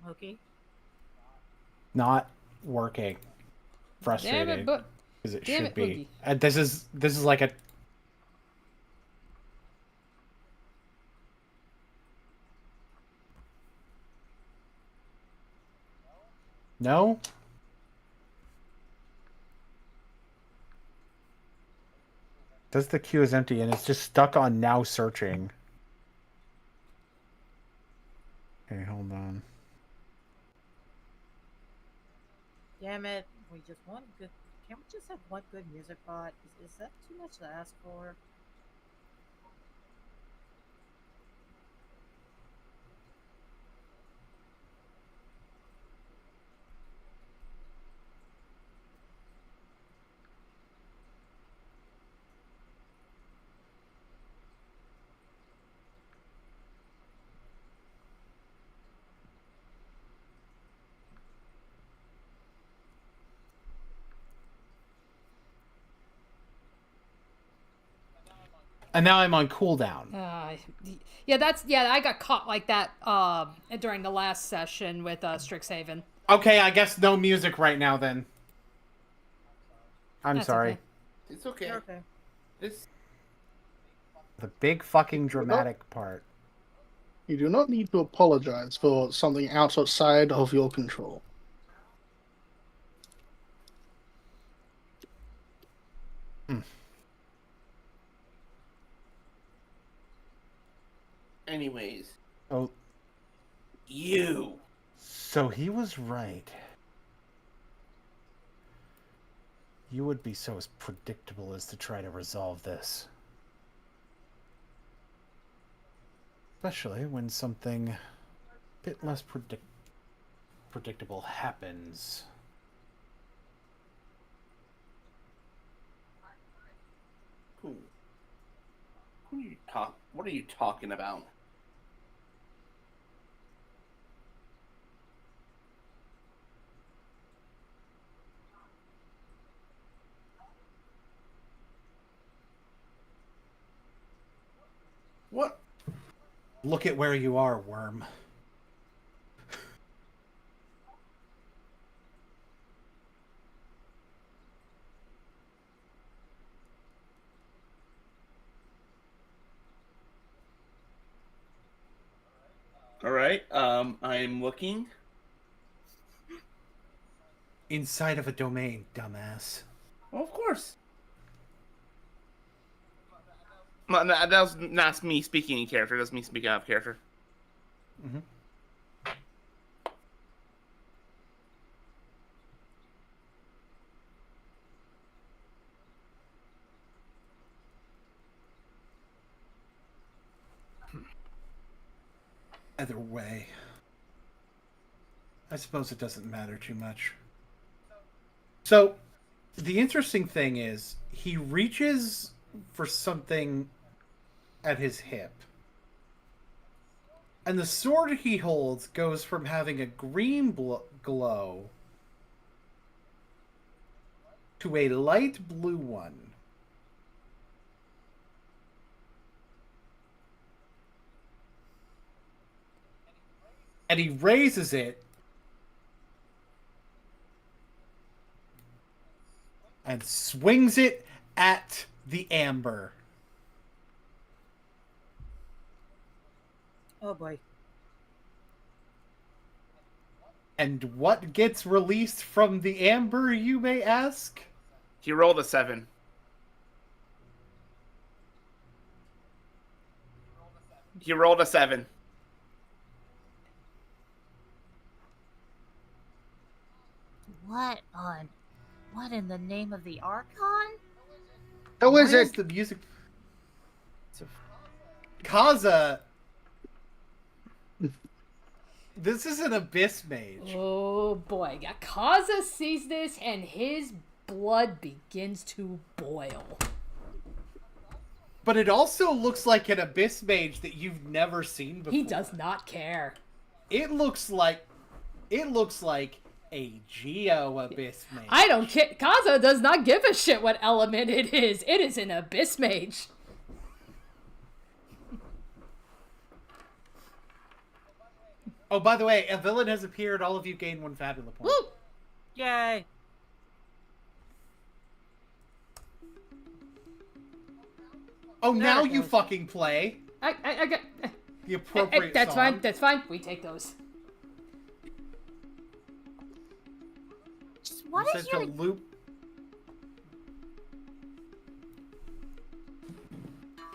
Okay. Not working. Frustrating. Damn it, but Because it damn should it, be. Boogie. This is like a... No? Does the queue is empty and it's just stuck on now searching. Okay, hold on. Damn it. We just want good. Can't we just have one good music bot? Is that too much to ask for? And now I'm on cooldown. I got caught like that during the last session with Strixhaven. Okay, I guess no music right now then. I'm That's sorry. okay. It's okay. You're okay. This The big fucking dramatic part. You do not need to apologize for something outside of your control. Anyways, Oh, you. so he was right. You would be so as predictable as to try to resolve this. Especially when something a bit less predictable happens. Who? What are you talking about? What? Look at where you are, worm. All right. I'm looking. Inside of a domain, dumbass. Well, of course. That's me speaking in character. That's me speaking out of character. Mm-hmm. Either way, I suppose it doesn't matter too much. So, the interesting thing is, he reaches for something at his hip. And the sword he holds goes from having a green glow to a light blue one. And he raises it and swings it at the amber. Oh boy. And what gets released from the amber, you may ask? he rolled a 7. He rolled a 7. What in the name of the Archon? How is Why it? the music? Kaza. This is an abyss mage. Oh boy, Kaza sees this and his blood begins to boil. But it also looks like an abyss mage that you've never seen before. He does not care. It looks like a Geo abyss mage. I don't care. Kaza does not give a shit what element it is. It is an abyss mage. Oh, by the way, a villain has appeared. All of you gain 1 Fabula point. Woo! Yay. Oh, now There it you goes. fucking play I got. the appropriate That's song. fine. That's fine. We take those. What You is said your... to loop.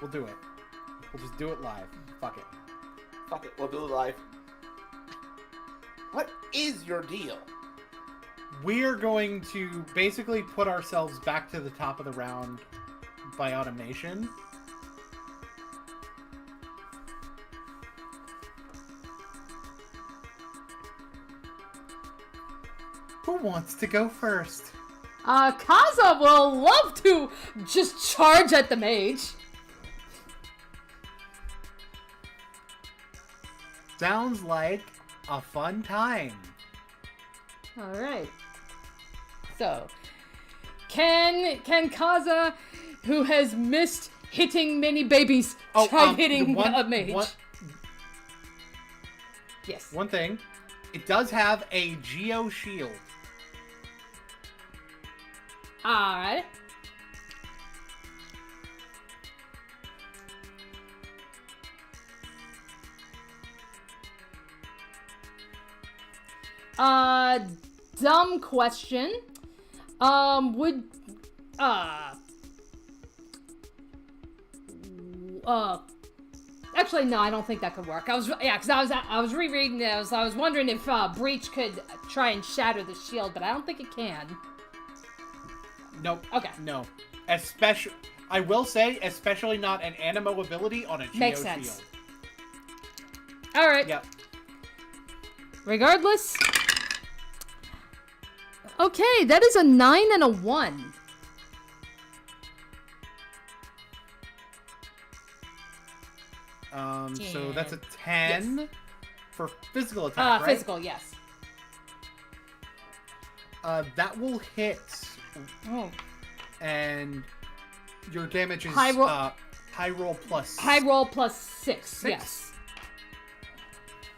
We'll do it. We'll just do it live. Fuck it. Fuck it, we'll do it live. What is your deal? We're going to basically put ourselves back to the top of the round by automation. Who wants to go first? Kaza will love to just charge at the mage. Sounds like a fun time. All right. So, can Kaza, who has missed hitting many babies. Try hitting a mage. Yes. One thing. It does have a Geo shield. Alright. Dumb question. Would actually no, I don't think that could work. Because I was rereading this. I was wondering if Breach could try and shatter the shield, but I don't think it can. Nope. Okay. No. I will say, especially not an Animo ability on a Geo Makes sense. shield. Alright. Yep. Regardless. Okay, that is a 9 and a 1. So that's a 10 for physical attack, right? Physical, yes. That will hit. Oh. And your damage is high roll plus high roll plus 6. Yes.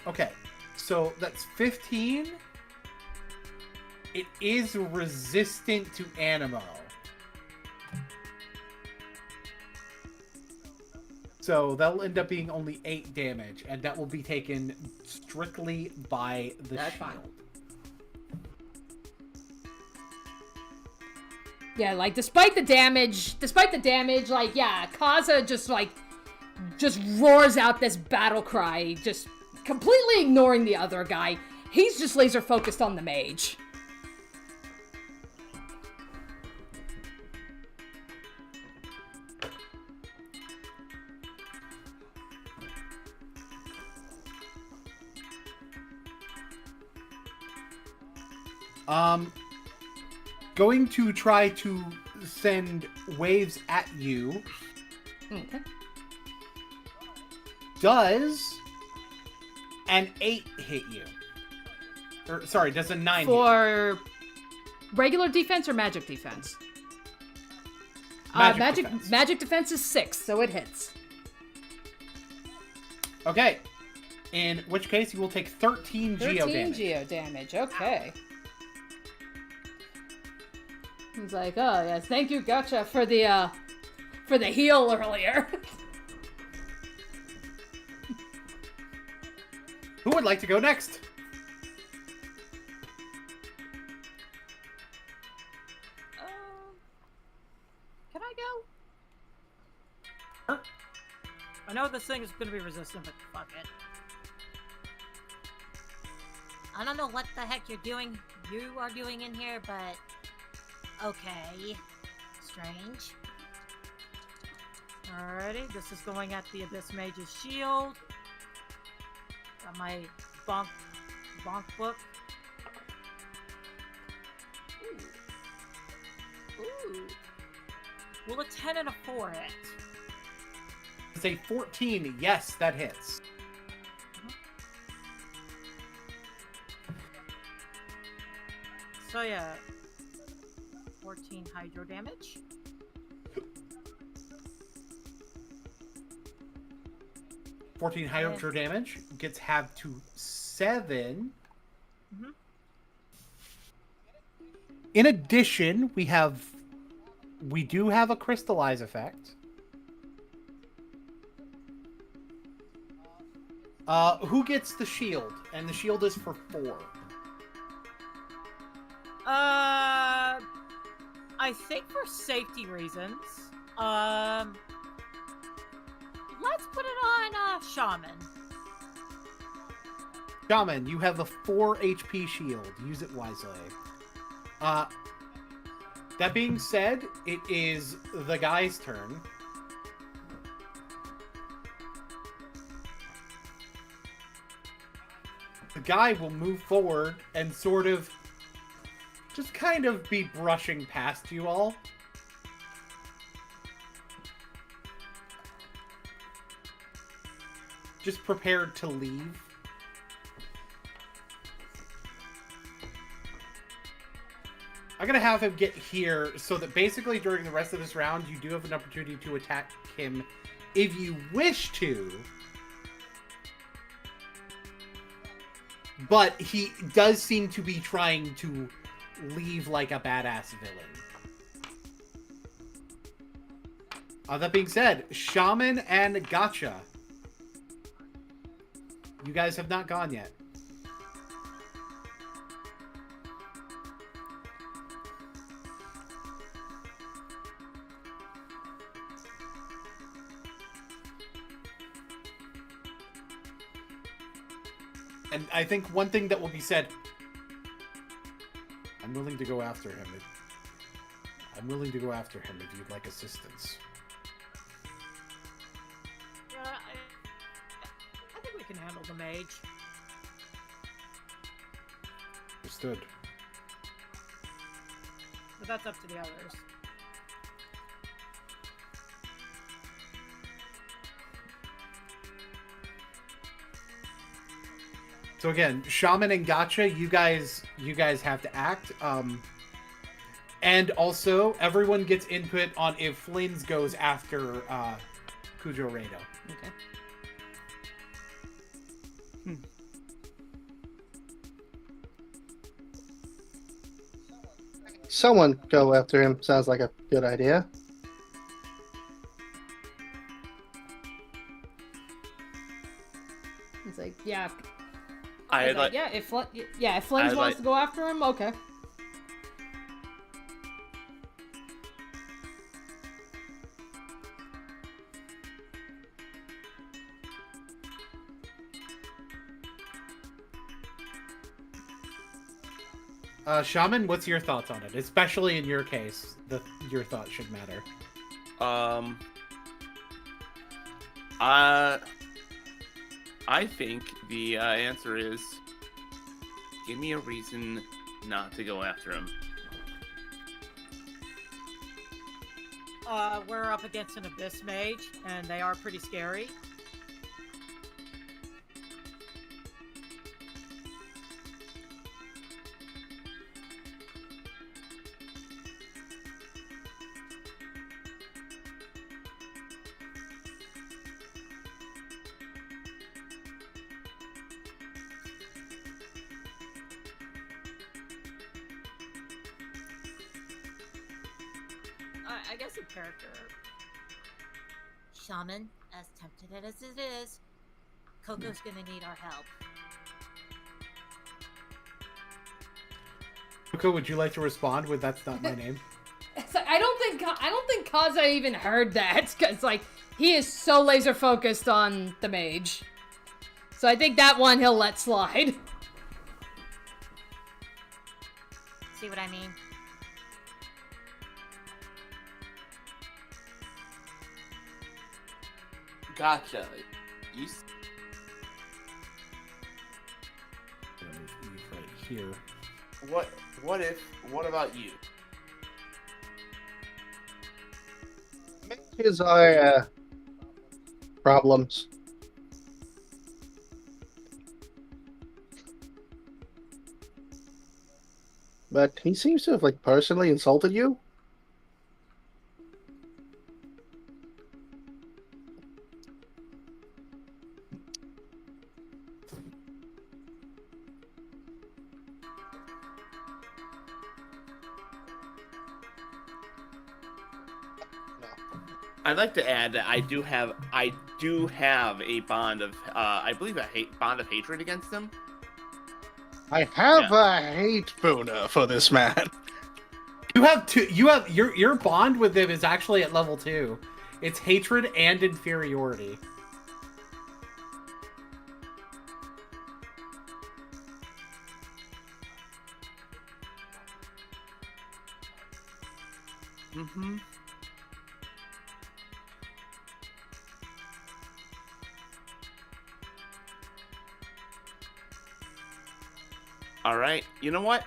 Okay. So that's 15. It is resistant to Animo. So that'll end up being only 8 damage, and that will be taken strictly by the shield. Fine. Yeah, like despite the damage, like yeah, Kaza just roars out this battle cry, just completely ignoring the other guy. He's just laser focused on the mage. Going to try to send waves at you. Okay. Does an 8 hit you? Or, sorry, does a 9 hit you? For regular defense or magic defense? Magic defense is 6, so it hits. Okay. In which case, you will take 13 geo damage. 13 geo damage, okay. He's like, oh yes, thank you, gotcha, for the heal earlier. Who would like to go next? Can I go? I know this thing is going to be resistant, but fuck it. I don't know what the heck you are doing in here, but okay. Strange. Alrighty, this is going at the Abyss Mage's shield. Got my bonk book. Ooh. Will a 10 and a 4 hit? It's a 14. Yes, that hits. So yeah, 14 hydro damage. Hydro damage gets halved to 7. Mm-hmm. In addition, we do have a crystallize effect. Who gets the shield? And the shield is for 4. I think for safety reasons, let's put it on Shaman. Shaman, you have a 4 HP shield. Use it wisely. That being said, it is the guy's turn. The guy will move forward and sort of just kind of be brushing past you all. Just prepared to leave. I'm gonna have him get here so that basically during the rest of this round, you do have an opportunity to attack him if you wish to. But he does seem to be trying to leave like a badass villain. That being said, Shaman and Gacha. You guys have not gone yet. And I think one thing that will be said, I'm willing to go after him. I'm willing to go after him if you'd like assistance. I think we can handle the mage. Understood. But that's up to the others. So again, Shaman and Gacha, you guys have to act. And also, everyone gets input on if Flynn's goes after Kujo Rado. Okay. Someone go after him. Sounds like a good idea. It's like, yeah. I'd like, yeah, if Flames wants to go after him, okay. Shaman, what's your thoughts on it? Especially in your case, your thoughts should matter. I think the answer is, give me a reason not to go after him. We're up against an Abyss Mage, and they are pretty scary. I guess a character. Shaman, as tempted as it is, Coco's gonna need our help. Coco, would you like to respond with "That's not my name"? It's like, I don't think Kaza even heard that, because like he is so laser focused on the mage. So I think that one he'll let slide. See what I mean? Gotcha. You. Right here. What about you? Here's our problems. But he seems to have like personally insulted you. I'd like to add that I do have a bond of I believe a bond of hatred against him. I have a hate boner for this man. You have two. You have your bond with him is actually at level 2. It's hatred and inferiority. Mm-hmm. All right. You know what?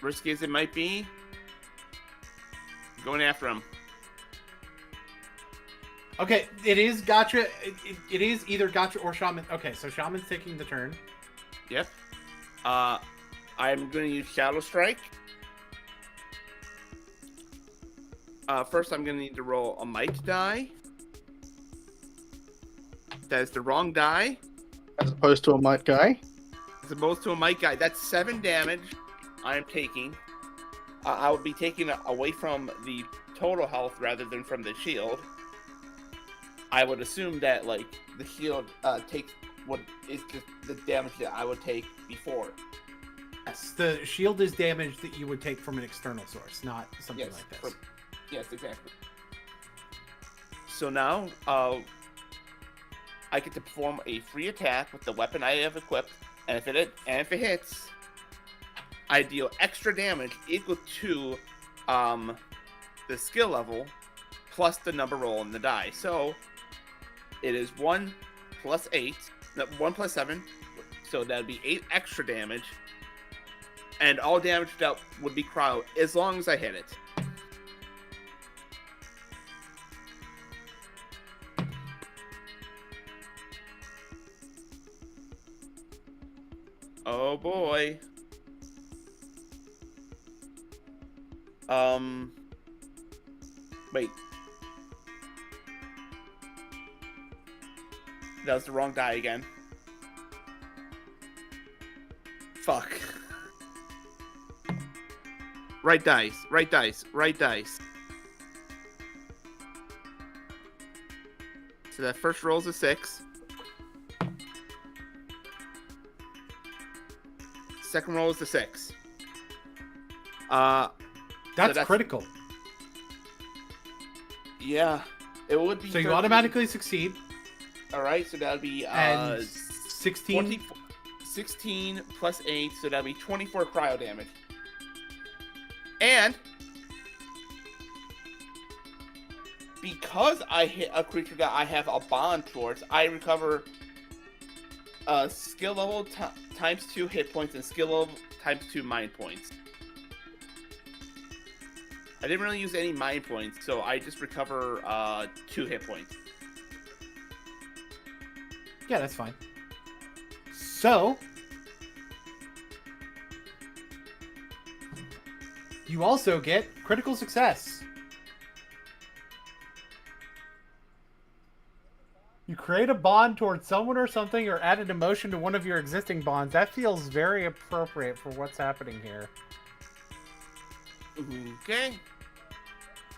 Risky as it might be, going after him. Okay, it is Gotcha. It is either Gotcha or Shaman. Okay, so Shaman's taking the turn. Yep. I'm going to use Shadow Strike. First, I'm going to need to roll a might die. That is the wrong die. As opposed to a might guy. As opposed to a might guy. That's 7 damage I am taking. I would be taking it away from the total health rather than from the shield. I would assume that, like, the shield takes what is just the damage that I would take before. Yes, the shield is damage that you would take from an external source, not something like this. Yes, exactly. So now, I get to perform a free attack with the weapon I have equipped, and if it hits, I deal extra damage equal to the skill level plus the number roll in the die. So it is 1 plus 8, 1 plus 7, so that would be 8 extra damage, and all damage dealt would be cryo as long as I hit it. Oh boy. Wait. That was the wrong die again. Fuck. Right dice, right dice, right dice. So that first roll's a 6. Second roll is the 6. That's critical. Yeah, it would be. So you automatically succeed. All right, so that would be and 16. 16 plus 8, so that would be 24 cryo damage. And because I hit a creature that I have a bond towards, I recover skill level times 2 hit points and skill level times 2 mind points. I didn't really use any mind points, so I just recover 2 hit points. Yeah, that's fine. So you also get critical success. You create a bond towards someone or something, or add an emotion to one of your existing bonds. That feels very appropriate for what's happening here. Okay.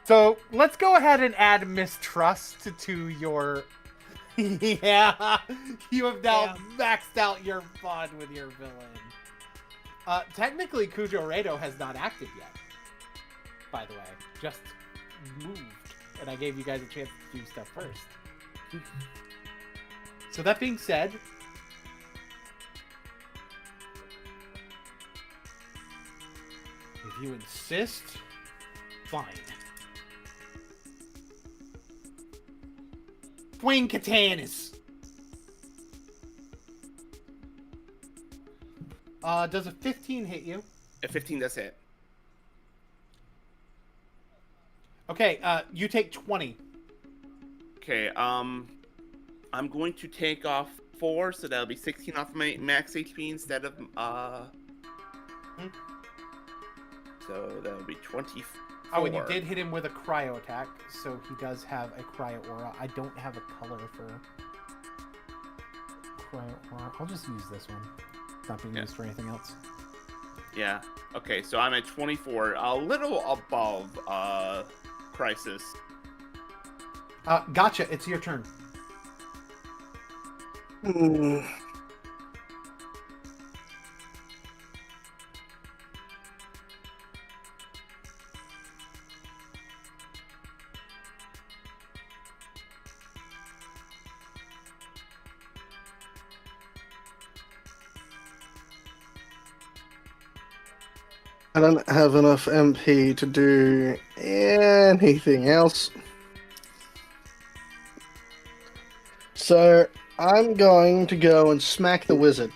So let's go ahead and add mistrust to your. Yeah, you have now maxed out your bond with your villain. Technically, Kujo Rado has not acted yet. By the way, just moved, and I gave you guys a chance to do stuff first. So that being said, if you insist, fine. Swing katanas. Does a 15 hit you? A 15 does hit. Okay, you take 20. Okay, I'm going to take off 4, so that'll be 16 off my max HP instead of, So that'll be 24. Oh, and you did hit him with a cryo attack, so he does have a cryo aura. I don't have a color for cryo aura. I'll just use this one. It's not being used for anything else. Yeah. Okay, so I'm at 24, a little above, Crisis. Gotcha. It's your turn. I don't have enough MP to do anything else. So I'm going to go and smack the wizard.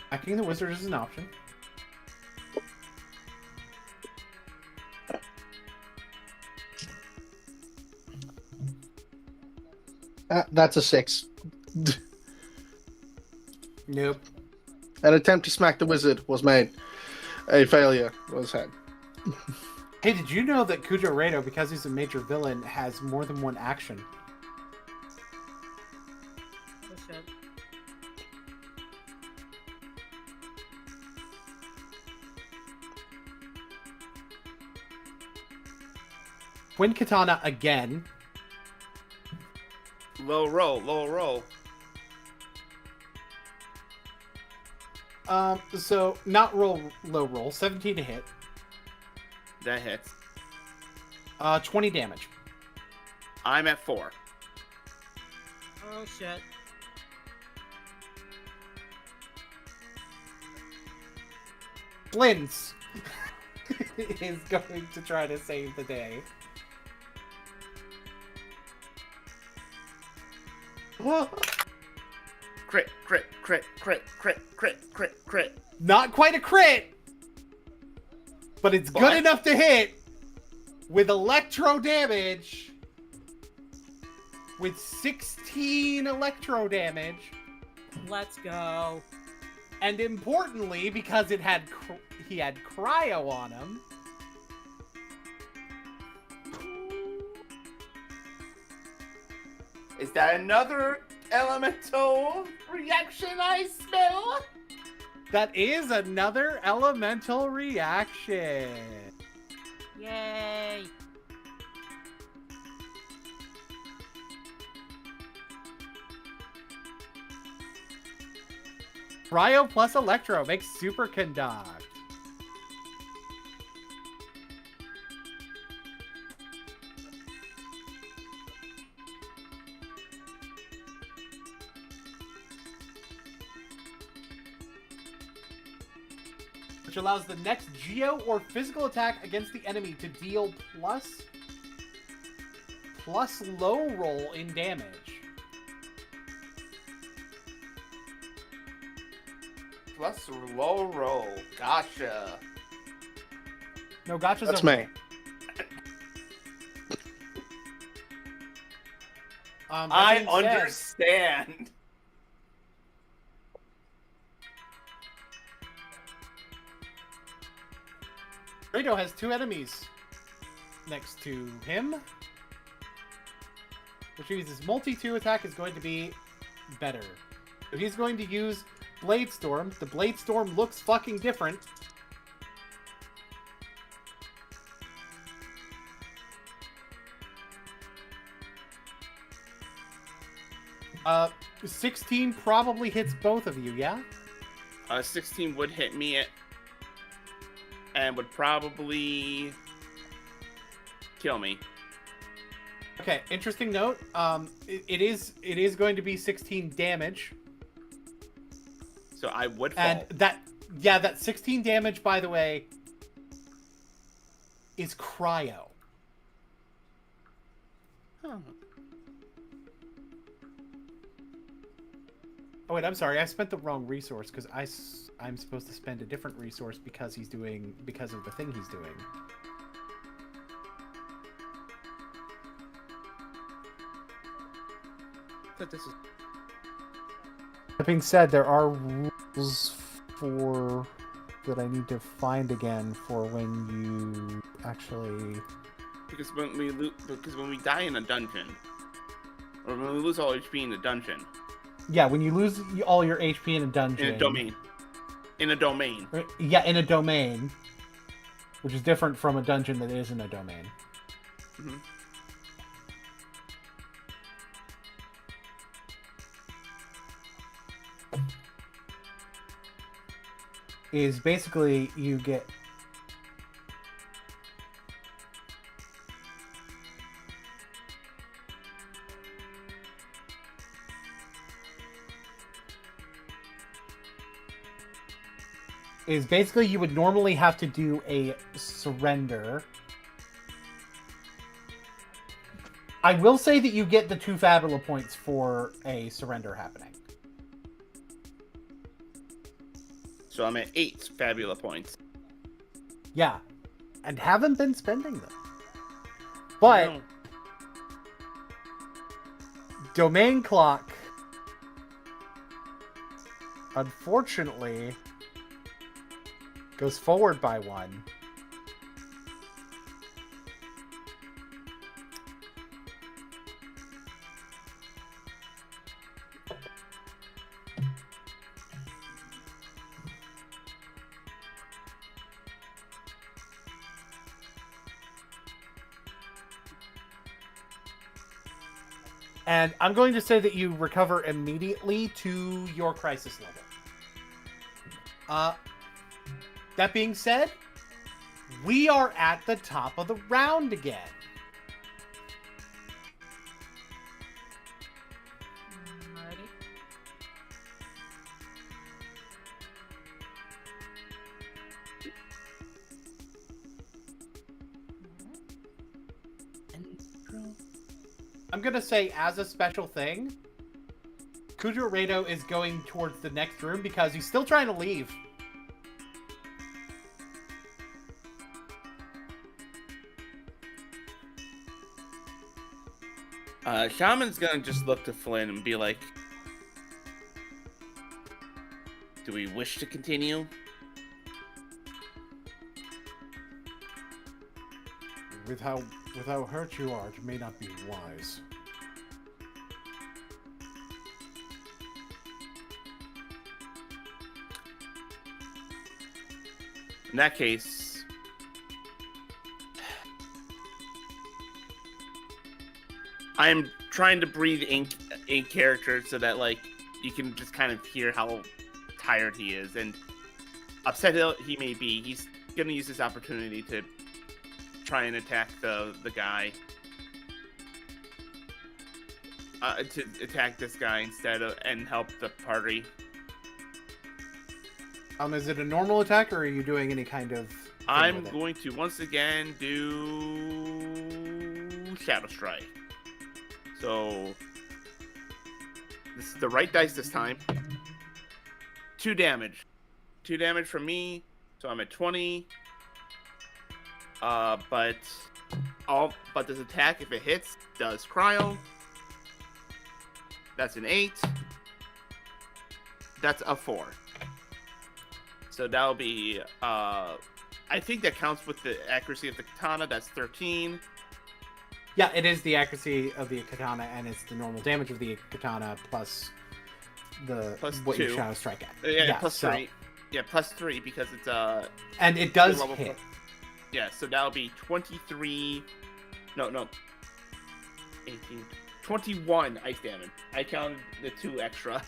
Smacking the wizard is an option. That's a 6. Nope. An attempt to smack the wizard was made. A failure was had. Hey, did you know that Kujo Rado, because he's a major villain, has more than one action? Oh shit. Twin Katana again. Low roll, low roll. So not low roll. 17 to hit. That hits. 20 damage. I'm at 4. Oh shit. Blins is going to try to save the day. Crit, crit, crit, crit, crit, crit, crit, crit. Not quite a crit, but it's good enough to hit with electro damage. With 16 electro damage. Let's go. And importantly, because it had he had cryo on him. Is that another elemental reaction I smell? That is another elemental reaction. Yay. Cryo plus electro makes superconduct. Which allows the next geo or physical attack against the enemy to deal plus low roll in damage. Plus low roll. Gotcha. No, gotcha's That's okay. me. I that being said, understand. Rado has 2 enemies next to him. Which means his multi-2 attack is going to be better. So he's going to use Blade Storm. The Blade Storm looks fucking different. Uh, 16 probably hits both of you, yeah? 16 would hit me and would probably kill me. Okay, interesting note. It is going to be 16 damage. So I would fall. And that 16 damage, by the way, is cryo. Huh. Oh wait, I'm sorry. I spent the wrong resource because I'm supposed to spend a different resource because of the thing he's doing. But this is That being said, there are rules that I need to find again for when you actually. because when we die in a dungeon, or when we lose all HP in a dungeon. Yeah, when you lose all your HP in a dungeon. In a domain. Yeah, in a domain, which is different from a dungeon that isn't a domain. Mm-hmm. Is basically you get you would normally have to do a surrender. I will say that you get the 2 Fabula points for a surrender happening. So I'm at 8 Fabula points. Yeah, and haven't been spending them. But No. domain clock unfortunately, goes forward by 1. And I'm going to say that you recover immediately to your crisis level. That being said, we are at the top of the round again. Alrighty. I'm going to say, as a special thing, Kudro Rado is going towards the next room because he's still trying to leave. Shaman's gonna just look to Flynn and be like, do we wish to continue? With how hurt you are, it may not be wise. In that case, I'm trying to breathe in character so that like you can just kind of hear how tired he is and upset he may be. He's gonna use this opportunity to try and attack the guy. To attack this guy instead of and help the party. Is it a normal attack, or are you doing any kind of... I'm going to once again do Shadow Strike. So this is the right dice this time. 2 damage. 2 damage from me, so I'm at 20. But this attack, if it hits, does cryo. That's an 8. That's a 4. So that'll be I think that counts with the accuracy of the katana. That's 13. Yeah, it is the accuracy of the katana, and it's the normal damage of the katana plus what 2. you Shadow Strike at. Yeah, plus 3. Yeah, plus 3 because it's and it does level hit. Yeah, so that'll be 23. No. 18. 21 ice damage. I counted the 2 extra.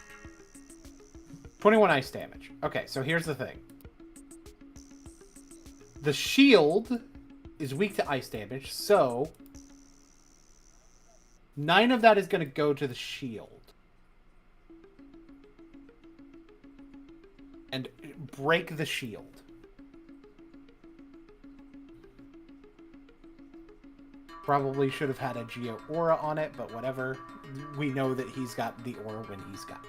21 ice damage. Okay, so here's the thing. The shield is weak to ice damage, so 9 of that is going to go to the shield. And break the shield. Probably should have had a Geo Aura on it, but whatever. We know that he's got the aura when he's got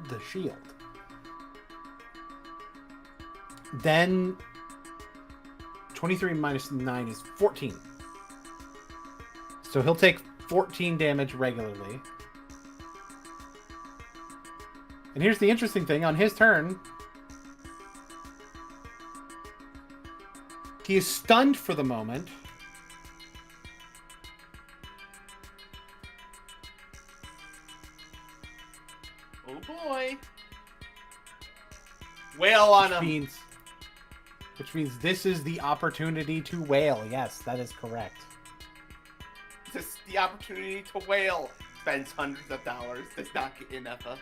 the shield. Then 23 minus 9 is 14. So he'll take 14 damage regularly. And here's the interesting thing. On his turn, he is stunned for the moment. Oh boy. Wail on him. Which means this is the opportunity to wail. Yes, that is correct. This is the opportunity to wail. Spends hundreds of dollars. Does not get enough of.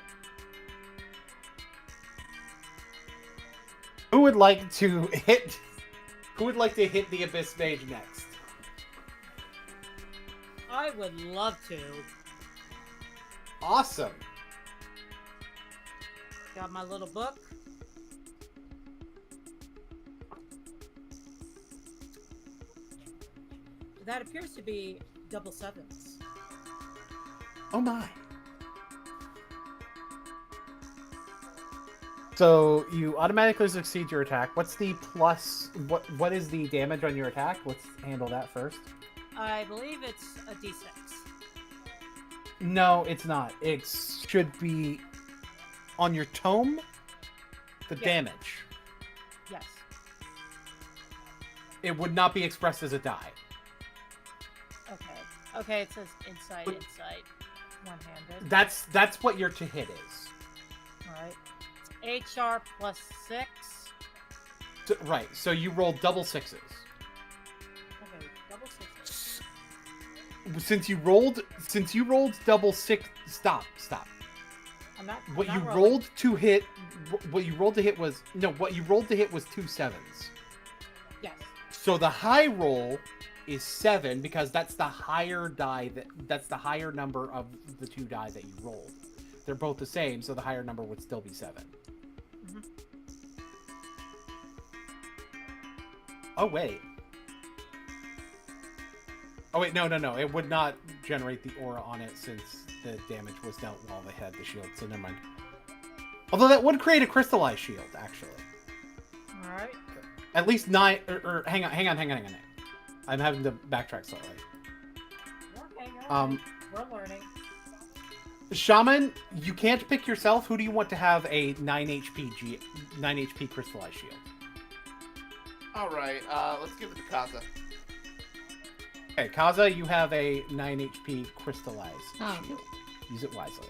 Who would like to hit the Abyss Mage next? I would love to. Awesome. Got my little book. That appears to be double 7s. Oh my. So you automatically succeed your attack. What's the plus? What is the damage on your attack? Let's handle that first. I believe it's a d6. No, it's not. It should be on your tome. the Yes. damage. Yes. It would not be expressed as a die. Okay. Okay, it says insight, But- insight. One-handed. That's what your to hit is. Alright. It's HR plus 6. Right. So you rolled double sixes. Okay, double 6. Since you rolled double six. Stop. I'm not. What I'm you not rolled to hit. What you rolled to hit was What you rolled to hit was 2 sevens. Yes. So the high roll is 7 because that's the higher die that's the higher number of the 2 die that you rolled. They're both the same, so the higher number would still be 7. Mhm. Oh wait. Oh wait, no. It would not generate the aura on it since the damage was dealt while they had the shield, so never mind. Although that would create a crystallized shield, actually. Alright. At least 9 or hang on. I'm having to backtrack slightly. Okay, we're learning. Shaman, you can't pick yourself. Who do you want to have a 9 HP crystallized shield? All right, let's give it to Kaza. Okay, Kaza, you have a 9 HP crystallized Oh. shield. Use it wisely.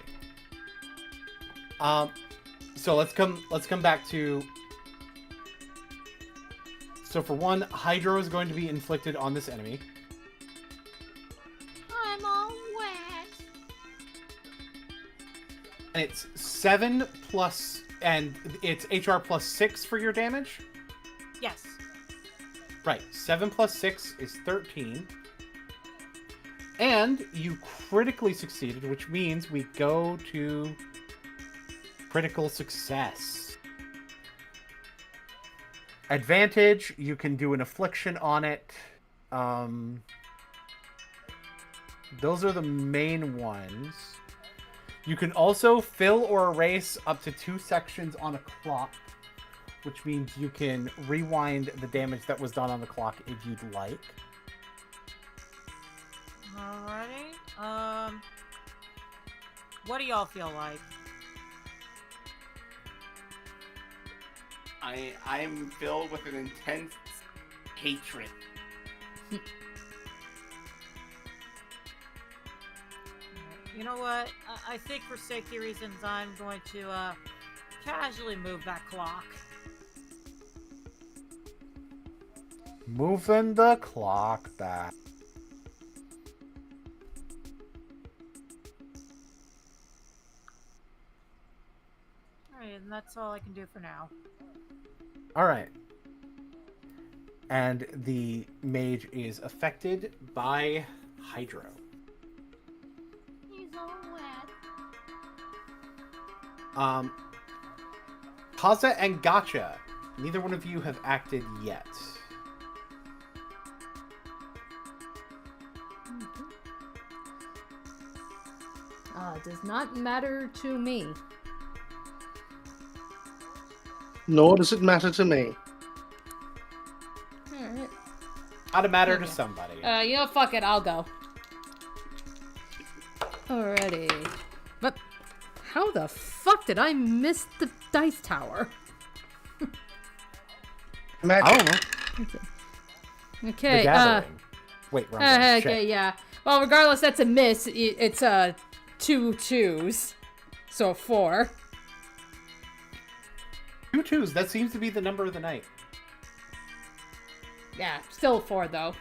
So let's come back to. So for one, Hydro is going to be inflicted on this enemy. I'm all wet. And it's 7 plus, and it's HR plus 6 for your damage. Yes. Right, 7 plus 6 is 13. And you critically succeeded, which means we go to critical success. Advantage, you can do an affliction on it. Those are the main ones. You can also fill or erase up to 2 sections on a clock, which means you can rewind the damage that was done on the clock if you'd like. Alrighty. What do y'all feel like? I'm filled with an intense hatred. You know what? I think for safety reasons, I'm going to casually move that clock. Moving the clock back. Alright, and that's all I can do for now. Alright. And the mage is affected by Hydro. He's all wet. Kaza and Gotcha. Neither one of you have acted yet. Does not matter to me. Nor does it matter to me. Alright. Ought to matter to Okay. somebody. You know, fuck it, I'll go. Alrighty. But how the fuck did I miss the dice tower? Magic. I don't know. Okay, The Gathering. Wait, wrong one. okay, Shit. yeah. Well, regardless, that's a miss. It's 2 2s. So 4. 2 2s. That seems to be the number of the night. Yeah, still 4 though.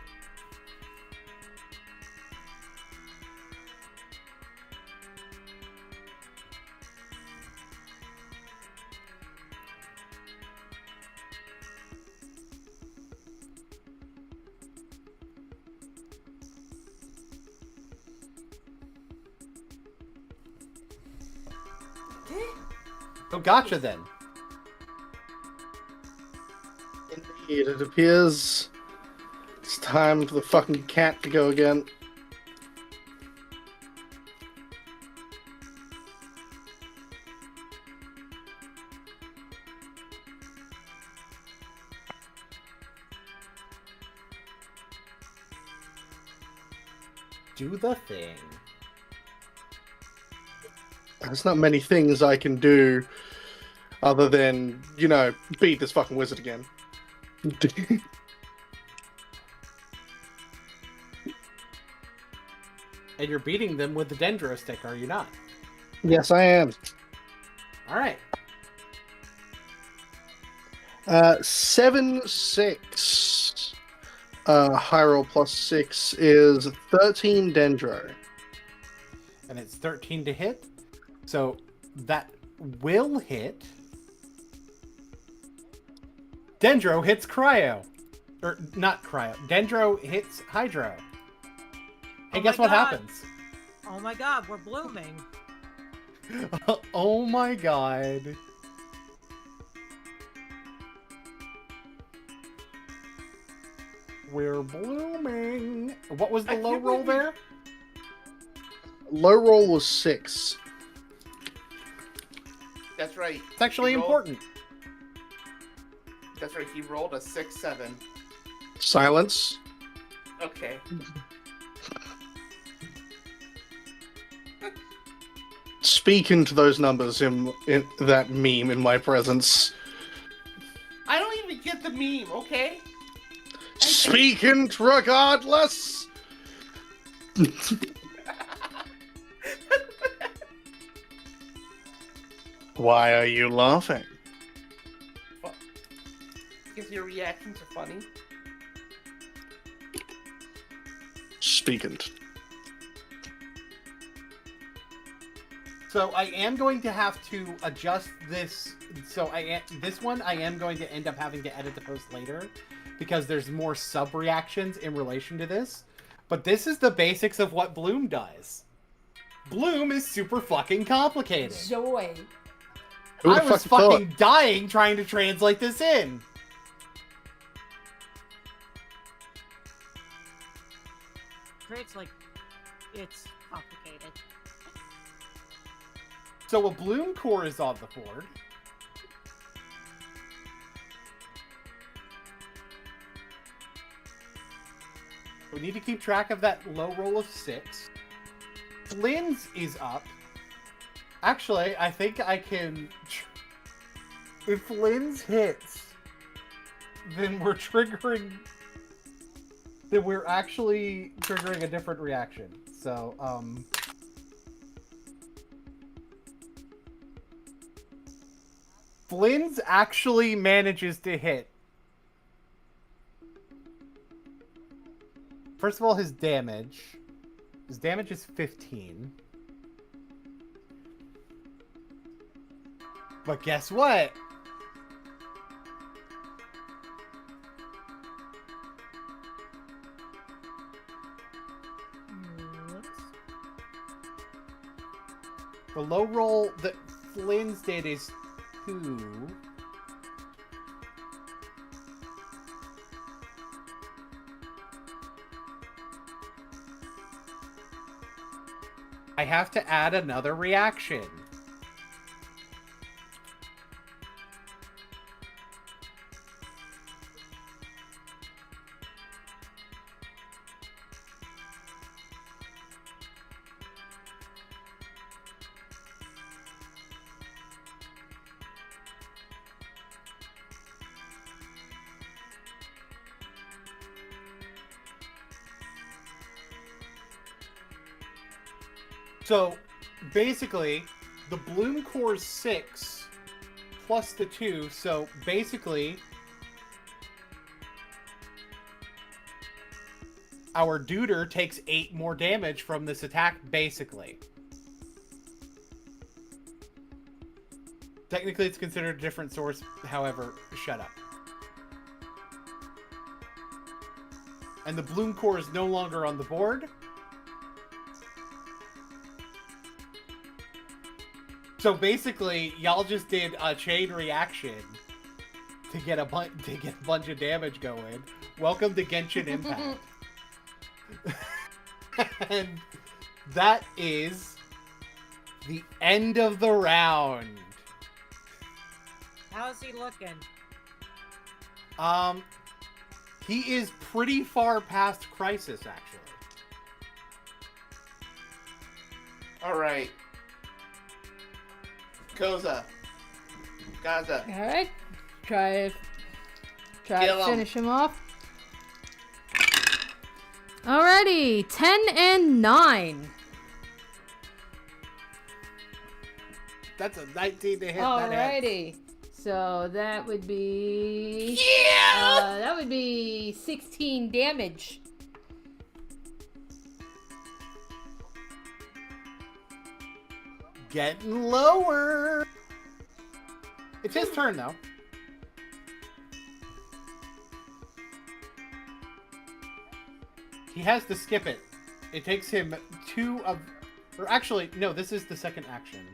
So Gotcha then. Indeed, it appears it's time for the fucking cat to go again. Do the thing. There's not many things I can do other than, beat this fucking wizard again. And you're beating them with the Dendro stick, are you not? Yes, I am. All right. 7/6. High roll plus 6 is 13 Dendro. And it's 13 to hit. So that will hit. Dendro hits Cryo. Or not Cryo. Dendro hits Hydro. And guess what happens? Oh my god, we're blooming. Oh my god. We're blooming. What was the low roll there? Low roll was 6. That's right. It's actually important. That's right. He rolled a 6/7. Silence. Okay. Speak into those numbers in that meme in my presence. I don't even get the meme, okay? Speak into regardless! Why are you laughing? Because your reactions are funny. Speak into. So I am going to have to adjust this. So this one I am going to end up having to edit the post later because there's more sub reactions in relation to this. But this is the basics of what Bloom does. Bloom is super fucking complicated. Joy. I was fucking dying trying to translate this in. Great's like, it's complicated. So a Bloom core is on the board. We need to keep track of that low roll of 6. Flynn's is up. Actually, I think I can... If Flynn's hits, then we're triggering... Then we're actually triggering a different reaction. So, Flynn's actually manages to hit. First of all, his damage. His damage is 15. But guess what? The low roll that Flynn's did is 2. I have to add another reaction. So, basically, the Bloom core is 6 plus the 2, so basically, our duder takes 8 more damage from this attack, basically. Technically, it's considered a different source, however, shut up. And the Bloom core is no longer on the board. So basically, y'all just did a chain reaction to get a bunch of damage going. Welcome to Genshin Impact. And that is the end of the round. How's he looking? He is pretty far past Crisis, actually. All right. Koza, Gaza. All right. Try Kill to 'em. finish him off. Alrighty, 10 and 9. That's a 19 to hit. That hits. Alrighty. So that would be... Yeah! that would be 16 damage. Getting lower. It's his turn, though. He has to skip it. It takes him 2 of... Or actually, no, this is the second action.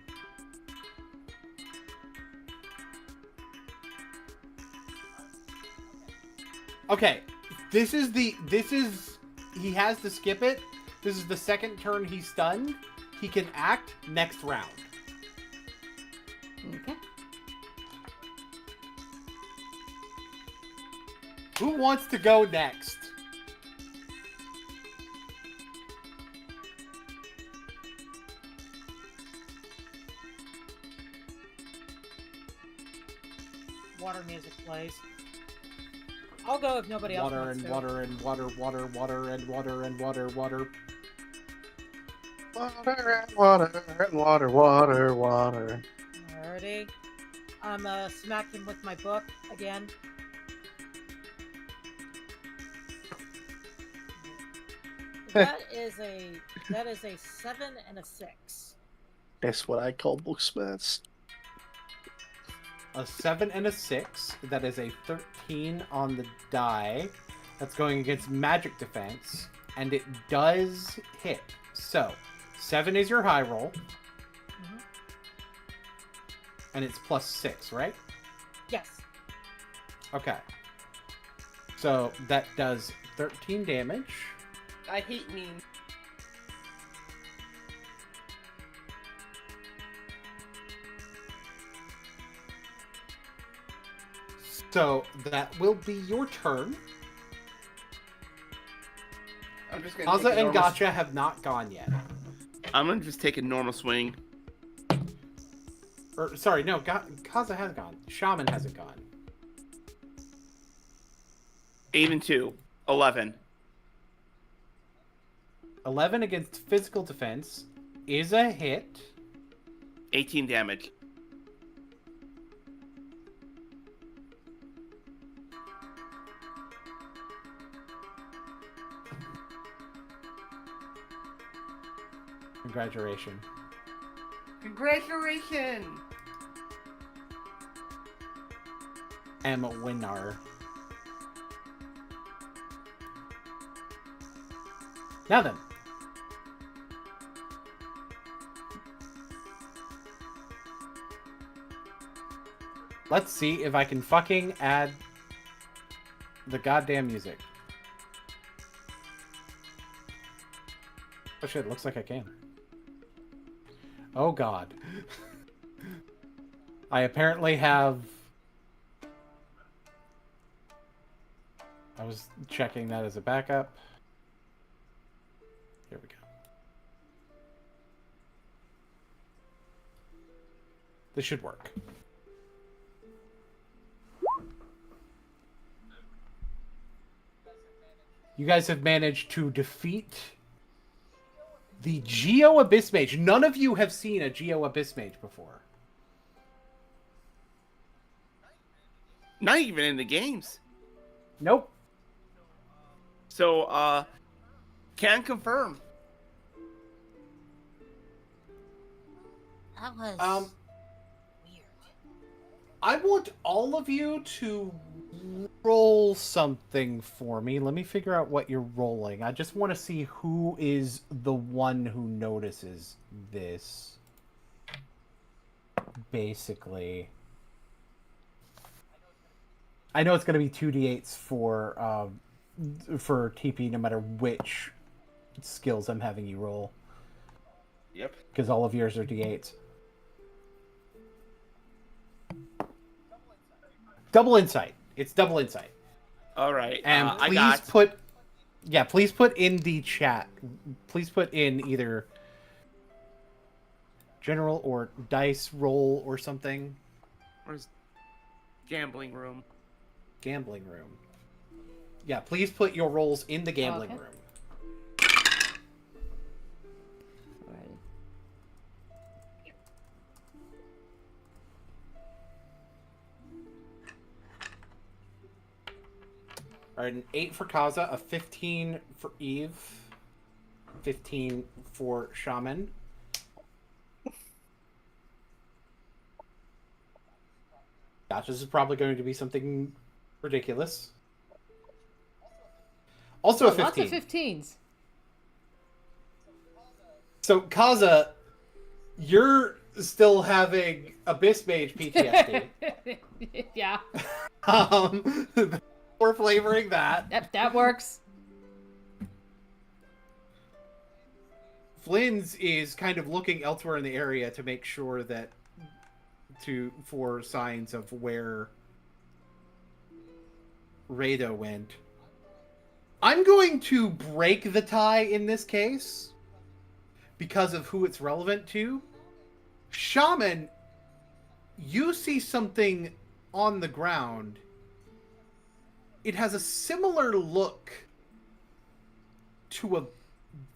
Okay, this is... He has to skip it. This is the second turn he's stunned. He can act next round. Okay. Who wants to go next? Water music plays. I'll go if nobody else Water wants and to. water and water, water, water and water and water, water. Water and water and water, water, water. Alrighty. I'm smacking with my book again. That is a 7 and a 6. That's what I call book smarts. A 7 and a 6. That is a 13 on the die. That's going against magic defense. And it does hit. So, 7 is your high roll. Mhm. And it's plus 6, right? Yes. Okay. So, that does 13 damage. I hate mean. So, that will be your turn. I'm just gonna. Aza take a and normal- Gotcha have not gone yet. I'm gonna just take a normal swing. Or, sorry, no, Kaza has gone. Shaman hasn't gone. 8 and 2. 11. 11 against physical defense is a hit. 18 damage. Congratulations. Congratulations! I'm a winner. Now then. Let's see if I can fucking add the goddamn music. Oh shit, looks like I can. Oh god. I apparently have... I was checking that as a backup. Here we go. This should work. You guys have managed to defeat the Geo Abyss Mage. None of you have seen a Geo Abyss Mage before. Not even in the games. Nope. So, can confirm. That was weird. I want all of you to roll something for me. Let me figure out what you're rolling. I just want to see who is the one who notices this. Basically. I know it's going to be 2d8s for TP no matter which skills I'm having you roll. Yep. Because all of yours are d8s. Double insight. It's double insight. All right. And I please got... please put in the chat. Please put in either general or dice roll or something. Where's gambling room? Gambling room. Yeah, please put your rolls in the gambling Okay. room. Alrighty. All right, an 8 for Kaza, a 15 for Eve, 15 for Shaman. Gosh, this is probably going to be something ridiculous. Also a 15. Lots of 15s. So, Kaza, you're still having Abyss Mage PTSD. Yeah. We're flavoring that. Yep, that works. Flynn's is kind of looking elsewhere in the area to make sure that for signs of where Rado went. I'm going to break the tie in this case because of who it's relevant to. Shaman, you see something on the ground. It has a similar look to a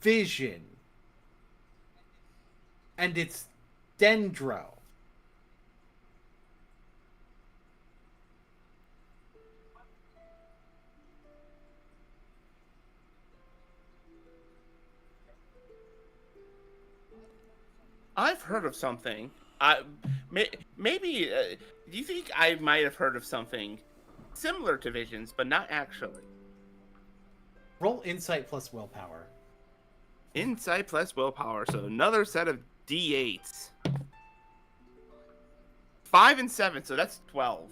vision. And it's Dendro. I've heard of something. Maybe. Do you think I might have heard of something similar to visions, but not actually? Roll insight plus willpower. Insight plus willpower, so another set of D8s. 5 and 7, so that's 12.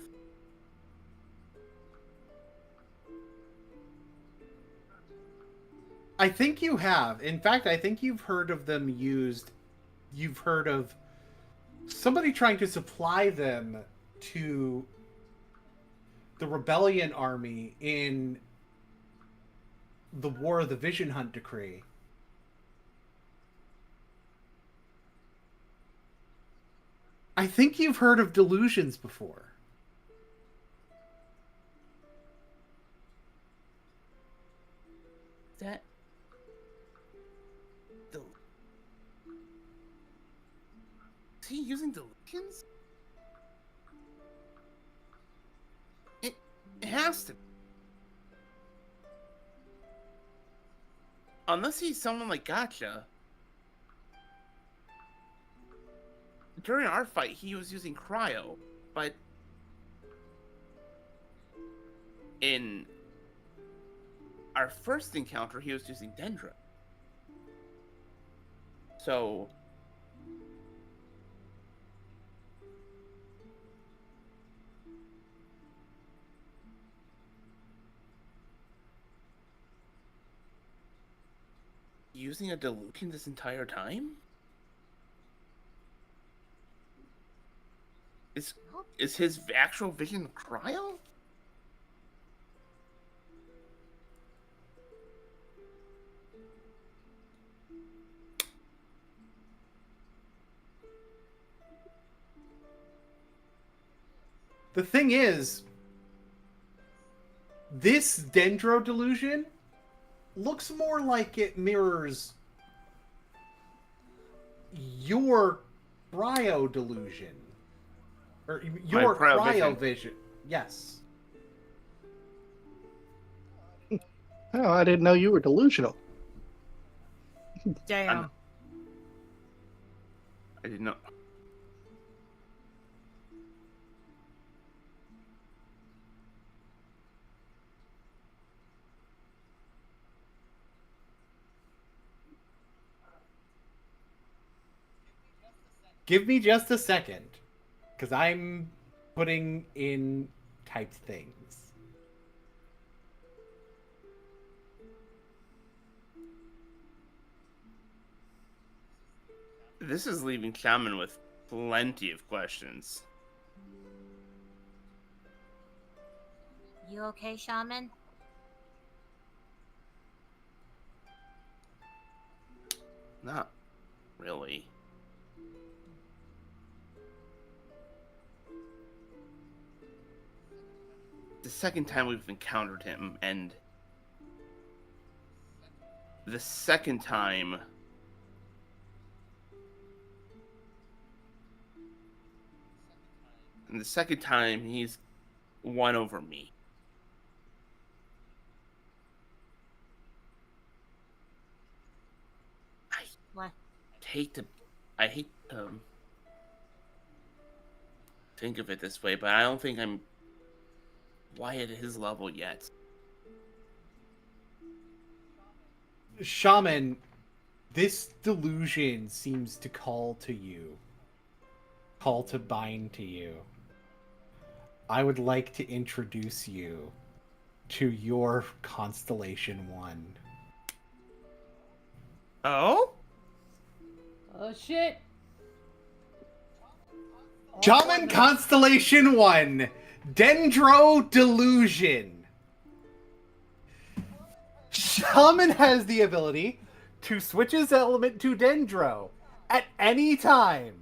I think you have. In fact, I think you've heard of them used. You've heard of somebody trying to supply them to the rebellion army in the War of the Vision Hunt Decree. I think you've heard of delusions before. That... Is he using delusions? It has to. Unless he's someone like Gotcha. During our fight, he was using cryo, but in our first encounter, he was using Dendro. So using a delusion this entire time? Is his actual vision cryo? The thing is, this Dendro delusion looks more like it mirrors your cryo delusion. Or your cryo vision. Yes. Oh, I didn't know you were delusional. Damn. I didn't know. Give me just a second. Because I'm putting in typed things. This is leaving Shaman with plenty of questions. You okay, Shaman? Not really. the second time we've encountered him, and the second time he's won over me. What? I hate to think of it this way, but I don't think I'm quite at his level yet. Shaman, this delusion seems to call to you. Call to bind to you. I would like to introduce you to your Constellation 1. Oh? Oh shit! Shaman Constellation 1, Dendro Delusion. Shaman has the ability to switch his element to Dendro at any time.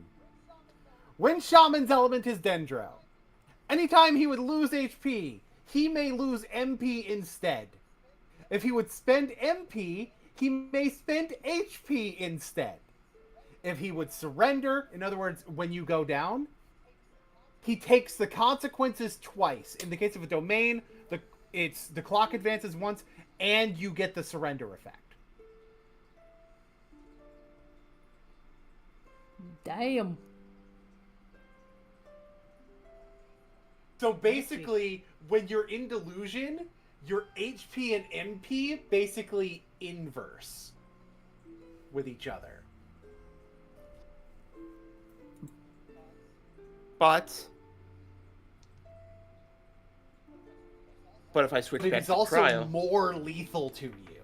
When Shaman's element is Dendro, anytime he would lose HP, he may lose MP instead. If he would spend MP, he may spend HP instead. If he would surrender, in other words, when you go down, he takes the consequences twice. In the case of a domain, the clock advances once, and you get the surrender effect. Damn. So basically, when you're in delusion, your HP and MP basically inverse with each other. But if I switch But back it's to also trial, more lethal to you.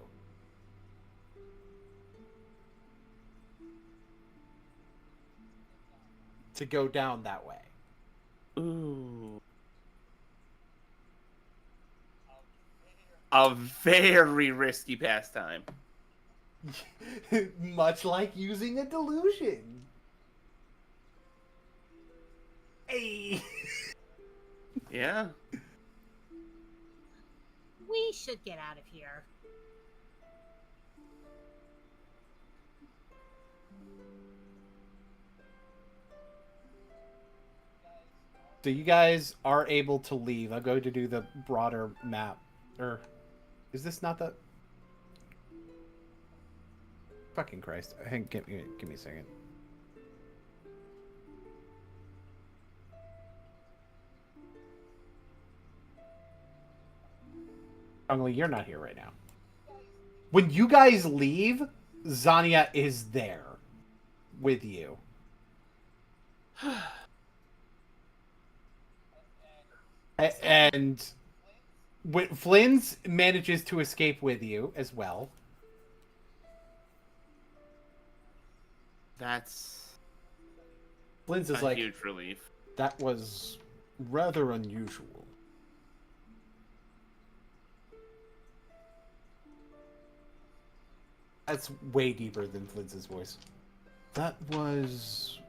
To go down that way. ooh, a very risky pastime. Much like using a delusion. Hey. Yeah. We should get out of here. So you guys are able to leave. I'm going to do the broader map. Or is this not the... Fucking Christ. Hang, give me a second. Only you're not here right now. When you guys leave, Zania is there with you. And Flynn's manages to escape with you as well. That's Flynn's is a like, huge relief. that was rather unusual. That's way deeper than Flynn's voice. That was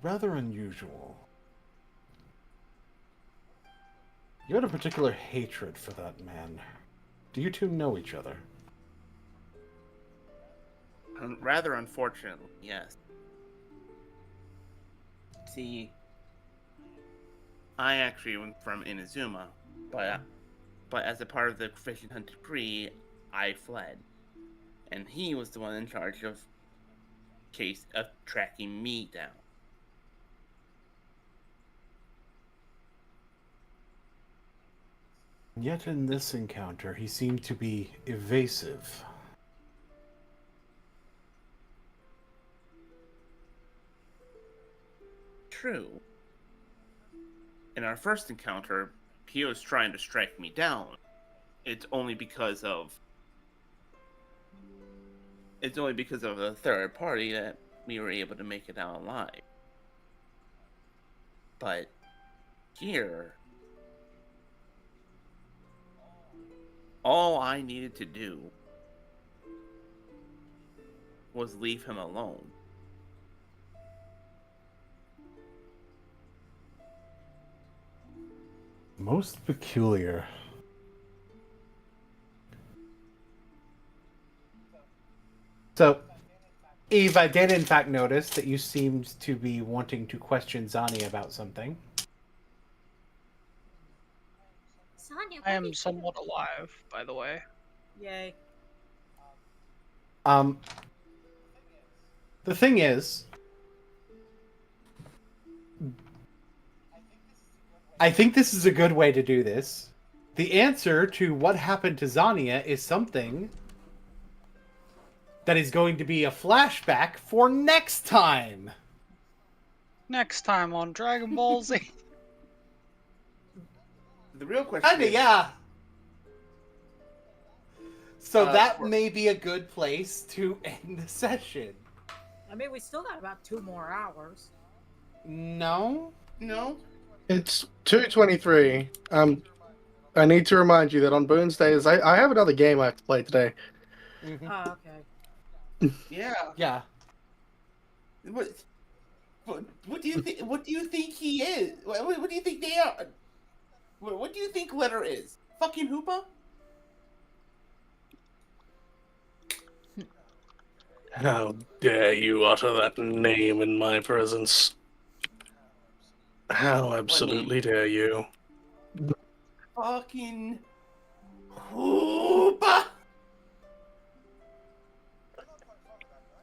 rather unusual. You had a particular hatred for that man. Do you two know each other? Rather unfortunately, yes. See, I actually went from Inazuma, but as a part of the Fishing Hunt decree, I fled. And he was the one in charge of tracking me down. Yet in this encounter, he seemed to be evasive. True. In our first encounter, he was trying to strike me down. It's only because of a third party that we were able to make it out alive. But here, all I needed to do was leave him alone. Most peculiar. So, Eve, I did in fact notice that you seemed to be wanting to question Zani about something. Sonya, I am somewhat alive, by the way. Yay. The thing is, I think this is a good way to do this. The answer to what happened to Zania is something that is going to be a flashback for next time. Next time on Dragon Ball Z. The real question Kinda, is, yeah. So that for- may be a good place to end the session. I mean, we still got about 2 more hours. No? No? It's 2:23. I need to remind you that on Boonslayer, I have another game I have to play today. Mm-hmm. Oh, okay. Yeah. Yeah. What do you think? What do you think he is? What do you think they are? What do you think Letter is? Fucking Hoopa? How dare you utter that name in my presence? How absolutely dare you? Fucking Hoopa?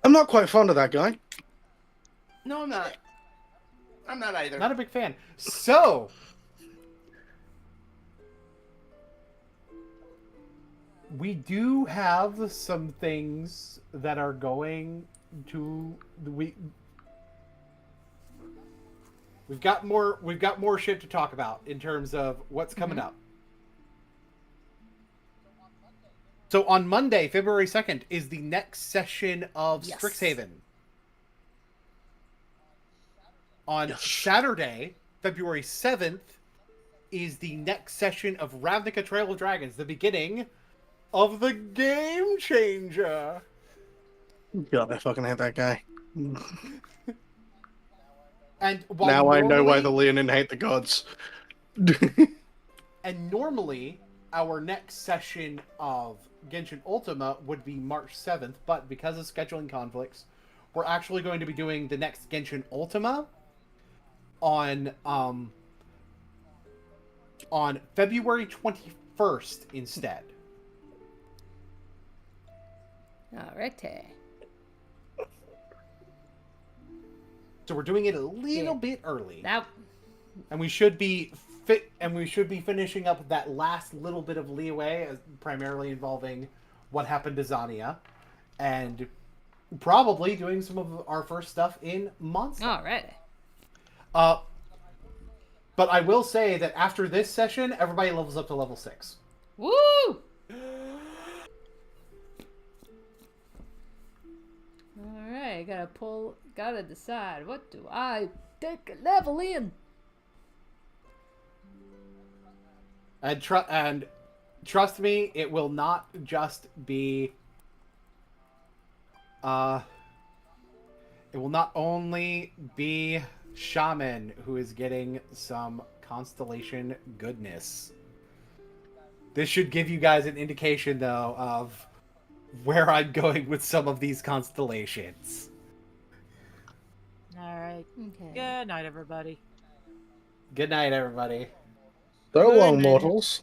I'm not quite fond of that guy. No, I'm not. I'm not either. Not a big fan. So, we do have some things that are going to we've got more shit to talk about in terms of what's coming up. So on Monday, February 2nd is the next session of Yes. Strixhaven. On Saturday, February 7th, is the next session of Ravnica Trail of Dragons, the beginning of the Game Changer. God, I fucking hate that guy. And while Now I know why the normally- Leonin hate the gods. And normally, our next session of Genshin Ultima would be March 7th, but because of scheduling conflicts, we're actually going to be doing the next Genshin Ultima on February 21st instead. Alrighty. So we're doing it a little bit early. That And we should be finishing up that last little bit of leeway, primarily involving what happened to Zania, and probably doing some of our first stuff in Monster. alrighty. But I will say that after this session, everybody levels up to level 6. Woo! Alright, gotta decide, what do I take a level in? And trust me, it will not just be it will not only be Shaman who is getting some constellation goodness. This should give you guys an indication, though, of where I'm going with some of these constellations. Alright. Okay. Good night, everybody. Good night, everybody. So Good long, night. mortals.